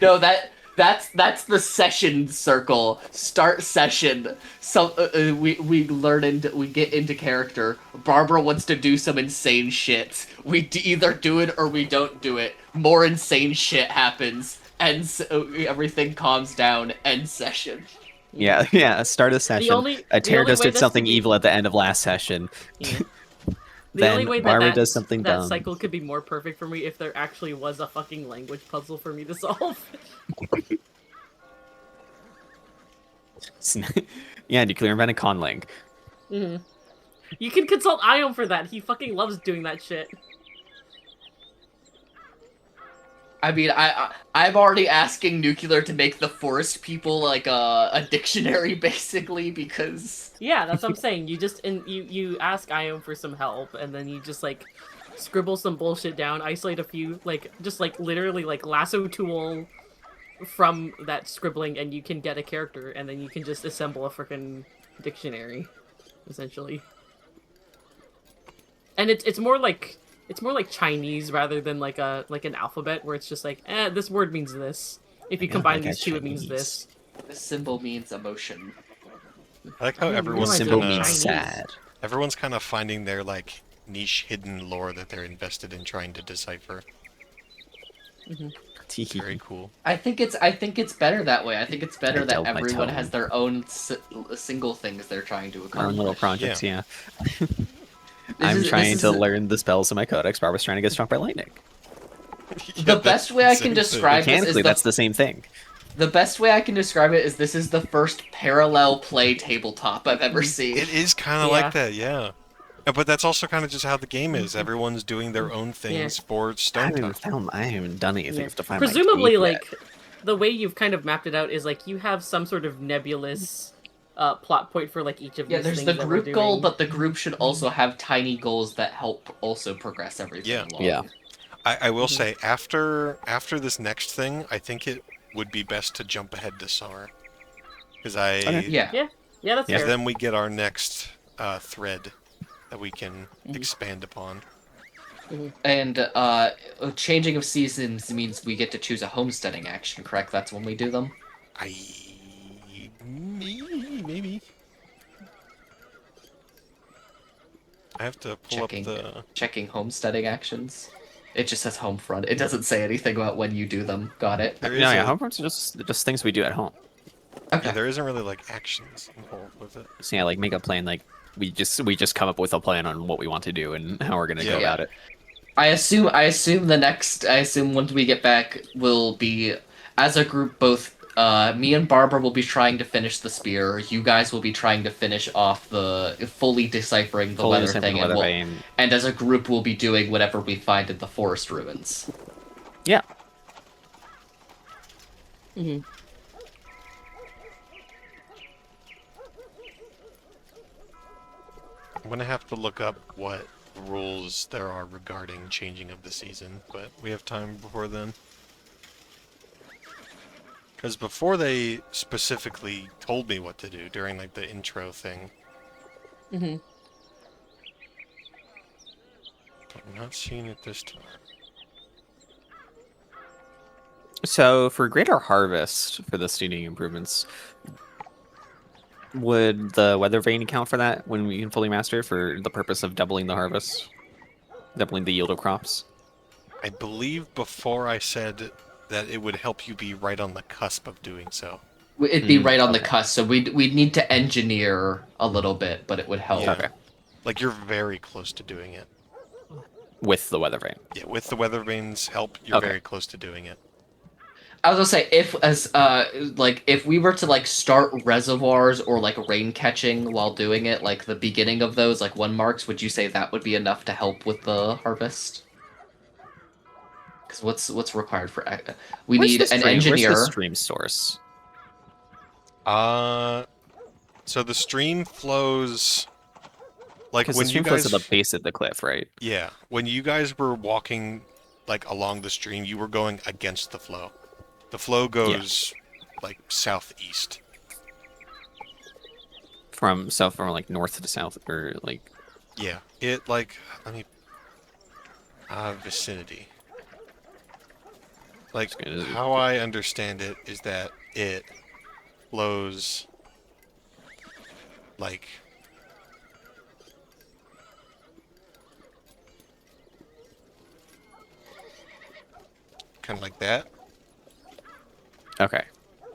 No, that's the session circle. Start session. We get into character. Barbara wants to do some insane shit. We either do it or we don't do it. More insane shit happens, and everything calms down. End session. Yeah. Start a session. Tara only just way did this something could be- evil at the end of last session. Yeah. The Then only way Barbara that does something that dumb. cycle could be more perfect for me if there actually was a fucking language puzzle for me to solve. Yeah, nuclear invent a conlink. Mhm. You can consult Ion for that. He fucking loves doing that shit. I mean, I'm already asking Nuclear to make the forest people like a dictionary, basically, because Yeah, that's what I'm saying. You ask Ion for some help, and then you just like scribble some bullshit down, isolate a few, like just like literally like lasso tool from that scribbling, and you can get a character, and then you can just assemble a freaking dictionary, essentially. And it's more like Chinese rather than like an alphabet where it's just like, this word means this. If you Yeah, combine like these a two, it means Chinese. this. this symbol means emotion. I like how I didn't everyone's realize it Symbol was kinda, means Chinese. sad. everyone's kind of finding their like niche hidden lore that they're invested in trying to decipher. Very cool. I think it's better that way. I think it's better I that dulled my everyone tone. has their own single things they're trying to Our accomplish. own little projects, yeah. I'm This trying is to learn the spells in my codex. Barbara's trying to get struck by lightning. The best way I can describe this is Mechanically, that's the same thing. the best way I can describe it is this is the first parallel play tabletop I've ever seen. It is kind of Yeah. like that, yeah. But that's also kind of just how the game is. Everyone's doing their own things for Stonetop. I haven't done anything Yeah. to find my Presumably, cape like the way you've kind of mapped it out is like you have some sort of nebulous plot point for like each of Yeah, these there's things the that we're group goal, doing. but the group should also have tiny goals that help also progress everything Yeah. along. Yeah. I will say, after this next thing, I think it would be best to jump ahead to SAR. Because Okay. Yeah. Yeah, that's Yeah. fair. then we get our next thread that we can expand upon. And changing of seasons means we get to choose a homesteading action, correct? That's when we do them? Maybe. I have to pull up the... Checking homesteading actions. It just says home front. It doesn't say anything about when you do them. Got it. There No, is yeah, a- homework's just things we do at home. Okay. Yeah, there isn't really like actions involved with it. So yeah, like make a plan. Like we just come up with a plan on what we want to do and how we're gonna go Yeah. about it. I assume once we get back will be as a group both me and Barbara will be trying to finish the spear. You guys will be trying to finish off the fully deciphering the Fully weather deciphering thing, the weather and vane. and as a group we'll be doing whatever we find in the forest ruins. Yeah. Mm-hmm. I'm gonna have to look up what rules there are regarding changing of the season, but we have time before then. Because before they specifically told me what to do during like the intro thing, Mm-hmm. but I'm not seeing it this time. So for greater harvest for the seeding improvements, would the weather vane account for that when we can fully master for the purpose of doubling the harvest, doubling the yield of crops? I believe before I said that it would help you be right on the cusp of doing so. It'd be right on the okay. cusp, so we'd need to engineer a little bit, but it would help. Yeah. Okay. Like you're very close to doing it. With the weather vane. Yeah, with the weather vane's help, you're Okay. very close to doing it. I was gonna say if we were to like start reservoirs or like rain catching while doing it, like the beginning of those, like 1 marks, would you say that would be enough to help with the harvest? Because what's required for we Where's need the an stream- engineer. Where's the stream source? So the stream flows like Because the when you stream flows guys, to the base of the cliff, right? yeah, when you guys were walking like along the stream, you were going against the flow. The flow goes like southeast. From like north to south, or like Yeah, it like let me vicinity. Like It's gonna- how I understand it is that it flows like kind of like that, okay,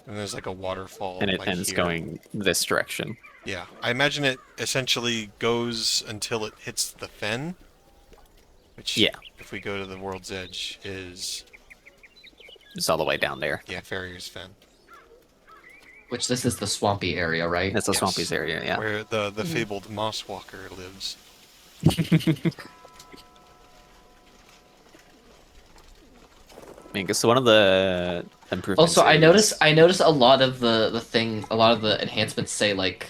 and there's like a waterfall and it like ends here. going this direction. Yeah, I imagine it essentially goes until it hits the fen, which, Yeah. if we go to the world's edge, is, It's all the way down there. yeah, Farrier's Fen, Which this is the swampy area, right? That's the Yes. Swampies area, yeah. where the fabled Mosswalker lives. I mean, because one of the improvements. Also, is- I notice a lot of a lot of the enhancements say like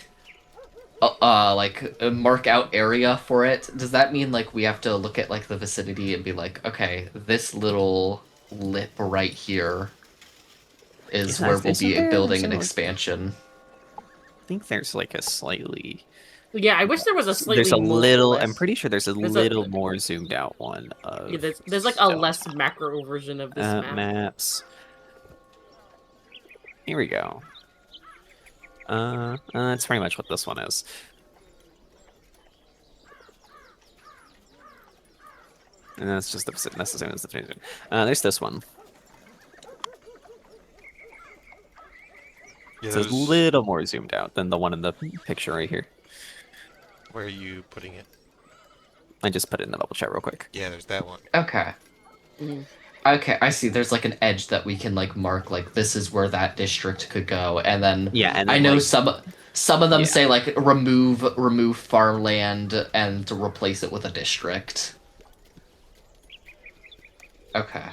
mark out area for it. Does that mean like we have to look at like the vicinity and be like, okay, this little lip right here is Yeah, where we'll isn't be there building an some- expansion. I think there's like a slightly. Yeah, I wish there was a slightly There's a more little. less- I'm pretty sure there's a there's a- little more zoomed out one of. Yeah, there's like a less Stonetop. macro version of this map. Maps. Here we go. That's pretty much what this one is. And that's just that's the same as the vision. There's this one. Yeah, It's a there's, little more zoomed out than the one in the picture right here. where are you putting it? I just put it in the bubble chat real quick. Yeah, there's that one. Okay. Mhm. Okay, I see. There's like an edge that we can like mark like this is where that district could go, and then Yeah, and I then, know like, some of them Yeah. say like remove farmland and to replace it with a district. Okay.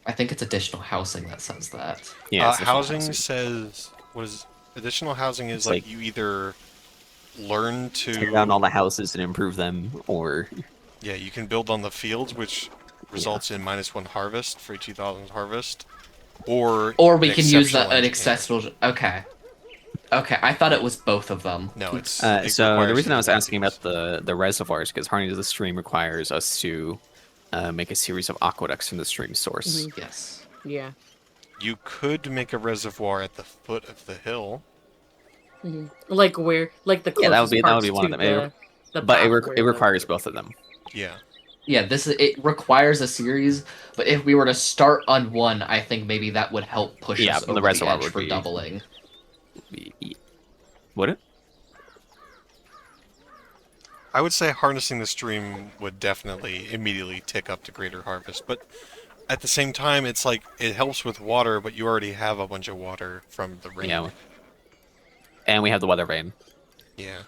I think it's additional housing that says that. yeah. it's the Housing housing. says, what is additional housing is It's like like- you either learn to Tear down all the houses and improve them, or yeah, you can build on the fields, which results in -1 harvest for 2,000 harvest, or Or we an can use exceptional an engineer. accessible. Okay. Okay, I thought it was both of them. No, it's so it the requires reason I was you to asking use- about the reservoirs because Harney to the Stream requires us to make a series of aqueducts from the stream source. Yes. Yeah. You could make a reservoir at the foot of the hill. Like where, like the Yeah, that closest would be parts one of to them. the But path it where requires both of them. Yeah. Yeah, it requires a series, but if we were to start on one, I think maybe that would help push Yeah, us the over the reservoir edge would for be- doubling. Would it? I would say harnessing the stream would definitely immediately tick up to greater harvest, but at the same time, it's like it helps with water, but you already have a bunch of water from the rain. Yeah. And we have the weather vane. Yeah.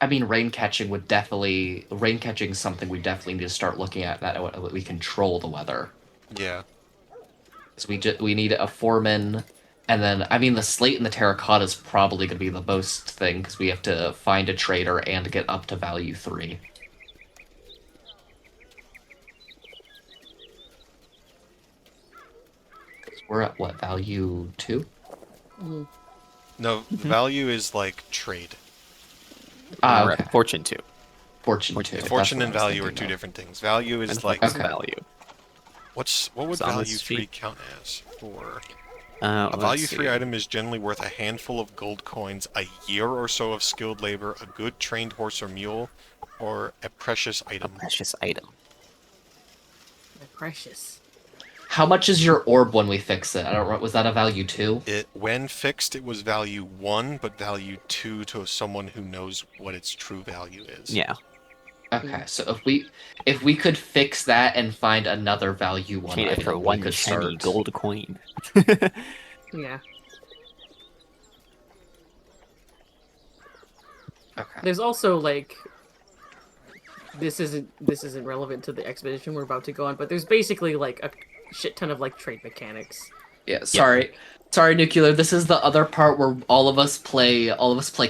I mean, rain catching is something we definitely need to start looking at. That we control the weather. Yeah. So we need a foreman, and then I mean the slate and the terracotta is probably going to be the most thing because we have to find a trader and get up to value 3. We're at what, value 2? No, the value is like trade. Ah, We're okay. at Fortune 2. Fortune Fortune 2. two. Fortune that's and what I was value are thinking two of. different things. Value is And like what's Okay. value? what would It's on value this 3 sheet. count as for? A A value 3 item is generally worth a handful of gold coins, a year or so of skilled labor, a good trained horse or mule, or a precious A item. precious item. They're precious. How much is your orb when we fix it? I don't know. Was that a value 2? When fixed, it was value 1, but value 2 to someone who knows what its true value is. Yeah. Okay, so if we could fix that and find another value 1 Trade it for item, we one could shiny start. gold coin. Yeah. Okay. There's also like this isn't relevant to the expedition we're about to go on, but there's basically like a shit ton of like trade mechanics Yeah, sorry, Nuclear. This is the other part where all of us play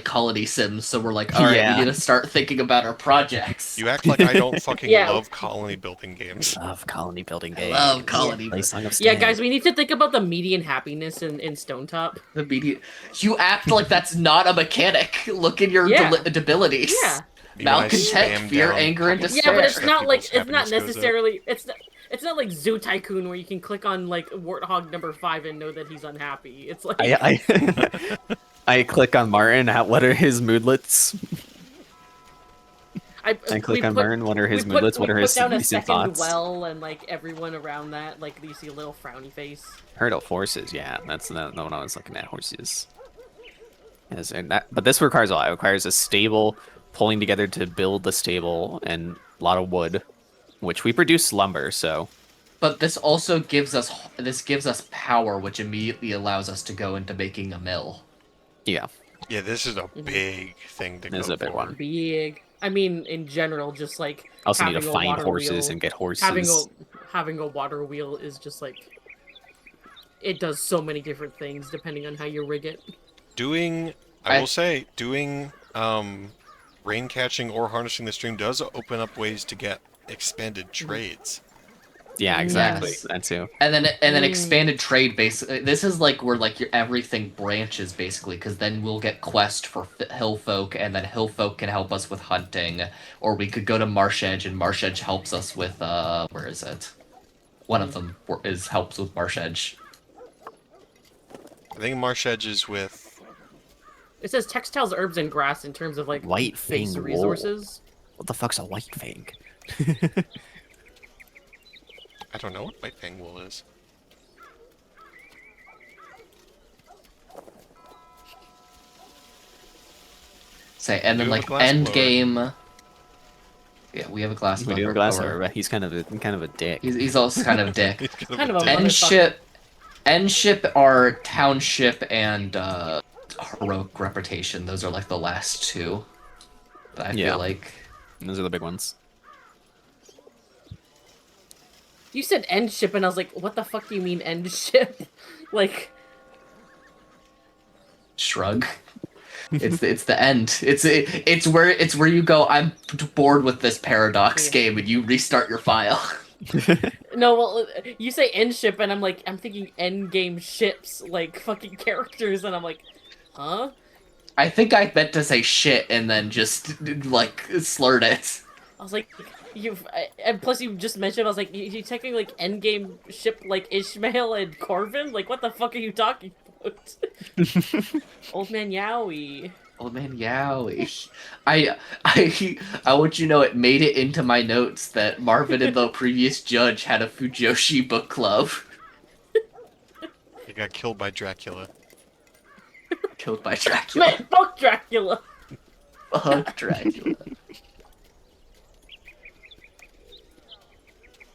Colony Sims, so we're like, all right, we Yeah. need to start thinking about our projects. You act like I don't fucking Yeah. love colony building games. Love colony building I games. love colony. Play Song of Yeah, Steel. guys, we need to think about the median happiness in Stonetop. The media. You act like that's not a mechanic. Look at your Yeah. abilities. Yeah. You and I Malcontent, spam fear, down anger, and public Yeah, but despair. it's that not like people's it's not happiness goes up. necessarily it's not like Zoo Tycoon where you can click on like Warthog number 5 and know that he's unhappy. It's like I click on Martin. What are his moodlets? I we click on put- Martin. What are his we put- moodlets? What we are put his down a recent second thoughts? well and like everyone around that, like you see a little frowny face. Herd of horses. Yeah, that's the one I was looking at. Horses. Yes, and but this requires a lot. It requires a stable, pulling together to build the stable, and a lot of wood, which we produce lumber. So But this also gives us power, which immediately allows us to go into making a mill. yeah, Yeah, this is a big thing to This is go a big for. one. Big. I mean, in general, just like I also need to having a find water horses wheel- and get horses. having a water wheel is just like it does so many different things depending on how you rig it. Doing, I will say, doing rain catching or harnessing the stream does open up ways to get expanded trades. Yeah, exactly. Yes. That too. And then Mm. expanded trade base. This is like where like your everything branches basically, because then we'll get quest for hill folk, and then hill folk can help us with hunting, or we could go to Marsh Edge, and Marsh Edge helps us with where is it? One of them helps with Marsh Edge. I think Marsh Edge is with. It says textiles, herbs, and grass in terms of like White base fang wool. resources. What the fuck's a white fang? I don't know what White Fang wool is. Say, and then do have like a glass end blower. game. Yeah, we have a glass. We do blower, a glass but over, but he's kind of a dick. He's also kind of a dick. It's Kind of a dick. motherfucker. End ship are township and heroic reputation. Those are like the last two. But I Yeah. feel like Those are the big ones. You said end ship, and I was like, what the fuck do you mean end ship? Like, shrug. It's the end. It's where you go. I'm bored with this paradox Yeah. game, and you restart your file. no, well, you say end ship, and I'm thinking end game ships, like fucking characters, and I'm like, huh? I think I meant to say shit and then just like slurred it. I was like, and plus you just mentioned, I was like, you taking like end game ship like Ishmael and Corvin? Like, what the fuck are you talking about? Old man Yowie. Oh man, yowie. I want you to know it made it into my notes that Marvin and the previous judge had a Fujoshi book club. He got killed by Dracula. Killed by Dracula. Man, fuck Dracula. Fuck Dracula.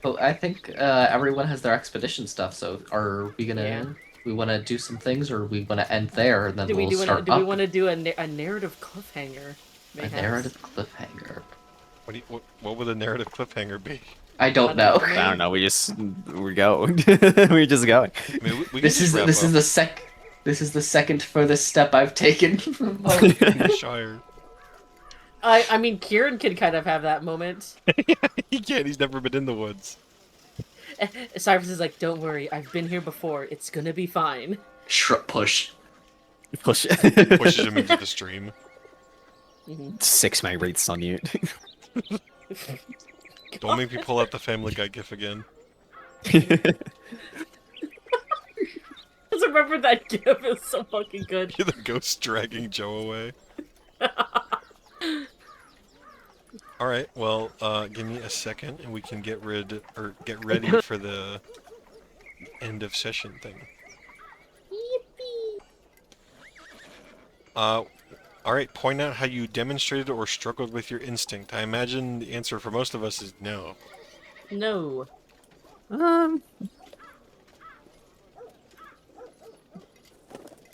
Well, I think everyone has their expedition stuff, so are we gonna... Yeah. We want to do some things, or we want to end there, and then Do we we'll start do we up want to do a narrative cliffhanger? a Mayhaps? narrative cliffhanger. What would a narrative cliffhanger be? I don't know. I don't know. We just we're going. We're just going. I mean, we can This just is wrap this is up. the second furthest step I've taken from my Shire. I mean, Kieran can kind of have that moment. He can't. He's never been in the woods. Cyrus is like, don't worry, I've been here before. It's gonna be fine. push. Push. Pushes him into the stream. 6 my rates on you. Don't make me pull out the Family Guy gif again. Just remember that gif is so fucking good. You're the ghost dragging Joe away. All right. Well, give me a second, and we can get ready for the end of session thing. All right. Point out how you demonstrated or struggled with your instinct. I imagine the answer for most of us is no. No.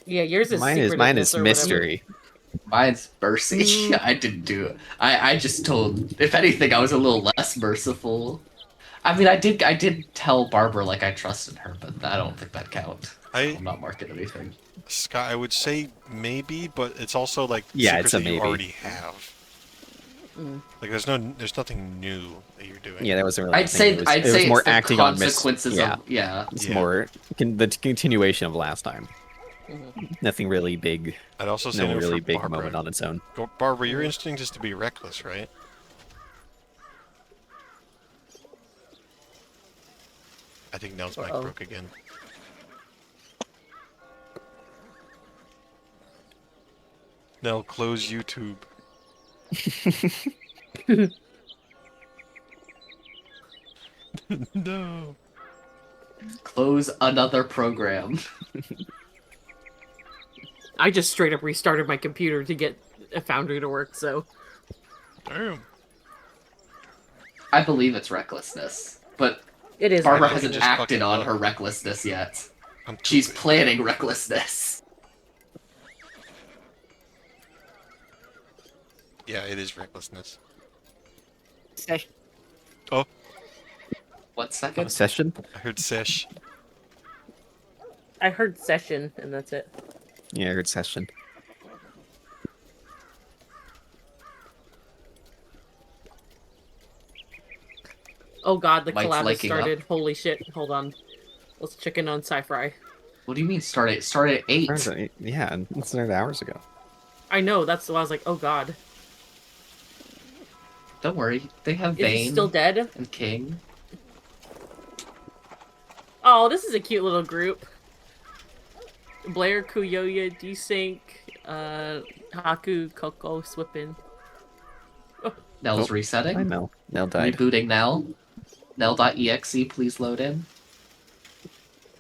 Yeah, yours is Mine secretiveness is or whatever. mystery. Mine's mercy. I didn't do it. I just told. If anything, I was a little less merciful. I mean, I did tell Barbara like I trusted her, but I don't think that count. I'm not marking anything. Scott, I would say maybe, but it's also like Yeah, secrets it's a that you maybe. already have. Mm. Like there's nothing new that you're doing. Yeah, that wasn't really. I'd say it I'd was say more it's the acting on consequences yeah, of yeah. it's Yeah. more the continuation of last time. Mhm. Nothing really big. I'd also say No no really for big Barbara. moment on its own. Barbara, your instinct is to be reckless, right? I think Nell's mic Uh-oh. broke again. Nell, close YouTube. No. Close another program. I just straight up restarted my computer to get a Foundry to work, so... Damn. I believe it's recklessness, but It is. Barbara I hasn't just acted fucking on look. her recklessness yet. I'm too She's big. planning recklessness. Yeah, it is recklessness. Sesh- Oh, 1 second. Session? I heard sesh. I heard session, and that's it. Yeah, I heard session. Oh god, the Mike's collab has liking up. started. Holy shit. Hold on. Let's check in on Sci-Fi. What do you mean start at 8? Yeah, it started hours ago. I know, that's why I was like, oh god. Don't worry, they have Is he Vayne still dead? and King. Oh, this is a cute little group. Blair, Kuyoya, Desync, Haku, Coco, Swippin. Nell's Oh, resetting. I know. Nell died. Rebooting Nell. Nell.exe, please load in.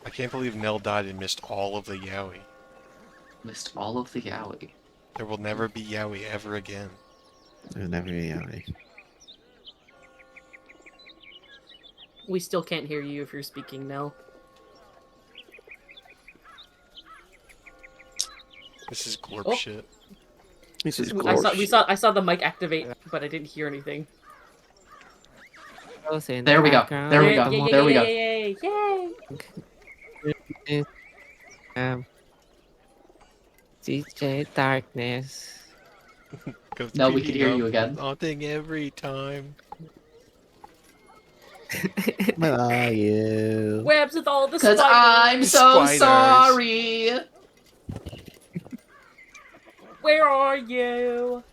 I can't believe Nell died and missed all of the yaoi. Missed all of the yaoi. There will never be yaoi ever again. There's never any. We still can't hear you if you're speaking, Nell. This is glorp Oh. shit. This is I saw the mic activate, but I didn't hear anything. Those in There the we go. background. There we Yay, go. yay, There we go. yay, yay, yay. DJ Darkness. No, we can hear you again. Haunting every time. Where are you? Webs with all the Cause spiders. I'm so Spiders. sorry. Where are you?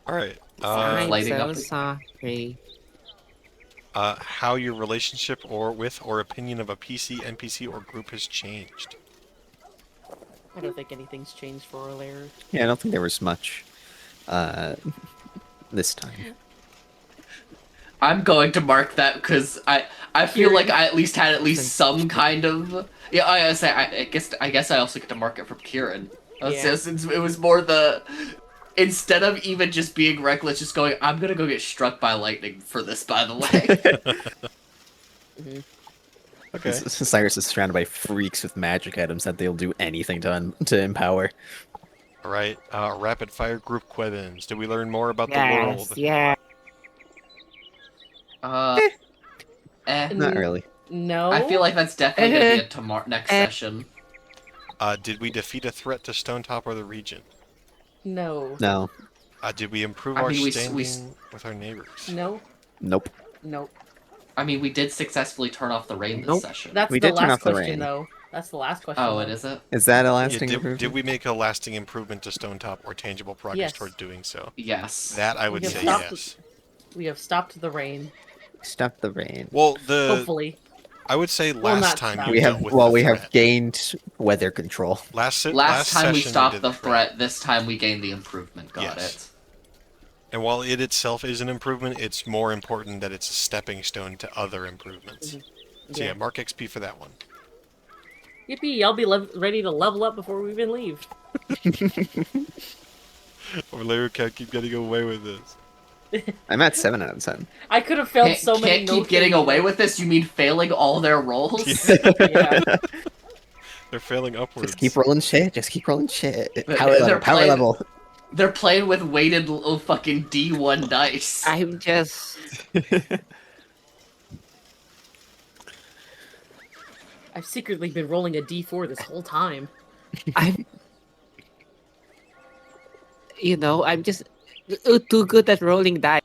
Alright. I'm lighting so up. sorry. How your relationship or opinion of a PC, NPC, or group has changed. I don't think anything's changed for Lair. Yeah, I don't think there was much this time. I'm going to mark that because I feel Kieran. like I at least had some kind of I guess I also get to mark it from Kieran. Yeah. Since it was more the instead of even just being reckless, just going I'm gonna go get struck by lightning for this. By the way, Okay. Cyrus is surrounded by freaks with magic items that they'll do anything to empower. Alright. Rapid fire group questions. Did we learn more about the Yes, world? yeah. Not really. No. I feel like that's definitely gonna be a tomorrow next session. Did we defeat a threat to Stonetop or the region? No. No. Did we improve I our mean, we standing with our neighbors? No. Nope. No. I mean, we did successfully turn off the rain this Nope. session. That's We the did turn last off the question, rain. though. That's the last question. Oh, though. it is it? Is that a Yeah, lasting did improvement? we make a lasting improvement to Stonetop or tangible progress Yes. toward doing so? Yes. That I would We have say stopped- yes. We have stopped the rain. Stop the rain. Well, Hopefully. I would say Well, last not time stop. you We dealt have with well, the we have threat. gained weather control. Last time we session stopped did the threat, this time we gained the improvement. Got Yes. it. And while it itself is an improvement, it's more important that it's a stepping stone to other improvements. So yeah, mark XP for that one. Yippee! I'll be ready to level up before we even leave. Or Larry can't keep getting away with this. I'm at 7 out of 10. I could have failed Can't, so many. can't keep getting away with this? You mean failing all their rolls? Yeah. They're failing upwards. Just keep rolling shit. Just keep rolling shit. But Power they're level. Power playing- level. They're playing with weighted little fucking D1 dice. I'm just. I've secretly been rolling a d4 this whole time. I'm. I'm just too good at rolling dice.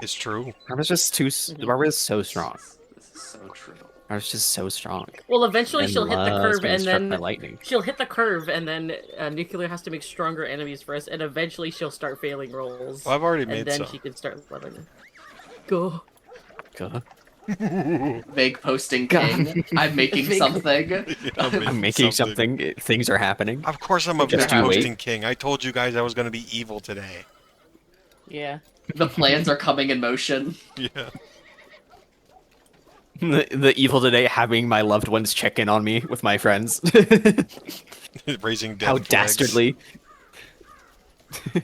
It's true. Barbara's just too. Barbara's so strong. This is so true. Barbara's just so strong. Well, eventually And she'll hit the loves curve, being and struck then by lightning. she'll hit the curve, and then Nuclear has to make stronger enemies for us, and eventually she'll start failing rolls. Well, I've already and made then some. she can start leveling them. Go. Go. Vague posting king. I'm making Vague- something. I'm making something. Things are happening. Of course I'm a Just big you wait. posting king. I told you guys I was gonna be evil today. Yeah. The plans are coming in motion. Yeah. The evil today, having my loved ones check in on me with my friends. Raising dead How flags. dastardly.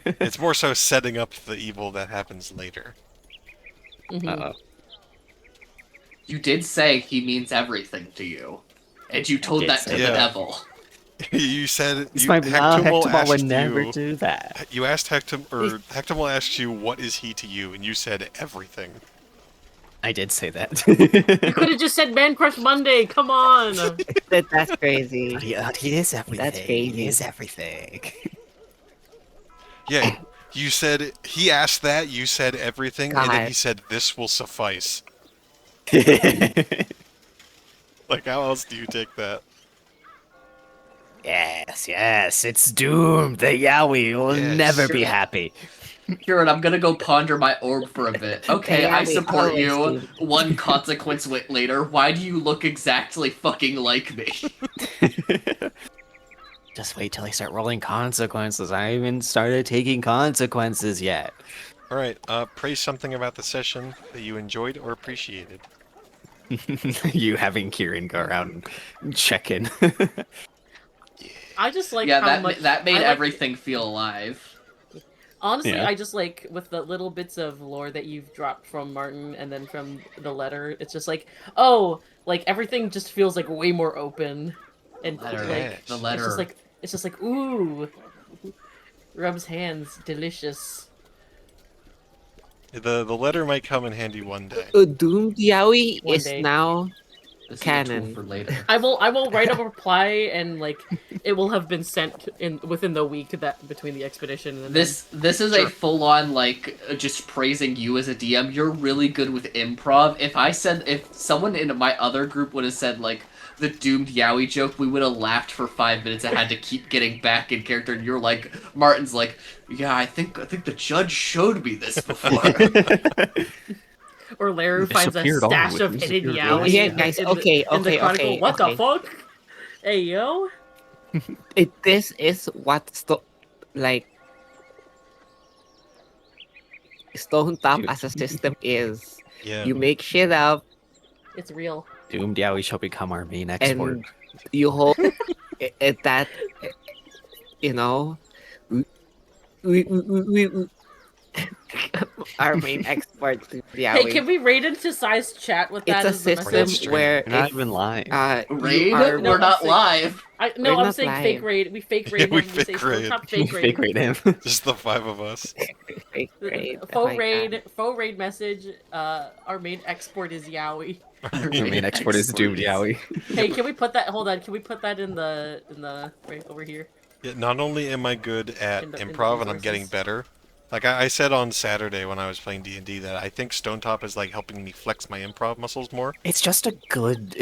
It's more so setting up the evil that happens later. Mhm. Uh-oh. You did say he means everything to you. And you told did that say to the that. devil. You said It's you, my Hectimal Hectimal would asked never you. do that. You asked Hectimal asked you what is he to you, and you said everything. I did say that. You could have just said Man Crush Monday. Come on. That's crazy. He is everything. That's crazy. He is everything. Yeah, you said he asked that. You said everything, and then God. he said this will suffice. Yes, Like how else do you take that? yes, it's doomed. The Yowie will Yes. never be happy. Kieran, I'm gonna go ponder my orb for a bit. Okay, Yeah, I we support always you. do. One consequence later, why do you look exactly fucking like me? Just wait till I start rolling consequences. I haven't even started taking consequences yet. All right, praise something about the session that you enjoyed or appreciated. You having Kieran go around and check in. I just like Yeah, how that much that made I like- everything feel alive. Honestly, Yeah. I just like with the little bits of lore that you've dropped from Martin and then from the letter. It's just like, oh, like everything just feels like way more open, and Letter, like the it's letter. just like ooh, rubs hands, delicious. The letter might come in handy one day. Doomed Yaoi One is day. now This is a tool canon. for later. I will write a reply and like it will have been sent in within the week that between the expedition and This is Sure. a full on like just praising you as a DM. You're really good with improv. If someone in my other group would have said like the doomed Yowie joke, we would have laughed for 5 minutes and had to keep getting back in character. And you're like, Martin's like, yeah, I think the judge showed me this before. or Larry finds a Disappeared all stash with of hidden disappeared yaoi all. Yeah, in, guys, in okay, the, in the okay, chronicle. okay, What okay. the fuck? Hey yo. This is what Stonetop Dude. as a system is. Yeah. You make shit up It's real. Doomed Yowie shall become our main export. and you hope that you know we our main export to Hey, can Yaoi. we raid into size chat with that It's a as the system message? where You're not if, even lying. you Raid? are- No, We're not I'm saying- live. No, We're I'm not saying live. fake raid. We fake raid we him. We say fake raid. Stonetop fake raid. Fake rate him. Just the 5 of us. fake raid. Oh Faux my raid. God. Faux raid message. Our main export is Yaoi. Our main export is Doomed Yowie. Hey, can we put that? Hold on. Can we put that in the right over here? Yeah, not only am I good at In the improv and I'm getting resources. better, like I said on Saturday when I was playing D&D that I think Stonetop is like helping me flex my improv muscles more. It's just a good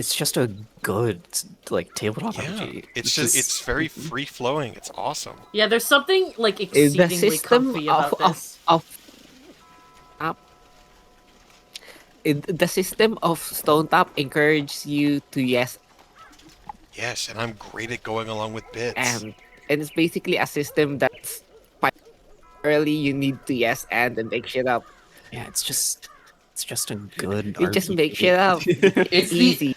like tabletop Yeah, RPG. it's very free flowing. It's awesome. Yeah, there's something like Is the exceedingly system comfy about of this. the system of Stonetop encourages you to yes Yes, and I'm great at going along with bits. and it's basically a system that's early you need to yes and make shit up. Yeah, it's just a good You just RPG. make shit up. It's Easy.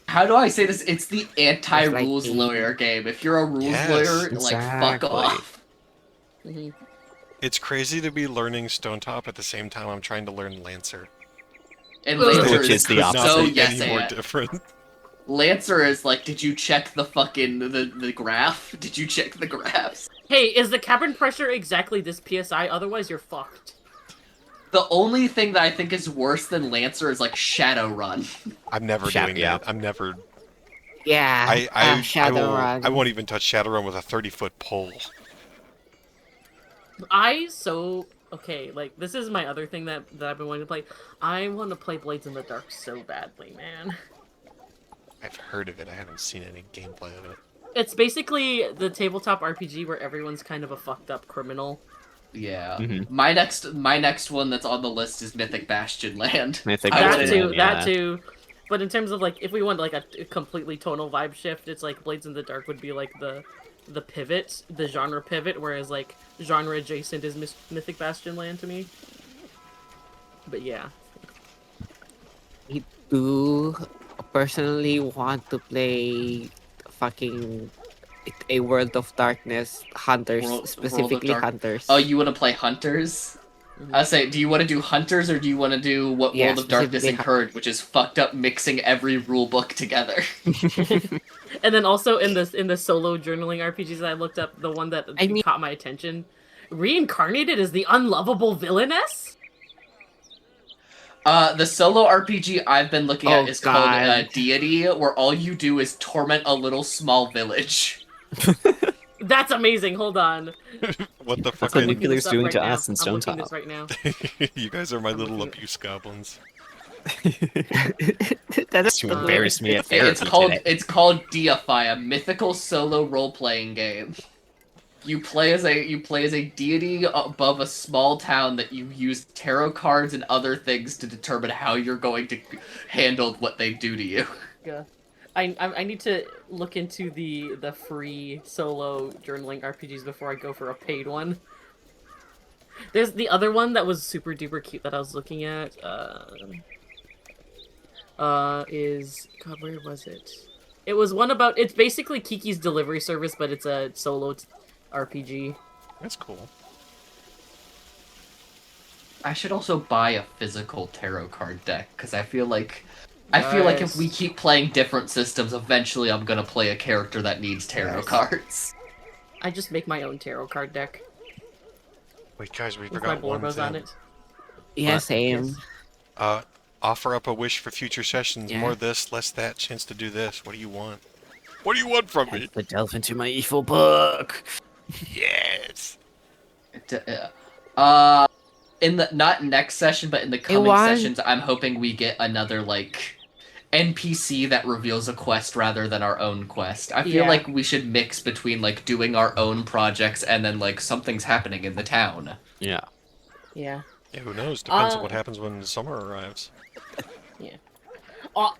How do I say this? It's the anti-rules It's like lawyer game. If you're a rules Yes, lawyer, like fuck exactly. off. Mhm. It's crazy to be learning Stonetop at the same time I'm trying to learn Lancer. And Which later is the Could not opposite. so be yes any more and. different. Lancer is like, did you check the fucking the graph? Did you check the graphs? Hey, is the cabin pressure exactly this PSI? Otherwise, you're fucked. The only thing that I think is worse than Lancer is like Shadowrun. I'm never doing that. I'm never. Yeah, I Shadowrun. I won't even touch Shadowrun with a 30-foot pole. Okay, like, this is my other thing that I've been wanting to play. I want to play Blades in the Dark so badly, man. I've heard of it. I haven't seen any gameplay of it. It's basically the tabletop RPG where everyone's kind of a fucked up criminal. Yeah. Mhm. My next one that's on the list is Mythic Bastion Land. Mythic I That would- Bastion, too, yeah. that too. But in terms of, like, if we want, like, a completely tonal vibe shift, it's like Blades in the Dark would be, like, the pivot, the genre pivot, whereas, like, genre adjacent is Mythic Bastion Land to me. But yeah. I do personally want to play fucking a World of Darkness Hunters, World of specifically Dark- Hunters. Oh, you want to play Hunters? I say, do you want to do Hunters or do you want to do what Yeah, World of Darkness specifically incurred, which is fucked up mixing every rule book together? And then also in the solo journaling RPGs that I looked up, the one that I mean- caught my attention, Reincarnated is the unlovable villainess? The solo RPG I've been looking at Oh, is called God. Deity, where all you do is torment a little small village. That's amazing. Hold on. What the fuck? what I'm looking Nuclear's this up doing right to now. us in I'm looking Stonetop. this right now. You guys are my I'm little looking- abuse goblins. That's You embarrassed me at It's therapy called today. Deify, a mythical solo role-playing game. You play as a deity above a small town that you use tarot cards and other things to determine how you're going to handle what they do to you. Yeah. I need to look into the free solo journaling RPGs before I go for a paid one. There's the other one that was super duper cute that I was looking at. Is God, where was it? It was one about. It's basically Kiki's Delivery Service, but it's a solo RPG. That's cool. I should also buy a physical tarot card deck because I feel like if Nice. we keep playing different systems, eventually I'm gonna play a character that needs tarot Nice. cards. I just make my own tarot card deck Wait, guys, we with my forgot one Borbos on thing. it. yeah, What? same. Offer up a wish for future sessions. Yeah. More this, less that. Chance to do this. What do you want? What do you want from me? To delve into my evil book. Yes. In the not next session, but in the coming want- sessions, I'm hoping we get another like NPC that reveals a quest rather than our own quest. I feel Yeah. like we should mix between like doing our own projects and then like something's happening in the town. Yeah. Yeah. Yeah, who knows? Depends on Uh, what happens when summer arrives.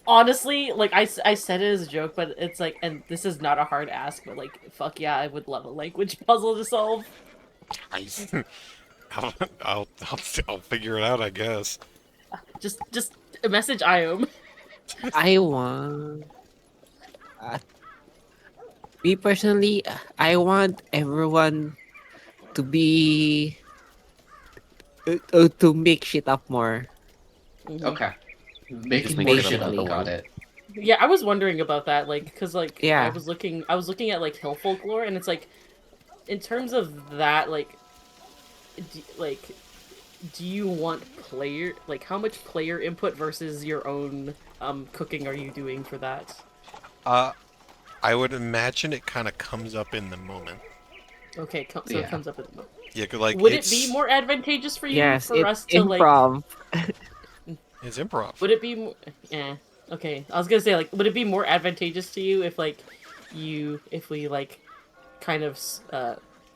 Honestly, like I said it as a joke, but it's like, and this is not a hard ask, but like, fuck yeah, I would love a language puzzle to solve. I'll figure it out, I guess. Just message Iom. I want. Me personally, I want everyone to be to make shit up more. Okay. Making make more it shit up up, the got way. it. Yeah, I was wondering about that, like, because like Yeah. I was looking at like hill folklore, and it's like, in terms of that, like, do you want player, like, how much player input versus your own cooking are you doing for that? I would imagine it kind of comes up in the moment. Okay, so Yeah. it comes up at the moment. Yeah, 'cause, like Would it it's, be more advantageous for you Yes, for it's us to like? improv. It's improv. Would it be more? Yeah. Okay, I was gonna say, like, would it be more advantageous to you if like if we like kind of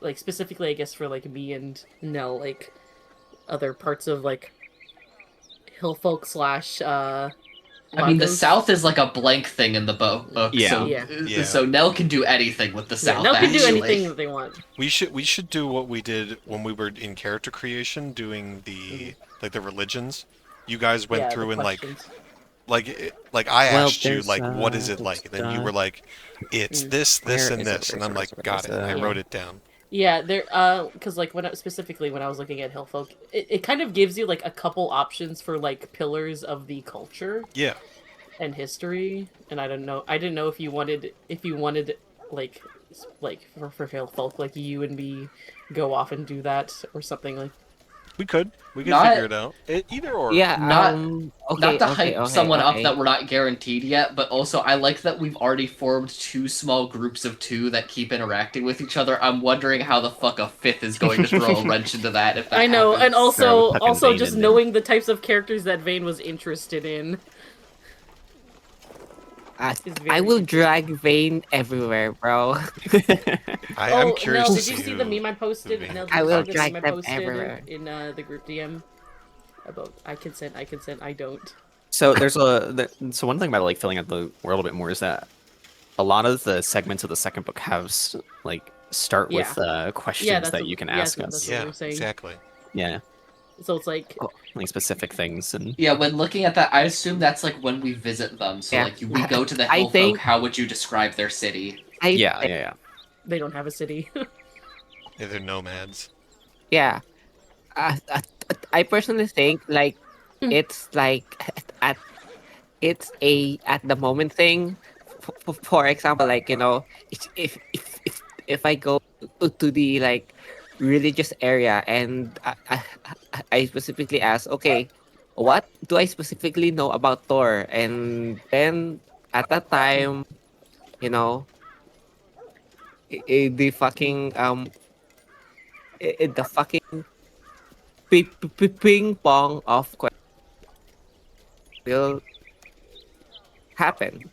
like specifically, I guess, for like me and Nell, like other parts of like hillfolk slash I mean, the Lagos? South is like a blank thing in the book, Yeah. so Yeah. so Nell can do anything with the Yeah, South. Nell can do actually. anything that they want. We should do what we did when we were in character creation, doing the like the religions. You guys went Yeah, the through and questions. like I Well, asked you there's, like what is it like, and then you were like, it's this, this, Where and is it? this, and Where's I'm it? like, Where's it? got it. Where's I it? wrote it down. Yeah, there, because like specifically when I was looking at hillfolk, it kind of gives you like a couple options for like pillars of the culture. Yeah, and history, and I don't know. I didn't know if you wanted like for folk like you and me go off and do that or something like. We could Not- figure it out. Either or. Yeah. Not- Okay. Not to okay, hype okay, someone up okay. that we're not guaranteed yet, but also I like that we've already formed 2 small groups of 2 that keep interacting with each other. I'm wondering how the fuck a 5th is going to throw a wrench into that if that I know, happens. and also fucking also Vane just in there. knowing the types of characters that Vane was interested in. I, is I very will interesting. drag Vane everywhere, bro. I'm Oh, curious Nell, to did you see the meme I posted? Vane Nell, is. did I you will see the drag meme I them posted everywhere. in the group DM about I consent, I don't. So so one thing about like filling out the world a bit more is that a lot of the segments of the second book start with questions that you can ask that's us. what we Yeah, were saying. exactly. Yeah, So it's like, like specific things and Yeah, when looking at that, I assume that's like when we visit them. So Yeah. like we go to the I hill folk, think- how would you describe their city? yeah. they don't have a city. Yeah, they're nomads. Yeah. I personally think like it's like at at the moment thing. For example, like if I go to the like religious area and I specifically ask, okay, what do I specifically know about Thor? And then at that time, you know, the fucking the fucking ping pong of questions will happen.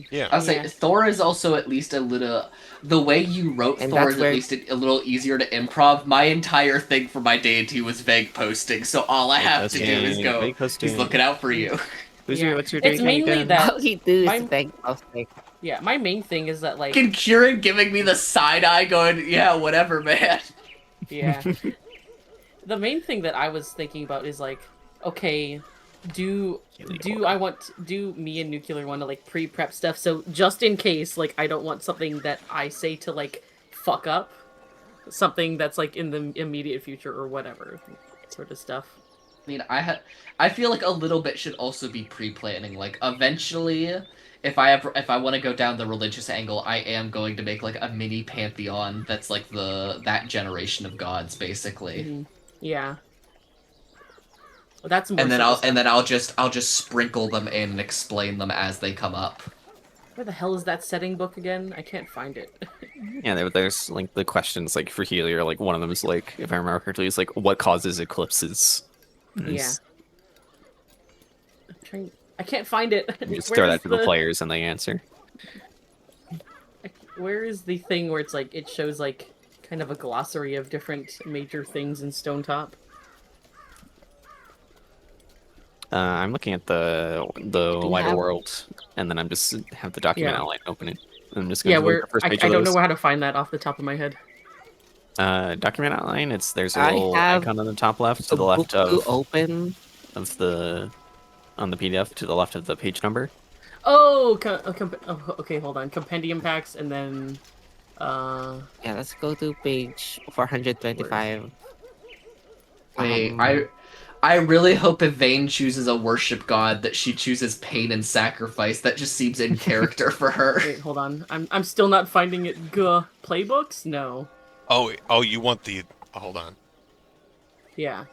Yeah. I'll say Yeah. Thor is also at least a little. The way you wrote And Thor that's is where- at least a little easier to improv. My entire thing for my deity was vague posting, so all I have to do is go. He's looking out for you. Yeah. What's your It's doing mainly again? that- All he do my- is beg posting. Yeah, my main thing is that like, Fucking Kieran giving me the side eye, going, "Yeah, whatever, man." yeah. The main thing that I was thinking about is like, okay, do me and Nuclear want to like pre-prep stuff so just in case like I don't want something that I say to like fuck up something that's like in the immediate future or whatever sort of stuff. I mean, I feel like a little bit should also be pre-planning. Like, eventually, if I want to go down the religious angle, I am going to make like a mini pantheon that's like that generation of gods, basically. Mhm. Yeah. Well, that's more And then so the I'll stuff. just sprinkle them in and explain them as they come up. Where the hell is that setting book again? I can't find it. Yeah, there's like the questions like for Helior, like one of them is like, if I remember correctly, is like what causes eclipses. And Yeah. it's- I can't find it. You just Where throw is that to the players and they answer. Where is the thing where it's like it shows like kind of a glossary of different major things in Stonetop? I'm looking at the you wider have- world, and then I'm just have the document Yeah. outline open it. I'm just going Yeah, to where the first I page don't of know those. how to find that off the top of my head. Document outline. There's a I little have icon on the top left to The the left book to of open. on the PDF to the left of the page number. Oh, okay, hold on. Compendium packs and then Yeah, let's go to page 425. Wait, Um, I really hope if Vane chooses a worship god that she chooses pain and sacrifice. That just seems in character for her. wait, hold on. I'm still not finding it. Playbooks? No. Oh, you want the... hold on. Yeah.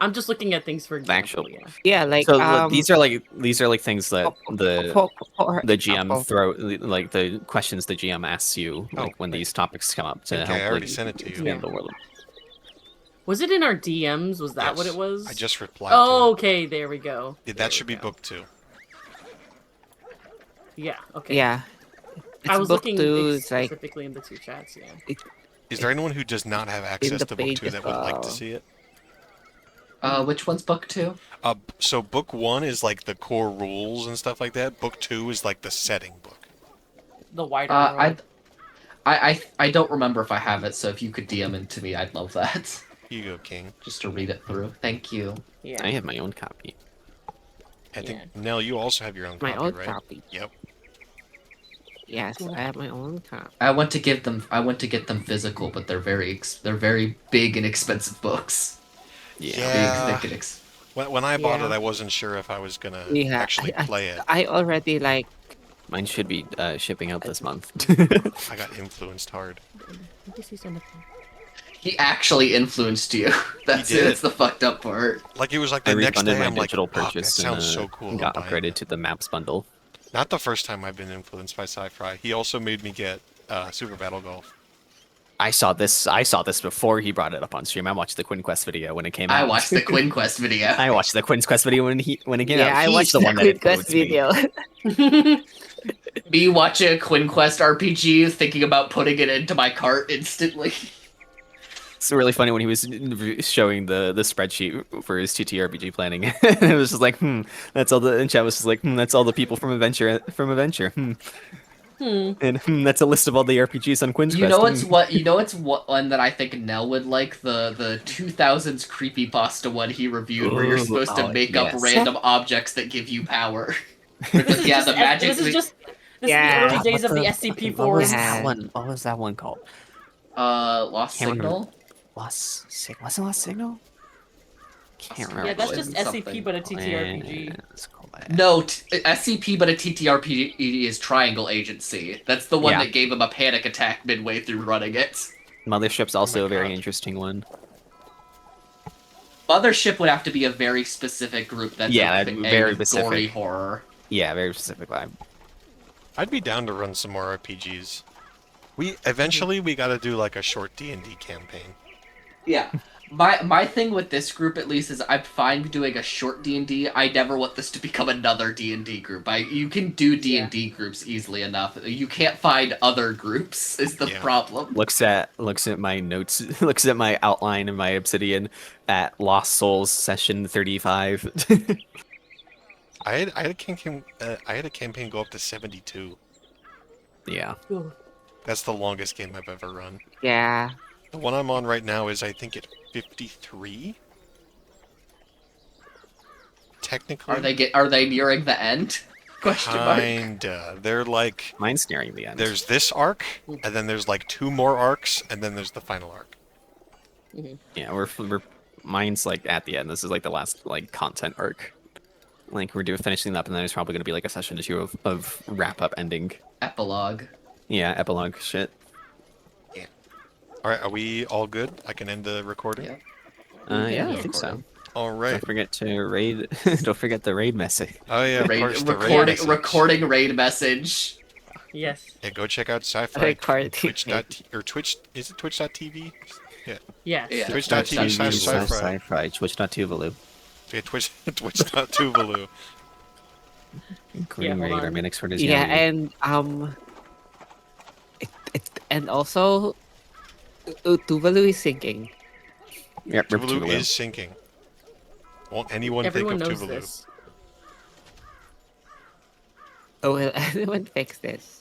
I'm just looking at things for example. Actual- Yeah. yeah, like So these are like things that the for GM example, throw, like the questions the GM asks you, Oh, like when wait. these topics come up to Okay, help. I already like, sent it to you. expand the world. Was it in our DMs? Was that what Yes. it was? I just replied Oh, to okay, there we go. it. There That we should be go. book 2. Yeah, okay. yeah. It's I was book looking two, it's like specifically in the two chats, yeah. Is there anyone who does not have access the to book 2 page that would like to as see it? Which one's book 2? So book 1 is like the core rules and stuff like that. Book 2 is like the setting book. The wider world. I don't remember if I have it. So if you could DM it to me, I'd love that. Here you go, King. Just to read it through. Thank you. Yeah. I have my own copy. I think Yeah. Nell, you also have your own my copy, own right? copy. Yep. Yes, I have my own copy. I went to get them physical, but they're very big and expensive books. Yeah. Yeah. Big, thick, and When I bought Yeah. it, I wasn't sure if I was gonna Yeah, actually play it. I already like. Mine should be shipping out this month. I got influenced hard. Let me see something. He actually influenced you. That's did. That's the fucked up part. Like it was like I the next refunded day. my I'm like, digital fuck, that purchase sounds so and cool. got I'm buying upgraded it." to the maps bundle. Not the first time I've been influenced by sci-fi. He also made me get Super Battle Golf. I saw this before he brought it up on stream. I watched the Quinn Quest video when it came out. I watched the Quinn Quest video. I watched the Quinn's Quest video when it came out. Yeah, I He's watched the one that Quick Quest influenced me. video. Me watching a Quinn Quest RPG, thinking about putting it into my cart instantly. It's really funny when he was showing the spreadsheet for his TTRPG planning. And it was just like, that's all the. And chat was just like, that's all the people from Adventure. And that's a list of all the RPGs on Quinn's You Quest. know it's what one that I think Nell would like, the 2000s creepypasta one he reviewed, where you're Ooh, supposed to make up yes. random objects that give you power. Yeah, the magic. This is Yeah, the early days what of the the- SCP What was forums. that one? What was that one called? Lost Can't remember. Signal. Was it Lost Signal? Can't remember. Yeah, that's what just it was. SCP, but a TTRPG. It's called. No, SCP, but a TTRPG is Triangle Agency. That's the one Yeah. that gave him a panic attack midway through running it. Mothership's also my a very God. interesting one. Mothership would have to be a very specific group that's Yeah, a very gory specific. horror. Yeah, very specific vibe. I'd be down to run some more RPGs. Eventually we got to do like a short D&D campaign. Yeah. My thing with this group, at least, is I'm fine doing a short D&D. I never want this to become another D&D group. You can do D&D groups easily enough. You can't find other groups is the Yeah. problem. Looks at my notes. Looks at my outline and my Obsidian at Lost Souls session 35. I had a campaign go up to 72. Yeah. Ooh. That's the longest game I've ever run. Yeah. The one I'm on right now is I think at 53. Technically, Are they nearing the end? Question mark. kinda. They're like Mine's nearing the end. there's this arc, and then there's like 2 more arcs, and then there's the final arc. Yeah, we're mine's like at the end. This is like the last like content arc. Like we're finishing up, and then there's probably gonna be like a session or two of wrap up ending. Epilogue. Yeah, epilogue shit. All right, are we all good? I can end the recording. Yeah. Yeah, I Yeah, think so. recording. All right. Don't forget to raid. Don't forget the raid message. Oh yeah, of Raid, course. The raid recording, message. recording raid message. Yes. Yeah, go check out Sci-Fi. Recording. Twitch. Or Twitch. Is it Twitch.tv? Yes. Yeah. Twitch.tv slash sci-fi. Sci-fi. Twitch.tuvalu. Yeah, Twitch.tuvalu. Including hold raid. on. Our main expert is Yeah, Yami. and and also, Tuvalu is sinking. Yep, rip Tuvalu Tuvalu. is sinking. Won't anyone Everyone think of knows Tuvalu? this. Oh, will anyone fix this?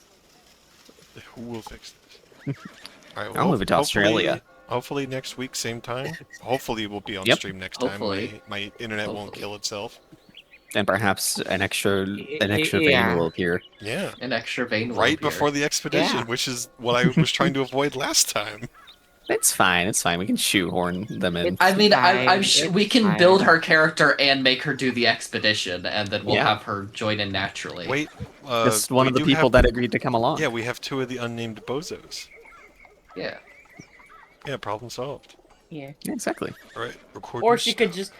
Who will fix this? All right, I'll move it to Australia. Hopefully next week, same time. Hopefully we'll be on Yep. stream next Hopefully. time. My internet won't Hopefully. kill itself. And perhaps an extra vein Yeah. will appear. Yeah. An extra vein will Right appear. before the expedition, Yeah. which is what I was trying to avoid last time. It's fine. It's fine. We can shoehorn them in. I mean, I'm Fine, sure it's we can fine. build her character and make her do the expedition, and then we'll Yeah. have her join in naturally. Wait, Just one we of the do people have- that agreed to come along. Yeah, we have 2 of the unnamed bozos. Yeah. Yeah, problem solved. Yeah. Yeah, exactly. All right, recording. Or she could just